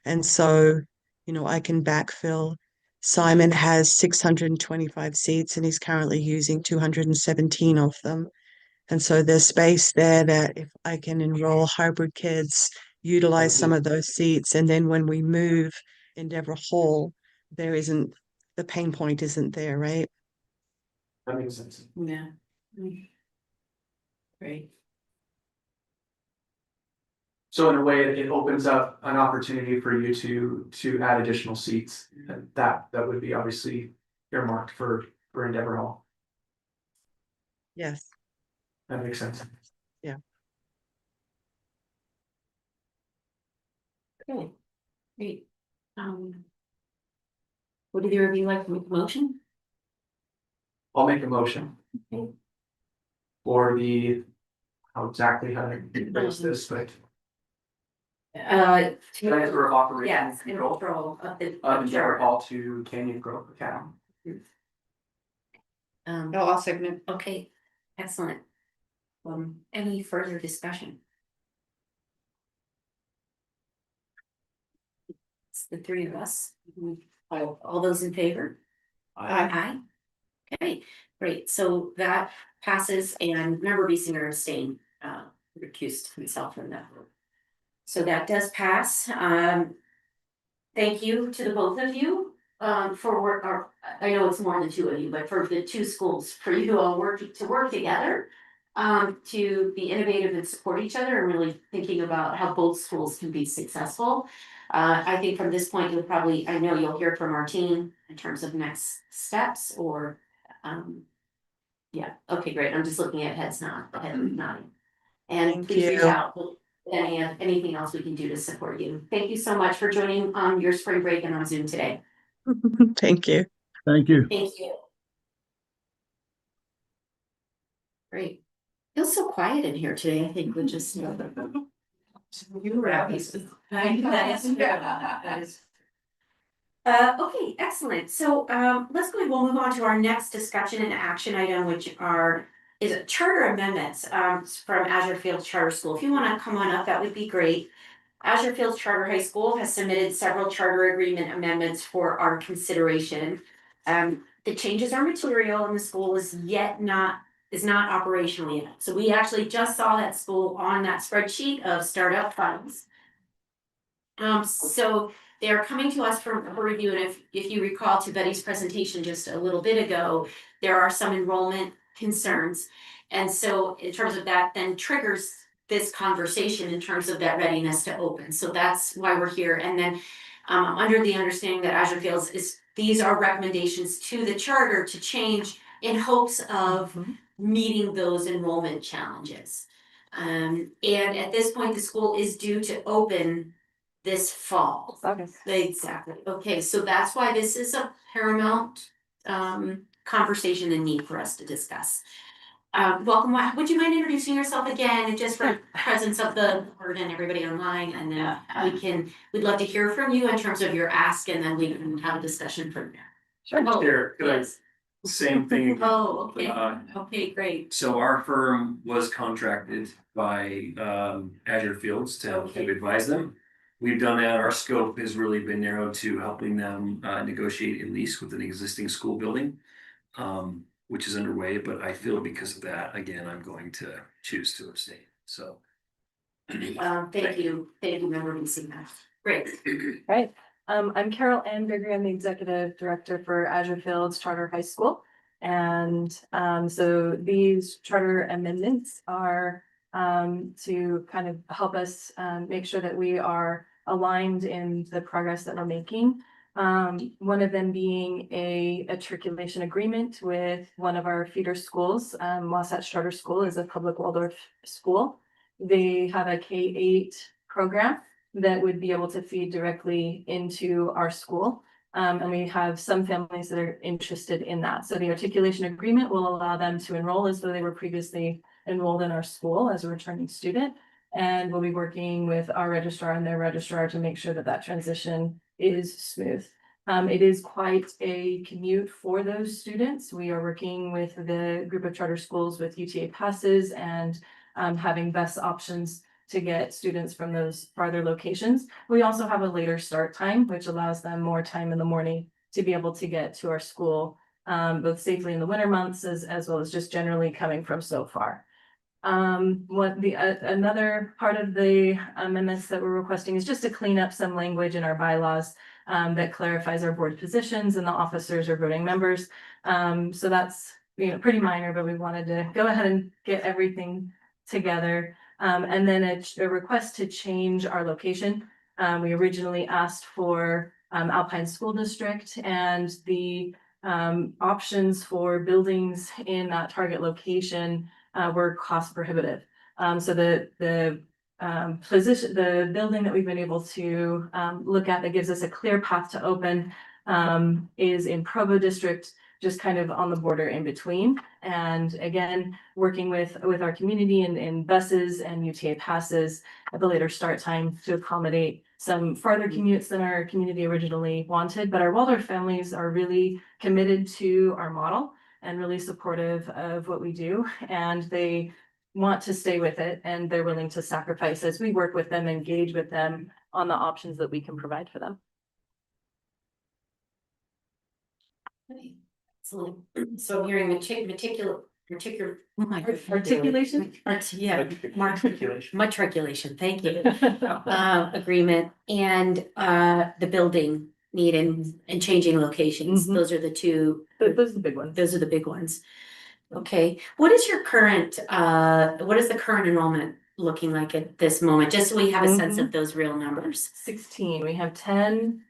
And so, I can backfill. Simon has 625 seats and he's currently using 217 of them. And so there's space there that if I can enroll hybrid kids, utilize some of those seats, and then when we move Endeavor Hall, the pain point isn't there, right? That makes sense. Yeah. Great. So in a way, it opens up an opportunity for you to add additional seats. And that would be obviously earmarked for Endeavor Hall. Yes. That makes sense. Yeah. Okay, great. Would either of you like to make a motion? I'll make a motion. Okay. For how to phrase this, but. Transfer of operation. Yes, control of the. Endeavor Hall to Canyon Grove Academy. I'll second. Okay, excellent. Any further discussion? It's the three of us. All those in favor? Aye. Okay, great. So that passes, and Member Biesinger abstained, recused himself from that vote. So that does pass. Thank you to the both of you for work. I know it's more than two of you, but for the two schools, for you to all work together. To be innovative and support each other and really thinking about how both schools can be successful. I think from this point, I know you'll hear from our team in terms of next steps or, yeah, okay, great. I'm just looking at heads nodding. And Thank please reach you. out with anything else we can do to support you. Thank you so much for joining on your spring break and on Zoom today. Thank you. Thank you. Thank you. Great. Feels so quiet in here today. I think we just. You were happy. That is. Okay, excellent. So let's go. We'll move on to our next discussion and action item, which is charter amendments from Azure Fields Charter School. If you want to come on up, that would be great. Azure Fields Charter High School has submitted several charter agreement amendments for our consideration. The changes are material and the school is not operational yet. So we actually just saw that school on that spreadsheet of startup funds. So they're coming to us for review, and if you recall to Betty's presentation just a little bit ago, there are some enrollment concerns. And so in terms of that, then triggers this conversation in terms of that readiness to open. So that's why we're here. And then under the understanding that Azure Fields these are recommendations to the charter to change in hopes of meeting those enrollment challenges. And at this point, the school is due to open this fall. August. Exactly. Okay, so that's why this is a paramount conversation and need for us to discuss. Welcome. Would you mind introducing yourself again, and just for presence of the board and everybody online, and then we'd love to hear from you in terms of your ask, and then we can have a discussion from there. Sure. Oh, Could I- yes. Same thing. Oh, okay. Okay, great. So our firm was contracted by Azure Fields to help advise them. We've done that. Our scope has really been narrowed to helping them negotiate a lease with an existing school building, which is underway. But I feel because of that, again, I'm going to choose to abstain. So. Thank you, Member Biesinger. Great. Right. I'm Carol Ann Gregory. I'm the executive director for Azure Fields Charter High School. And so these charter amendments are to kind of help us make sure that we are aligned in the progress that we're making. One of them being a matriculation agreement with one of our feeder schools. Wasatch Charter School is a public Waldorf school. They have a K-8 program that would be able to feed directly into our school. And we have some families that are interested in that. So the articulation agreement will allow them to enroll as though they were previously enrolled in our school as a returning student. And we'll be working with our registrar and their registrar to make sure that that transition is smooth. It is quite a commute for those students. We are working with the group of charter schools with UTA passes and having bus options to get students from those farther locations. We also have a later start time, which allows them more time in the morning to be able to get to our school, both safely in the winter months as well as just generally coming from so far. Another part of the amendments that we're requesting is just to clean up some language in our bylaws that clarifies our board positions and the officers or voting members. So that's, pretty minor, but we wanted to go ahead and get everything together. And then a request to change our location. We originally asked for Alpine School District, and the options for buildings in that target location were cost prohibitive. So the building that we've been able to look at that gives us a clear path to open is in Provo District, just kind of on the border in between. And again, working with our community in buses and UTA passes at the later start time to accommodate some farther commutes than our community originally wanted. But our Waldorf families are really committed to our model and really supportive of what we do. And they want to stay with it, and they're willing to sacrifice as we work with them, engage with them on the options that we can provide for them. So I'm hearing articulation. Yeah, matriculation, thank you. Agreement and the building need and changing locations. Mhm. Those are the two. Those are the big ones. Those are the big ones. Okay, what is the current enrollment looking like at this moment? Just so we have a sense of those real numbers. 16. We have 10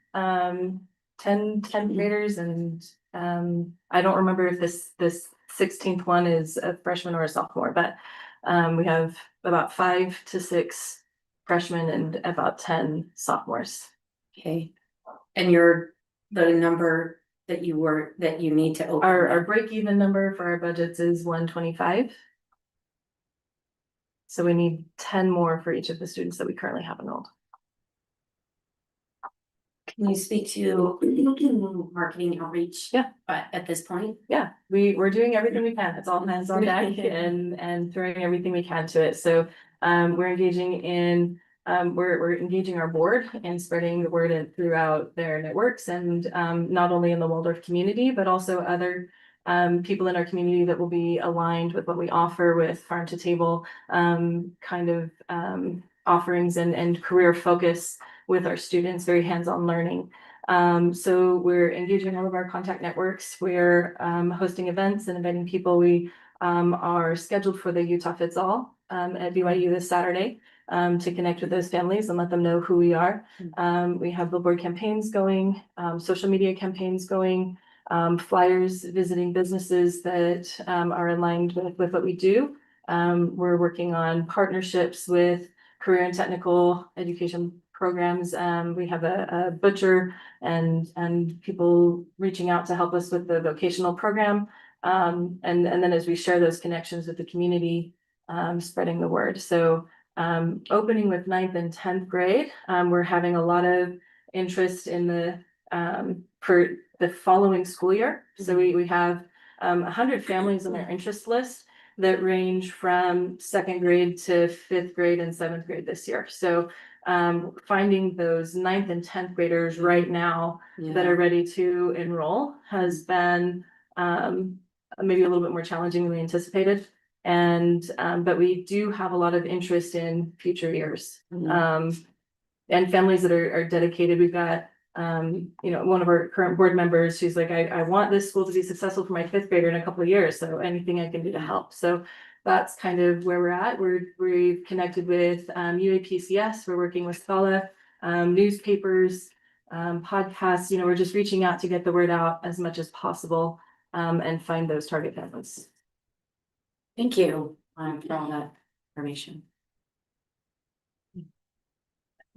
graders, and I don't remember if this 16th one is a freshman or a sophomore, but we have about 5 to 6 freshmen and about 10 sophomores. Okay, and the number that you need to open. Our break even number for our budgets is 125. So we need 10 more for each of the students that we currently have enrolled. Can you speak to marketing outreach? Yeah. At this point? Yeah, we're doing everything we can. It's all hands on deck and throwing everything we can to it. So we're engaging in we're engaging our board and spreading the word throughout their networks, and not only in the Waldorf community, but also other people in our community that will be aligned with what we offer with farm to table offerings and career focus with our students, very hands-on learning. So we're engaging all of our contact networks. We're hosting events and inviting people. We are scheduled for the Utah Fits All at BYU this Saturday to connect with those families and let them know who we are. We have billboard campaigns going, social media campaigns going, flyers visiting businesses that are aligned with what we do. We're working on partnerships with career and technical education programs. We have a butcher and people reaching out to help us with the vocational program. And then as we share those connections with the community, spreading the word. So opening with 9th and 10th grade, we're having a lot of interest in for the following school year. So we have 100 families on our interest list that range from 2nd grade to 5th grade and 7th grade this year. So finding those 9th and 10th graders right now that are ready to enroll has been maybe a little bit more challenging than we anticipated. And but we do have a lot of interest in future years and families that are dedicated. We've got one of our current board members who's like, I want this school to be successful for my 5th grader in a couple of years, so anything I can do to help. So that's kind of where we're at. We've connected with UAPCS. We're working with Scala, newspapers, podcasts. We're just reaching out to get the word out as much as possible and find those target families. Thank you for all that information.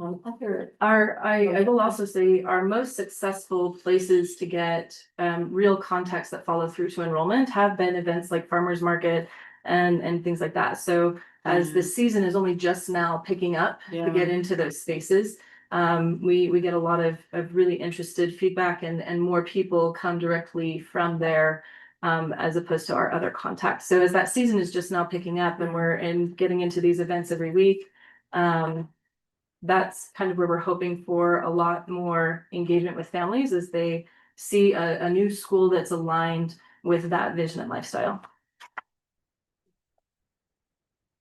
I will also say our most successful places to get real context that follow through to enrollment have been events like farmers market and things like that. So as the season is only just now picking up to get into those spaces, we get a lot of really interested feedback and more people come directly from there as opposed to our other contacts. So as that season is just now picking up and we're getting into these events every week, that's kind of where we're hoping for a lot more engagement with families as they see a new school that's aligned with that vision and lifestyle.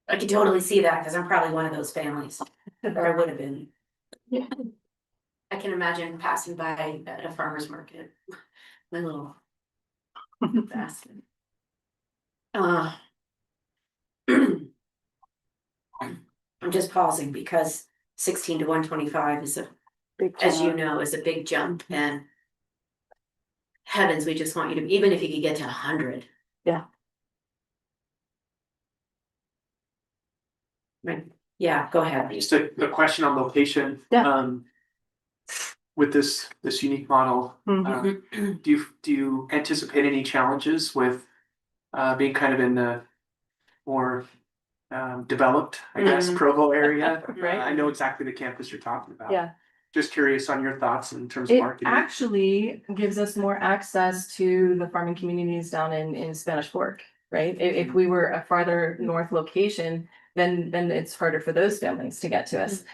I can totally see that because I'm probably one of those families, or I would have been. Yeah. I can imagine passing by at a farmer's market, my little basket. I'm just pausing because 16 to 125 is as you know, is a big jump, and heavens, we just want you to, even if you could get to 100. Yeah. Right, yeah, go ahead. Just a question on location. Yeah. With this unique model, Mhm. do you anticipate any challenges with being kind of in the more developed, I guess, Provo area? Right. I know exactly the campus you're talking about. Yeah. Just curious on your thoughts in terms of It marketing. actually gives us more access to the farming communities down in Spanish Fork, right? If we were a farther north location, then it's harder for those families to get to us.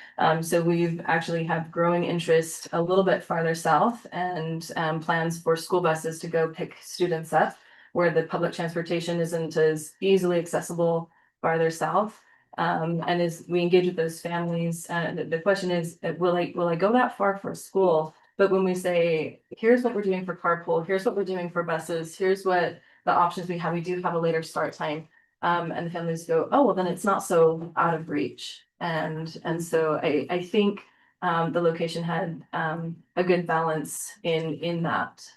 So we've actually have growing interest a little bit farther south and plans for school buses to go pick students up where the public transportation isn't as easily accessible farther south. And as we engage with those families, the question is, will I go that far for school? But when we say, here's what we're doing for carpool, here's what we're doing for buses, here's what the options we have a later start time. And the families go, oh, well, then it's not so out of reach. And so I think the location had a good balance in that.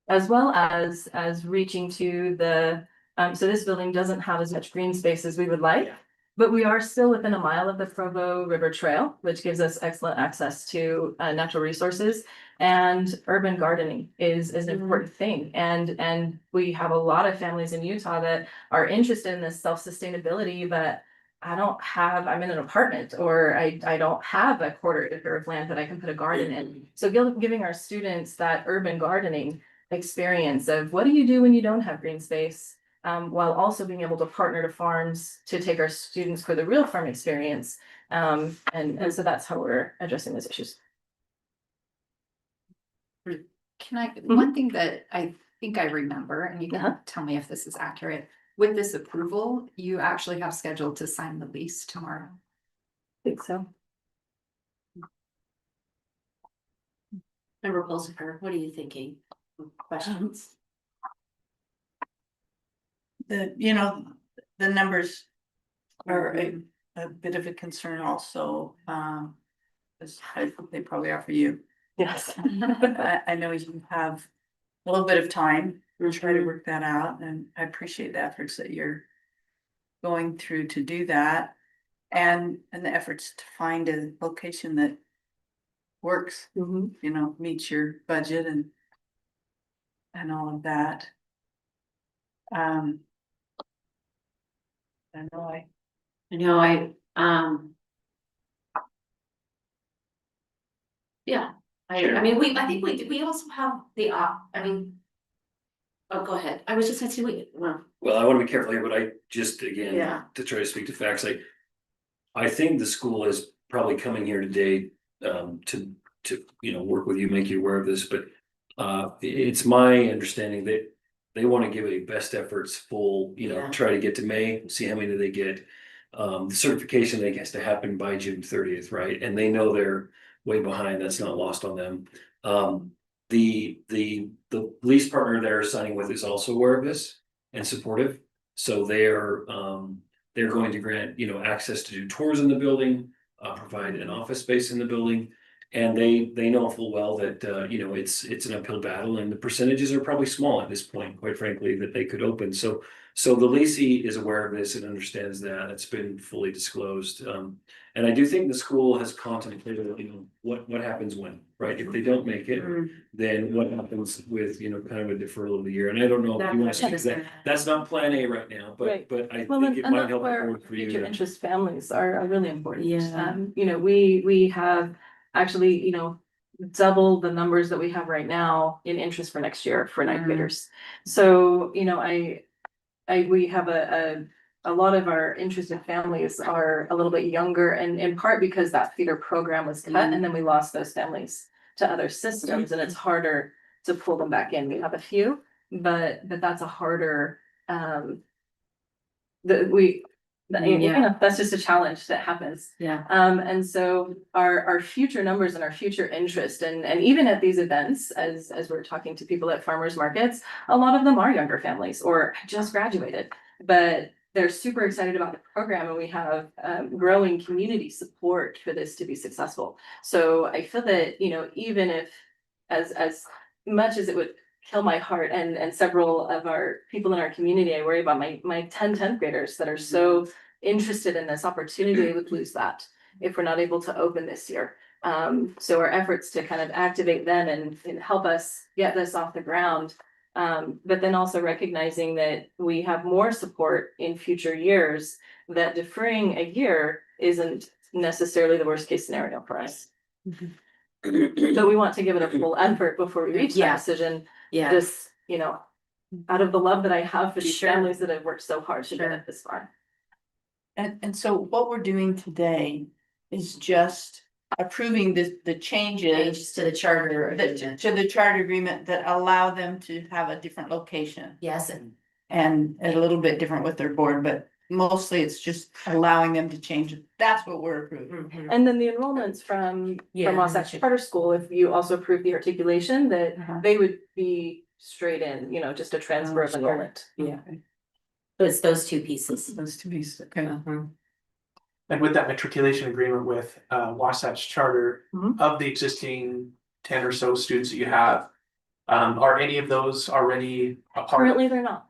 As well as reaching to the so this building doesn't have as much green space as we would like, but we are still within a mile of the Provo River Trail, which gives us excellent access to natural resources. And urban gardening is an important thing. And we have a lot of families in Utah that are interested in this self-sustainability, but I'm in an apartment or I don't have a quarter acre of land that I can put a garden in. So giving our students that urban gardening experience of what do you do when you don't have green space? While also being able to partner to farms to take our students for the real farm experience. And so that's how we're addressing those issues. One thing that I think I remember, and you can tell me if this is accurate, with this approval, you actually have scheduled to sign the lease tomorrow. I think so. Member Pulsifer, what are you thinking? Questions? The numbers are a bit of a concern also, as I think they probably are for you. Yes. I know you have a little bit of time to try to work that out, and I appreciate the efforts that you're going through to do that. And the efforts to find a location that works, meets your budget and all of that. Yeah, I mean, I think we also have oh, go ahead. I was just gonna say, Well, I want to be careful here, but I just, again, Yeah. to try to speak to facts, I think the school is probably coming here today to work with you, make you aware of this, but it's my understanding that they want to give a best efforts full, try to get to May, see how many they get. The certification, I guess, to happen by June 30th, right? And they know they're way behind. That's not lost on them. The lease partner they're signing with is also aware of this and supportive. So they're going to grant, access to do tours in the building, provide an office space in the building. And they know full well that, it's an uphill battle and the percentages are probably small at this point, quite frankly, that they could open. So the leasing is aware of this and understands that. It's been fully disclosed. And I do think the school has contemplated, what happens when, right? If they don't make it, then what happens with, kind of a deferral of the year? And I don't know if you want to speak to that. That's not plan A right now, Right. but I Well, think it and might that's help where forward for you. future interest families are really important. Yeah. We have actually, double the numbers that we have right now in interest for next year for ninth graders. So, we have a lot of our interested families are a little bit younger, and in part because that feeder program was cut and then we lost those families to other systems and it's harder to pull them back in. We have a few, but that's a harder, that's just a challenge that happens. Yeah. And so our future numbers and our future interest and even at these events, as we're talking to people at farmers markets, a lot of them are younger families or just graduated, but they're super excited about the program and we have growing community support for this to be successful. So I feel that, even if as much as it would kill my heart and several of our people in our community, I worry about my 10th graders that are so interested in this opportunity, would lose that if we're not able to open this year. So our efforts to kind of activate them and help us get this off the ground. But then also recognizing that we have more support in future years, that deferring a year isn't necessarily the worst case scenario for us. So we want to give it a full effort before we reach that decision. Yeah. Just, out of the love that I have for these Sure. families that have worked so hard to get it this far. And so what we're doing today is just approving the changes Changes to the charter agreement. to the charter agreement that allow them to have a different location Yes, and a little bit different with their board, but mostly it's just allowing them to change it. That's what we're approving. And then the enrollments from Wasatch Charter School, if you also approve the articulation, that they would be straight in, just a transfer of enrollment. Yeah. So it's those two pieces. Those two pieces, okay. And with that matriculation agreement with Wasatch Charter, of the existing 10 or so students that you have, are any of those already a part? Currently, they're not.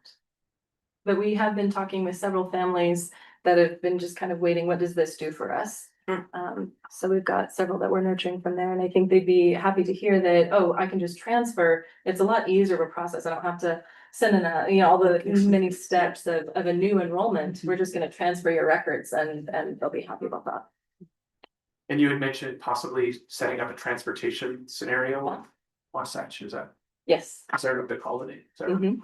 But we have been talking with several families that have been just kind of waiting, what does this do for us? So we've got several that we're nurturing from there, and I think they'd be happy to hear that, oh, I can just transfer. It's a lot easier of a process. I don't have to send in all the many steps of a new enrollment. We're just gonna transfer your records and they'll be happy about that. And you had mentioned possibly setting up a transportation scenario with Wasatch, is Yes. there a big holiday? Is that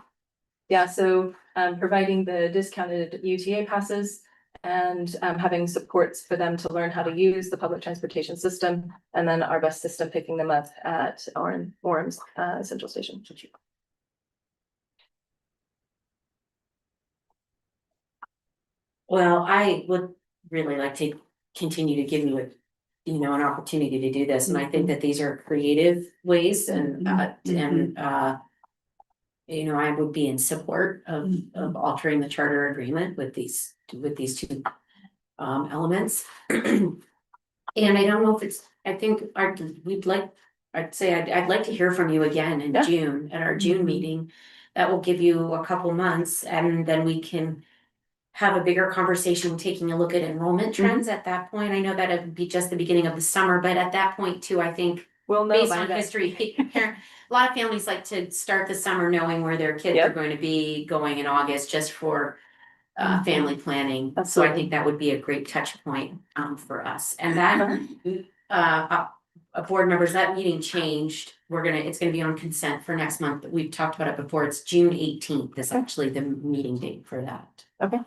Yeah, so providing the discounted UTA passes and having supports for them to learn how to use the public transportation system, and then our bus system picking them up at Orem's Central Station. well, I would really like to continue to give you an opportunity to do this, and I think that these are creative ways I would be in support of altering the charter agreement with these two elements. And I don't know if I'd like to hear from you again in June, at our June meeting. That will give you a couple months, and then we can have a bigger conversation, taking a look at enrollment trends at that point. I know that it would be just the beginning of the summer, but at that point too, I think we'll know based by on then. history, a lot of families like to start the summer knowing where their kids are going to be going in August, just for family planning. So I think that would be a great touch point for us. And that board members, that meeting changed. It's gonna be on consent for next month. We've talked about it before. It's June 18th is actually the meeting date for that. Okay.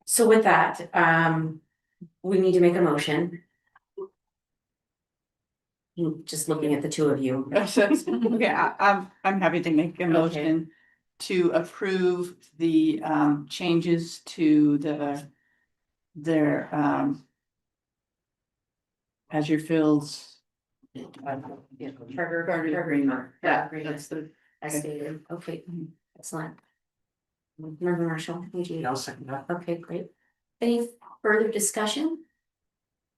So with that, we need to make a motion. Just looking at the two of you. Okay, I'm happy to make a motion to approve the changes to their Azure Fields. Charter agreement. Yeah, That's the, as stated. Okay, excellent. Member Marshall, would you? I'll second that. Okay, great. Any further discussion?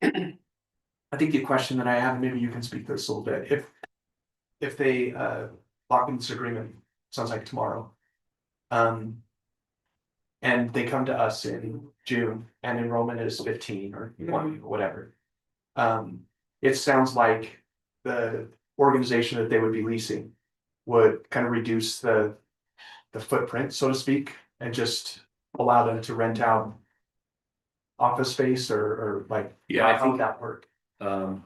I think the question that I have, maybe you can speak to this a little bit, if they lock in this agreement, sounds like tomorrow. And they come to us in June and enrollment is 15 or 20 or whatever. It sounds like the organization that they would be leasing would kind of reduce the footprint, so to speak, and just allow them to rent out office space or like, Yeah, I how think- would that work? I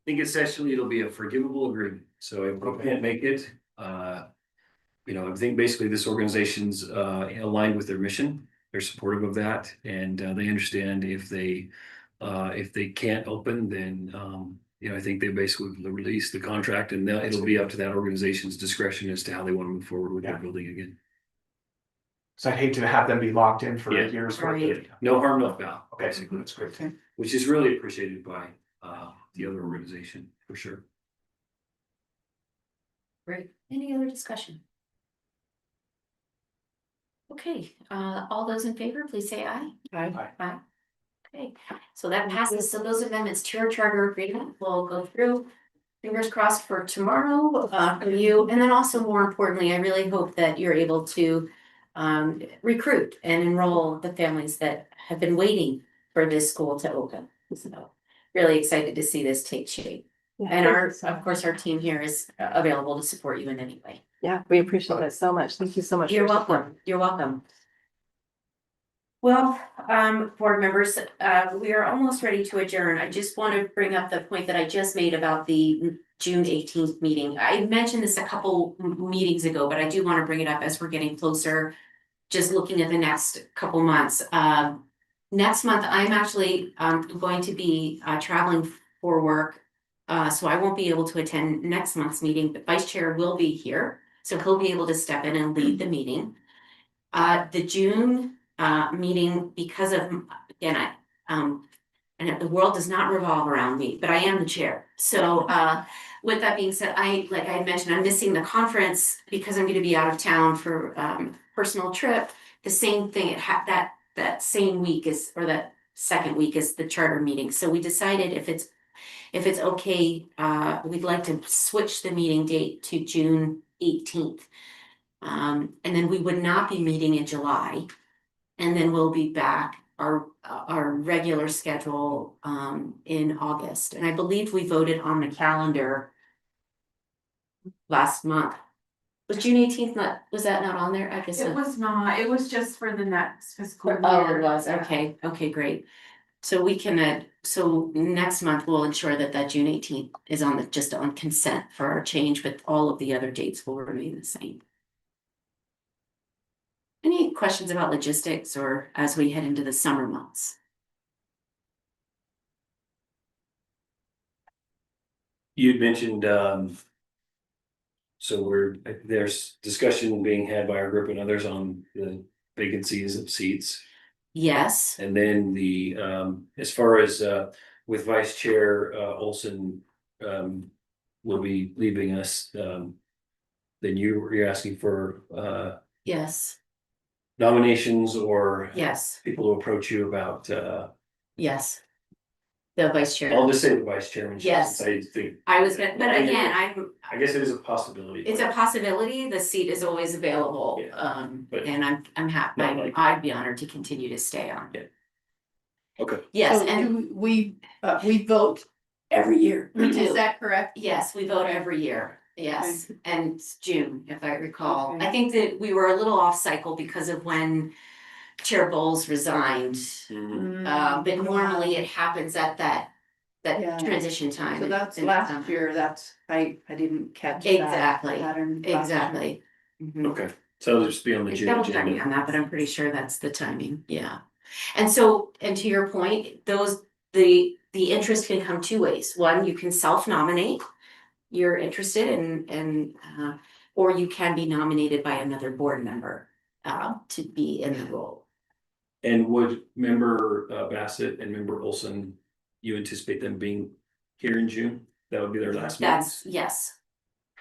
think essentially it'll be a forgivable agreement, so if we can't make it, you know, I think basically this organization's aligned with their mission. They're supportive of that, and they understand if they can't open, then you know, I think they basically will release the contract, and it'll be up to that organization's discretion as to how they want to move forward with their building again. So I'd hate to have them be locked in for Yeah. a year's Right. worth. No harm, no foul. Okay, Basically, that's great. which is really appreciated by the other organization for sure. Great. Any other discussion? Okay, all those in favor, please say aye. Aye. Okay, so that passes. So those amendments to our charter agreement will go through. Fingers crossed for tomorrow, for you. And then also more importantly, I really hope that you're able to recruit and enroll the families that have been waiting for this school to open. So really excited to see this take shape. And of course, our team here is available to support you in any way. Yeah, we appreciate it so much. Thank you so much. for You're your support. welcome. You're welcome. Well, board members, we are almost ready to adjourn. I just want to bring up the point that I just made about the June 18th meeting. I mentioned this a couple meetings ago, but I do want to bring it up as we're getting closer. Just looking at the next couple months. Next month, I'm actually going to be traveling for work. So I won't be able to attend next month's meeting, but Vice Chair will be here. So he'll be able to step in and lead the meeting. The June meeting, because of, again, and the world does not revolve around me, but I am the chair. So with that being said, like I mentioned, I'm missing the conference because I'm going to be out of town for personal trip. The same thing, that same week is, or that second week is the charter meeting. So we decided if it's okay, we'd like to switch the meeting date to June 18th. And then we would not be meeting in July. And then we'll be back our regular schedule in August. And I believe we voted on the calendar last month. Was June 18th not, was that not on there? I guess It was not, it was just for the next fiscal year. Oh, it was, Yeah. okay, great. So we can, so next month we'll ensure that June 18th is just on consent for our change, but all of the other dates will remain the same. Any questions about logistics or as we head into the summer months? You'd mentioned, so there's discussion being had by our group and others on the vacancies of seats. Yes, And then as far as, with Vice Chair, Olson, will be leaving us, then you're asking for, yes, nominations or yes, people to approach you about, yes. The vice chair. I'll just say the Vice Chairman. Yes. I think, I was gonna, but again, I guess it is a possibility. it's a possibility. The seat is always available. Yeah, but- And I'm happy, Not like- I'd be honored to continue to stay on. Yeah. Okay. Yes, So and do we vote every year. we do. Is that correct? Yes, we vote every year. Yes, and it's June, if I recall. Okay. I think that we were a little off cycle because of when Chair Bowles resigned. But normally it happens at that Yeah. transition time. So that's And, last year, I didn't catch that Exactly, pattern. last year. exactly. Mhm. Okay, so it'll just be on the June Double checking agenda. on that, but I'm pretty sure that's the timing, yeah. And so, and to your point, the interest can come two ways. One, you can self-nominate. You're interested in, or you can be nominated by another board member to be in the role. And would member Bassett and member Olson, you anticipate them being here in June? That would be their last meeting? Yes,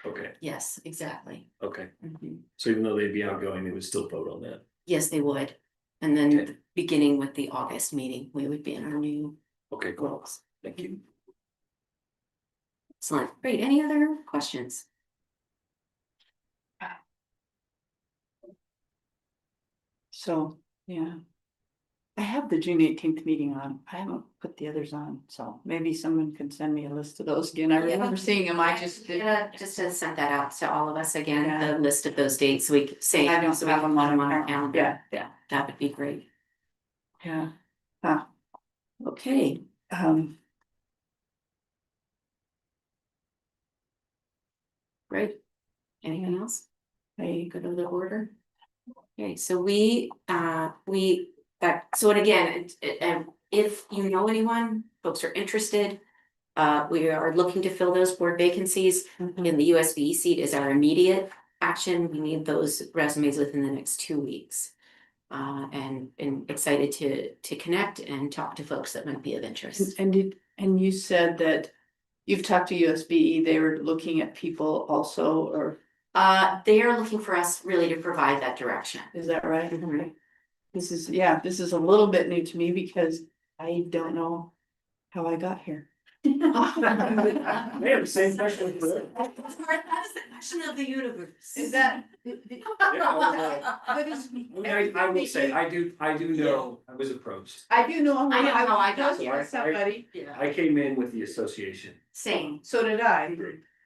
Okay, yes, exactly. okay. Mhm. So even though they'd be outgoing, they would still vote on that. Yes, they would. And then Okay. beginning with the August meeting, we would be in our new Okay, cool. Thank you. Excellent. Great. Any other questions? So, yeah. I have the June 18th meeting on. I haven't put the others on, so maybe someone can send me a list of those again. I remember seeing them. I just did. Just to send that out to all of us again, Yeah. the list of those dates, so we can say. I don't so we have can them put on our our calendar. Yeah. That would be great. Yeah. Okay. Great. Anything else? Hey, good of the order. Okay, so so and again, if you know anyone, folks are interested. We are looking to fill those board vacancies, and the USBE seat is our immediate action. We need those resumes within the next 2 weeks. And excited to connect and talk to folks that might be of interest. And you said that you've talked to USBE, they were looking at people also, or They are looking for us really to provide that direction. is that right? Mhm. This is a little bit new to me because I don't know how I got here. We have the same question. That is the question of the universe. Is that? I will say, I do know, I was approached. I do know. I know how I got was here. with somebody, Yeah. I came in with the association. Same. so did I,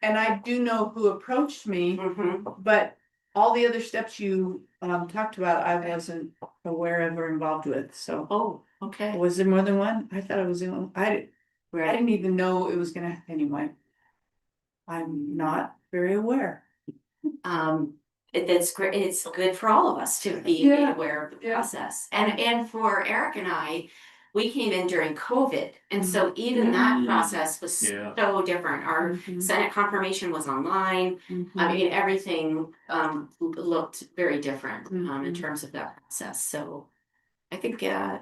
and I do know who approached me, Mhm. but all the other steps you talked about, I wasn't aware of or involved with, so. Oh, okay. Was there more than one? I thought it was the only, I didn't even know it was gonna, anyway. I'm not very aware. That's great. It's good for all of us to be Yeah. aware of the Yeah. process. And for Eric and I, we came in during COVID. And so even that process was Yeah. so different. Our Senate confirmation was online. I mean, everything looked very different in terms of that process. So I think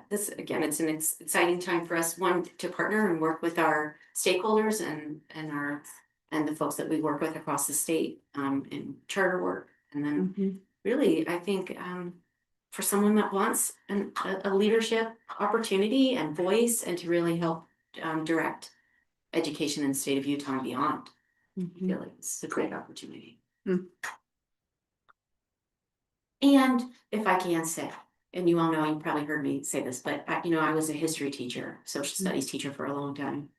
this, again, it's an exciting time for us, one, to partner and work with our stakeholders and the folks that we work with across the state in charter work. And then really, I think for someone that wants a leadership opportunity and voice and to really help direct education in the state of Utah and beyond, I feel like it's a great opportunity. And if I can say, and you all know, you probably heard me say this, but I was a history teacher, social studies teacher for a long time.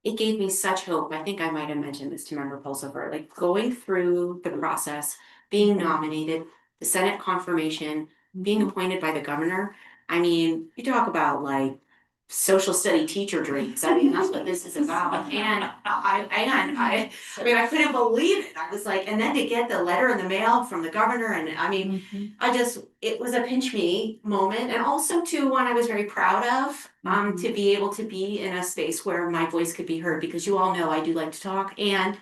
It gave me such hope. I think I might have mentioned this to Member Pulsifer, like going through the process, being nominated, the Senate confirmation, being appointed by the governor. I mean, you talk about like social study teacher dreams. I mean, that's what this is about. And I mean, I couldn't believe it. I was like, and then to get the letter in the mail from the governor, and I mean, it was a pinch me moment, and also too one I was very proud of, to be able to be in a space where my voice could be heard, because you all know I do like to talk, and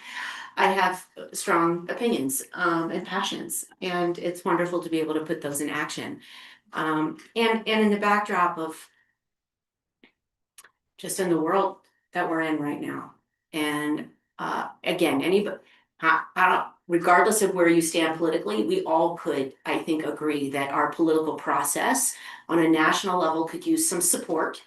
I have strong opinions, and passions, and it's wonderful to be able to put those in action. And in the backdrop of just in the world that we're in right now. And again, regardless of where you stand politically, we all could, I think, agree that our political process on a national level could use some support.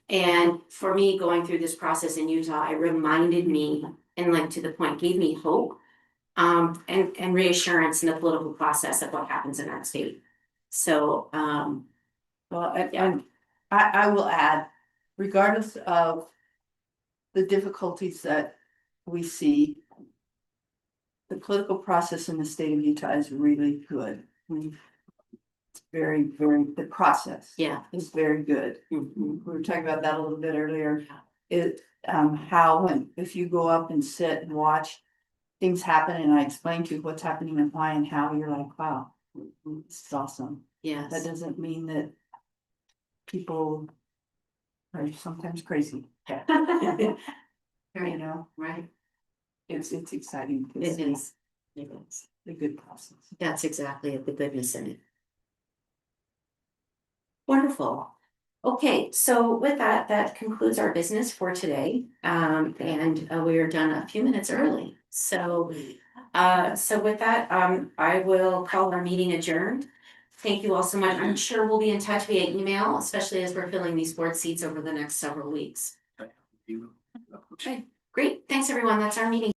And for me, going through this process in Utah, it reminded me, and like to the point, gave me hope and reassurance in the political process of what happens in our state. So I will add, regardless of the difficulties that we see, the political process in the state of Utah is really good. It's very, the process is very good. We were talking about that a little bit earlier. If you go up and sit and watch things happen, and I explain to you what's happening and why and how, you're like, wow, this is awesome. Yes. That doesn't mean that people are sometimes crazy. You know, right. It's exciting. To It see is. It is. the good process. That's exactly it, the goodness in it. Wonderful. Okay, so with that, that concludes our business for today. And we are done a few minutes early. So with that, I will call our meeting adjourned. Thank you all so much. I'm sure we'll be in touch via email, especially as we're filling these board seats over the next several weeks. Okay, great. Thanks, everyone. That's our meeting.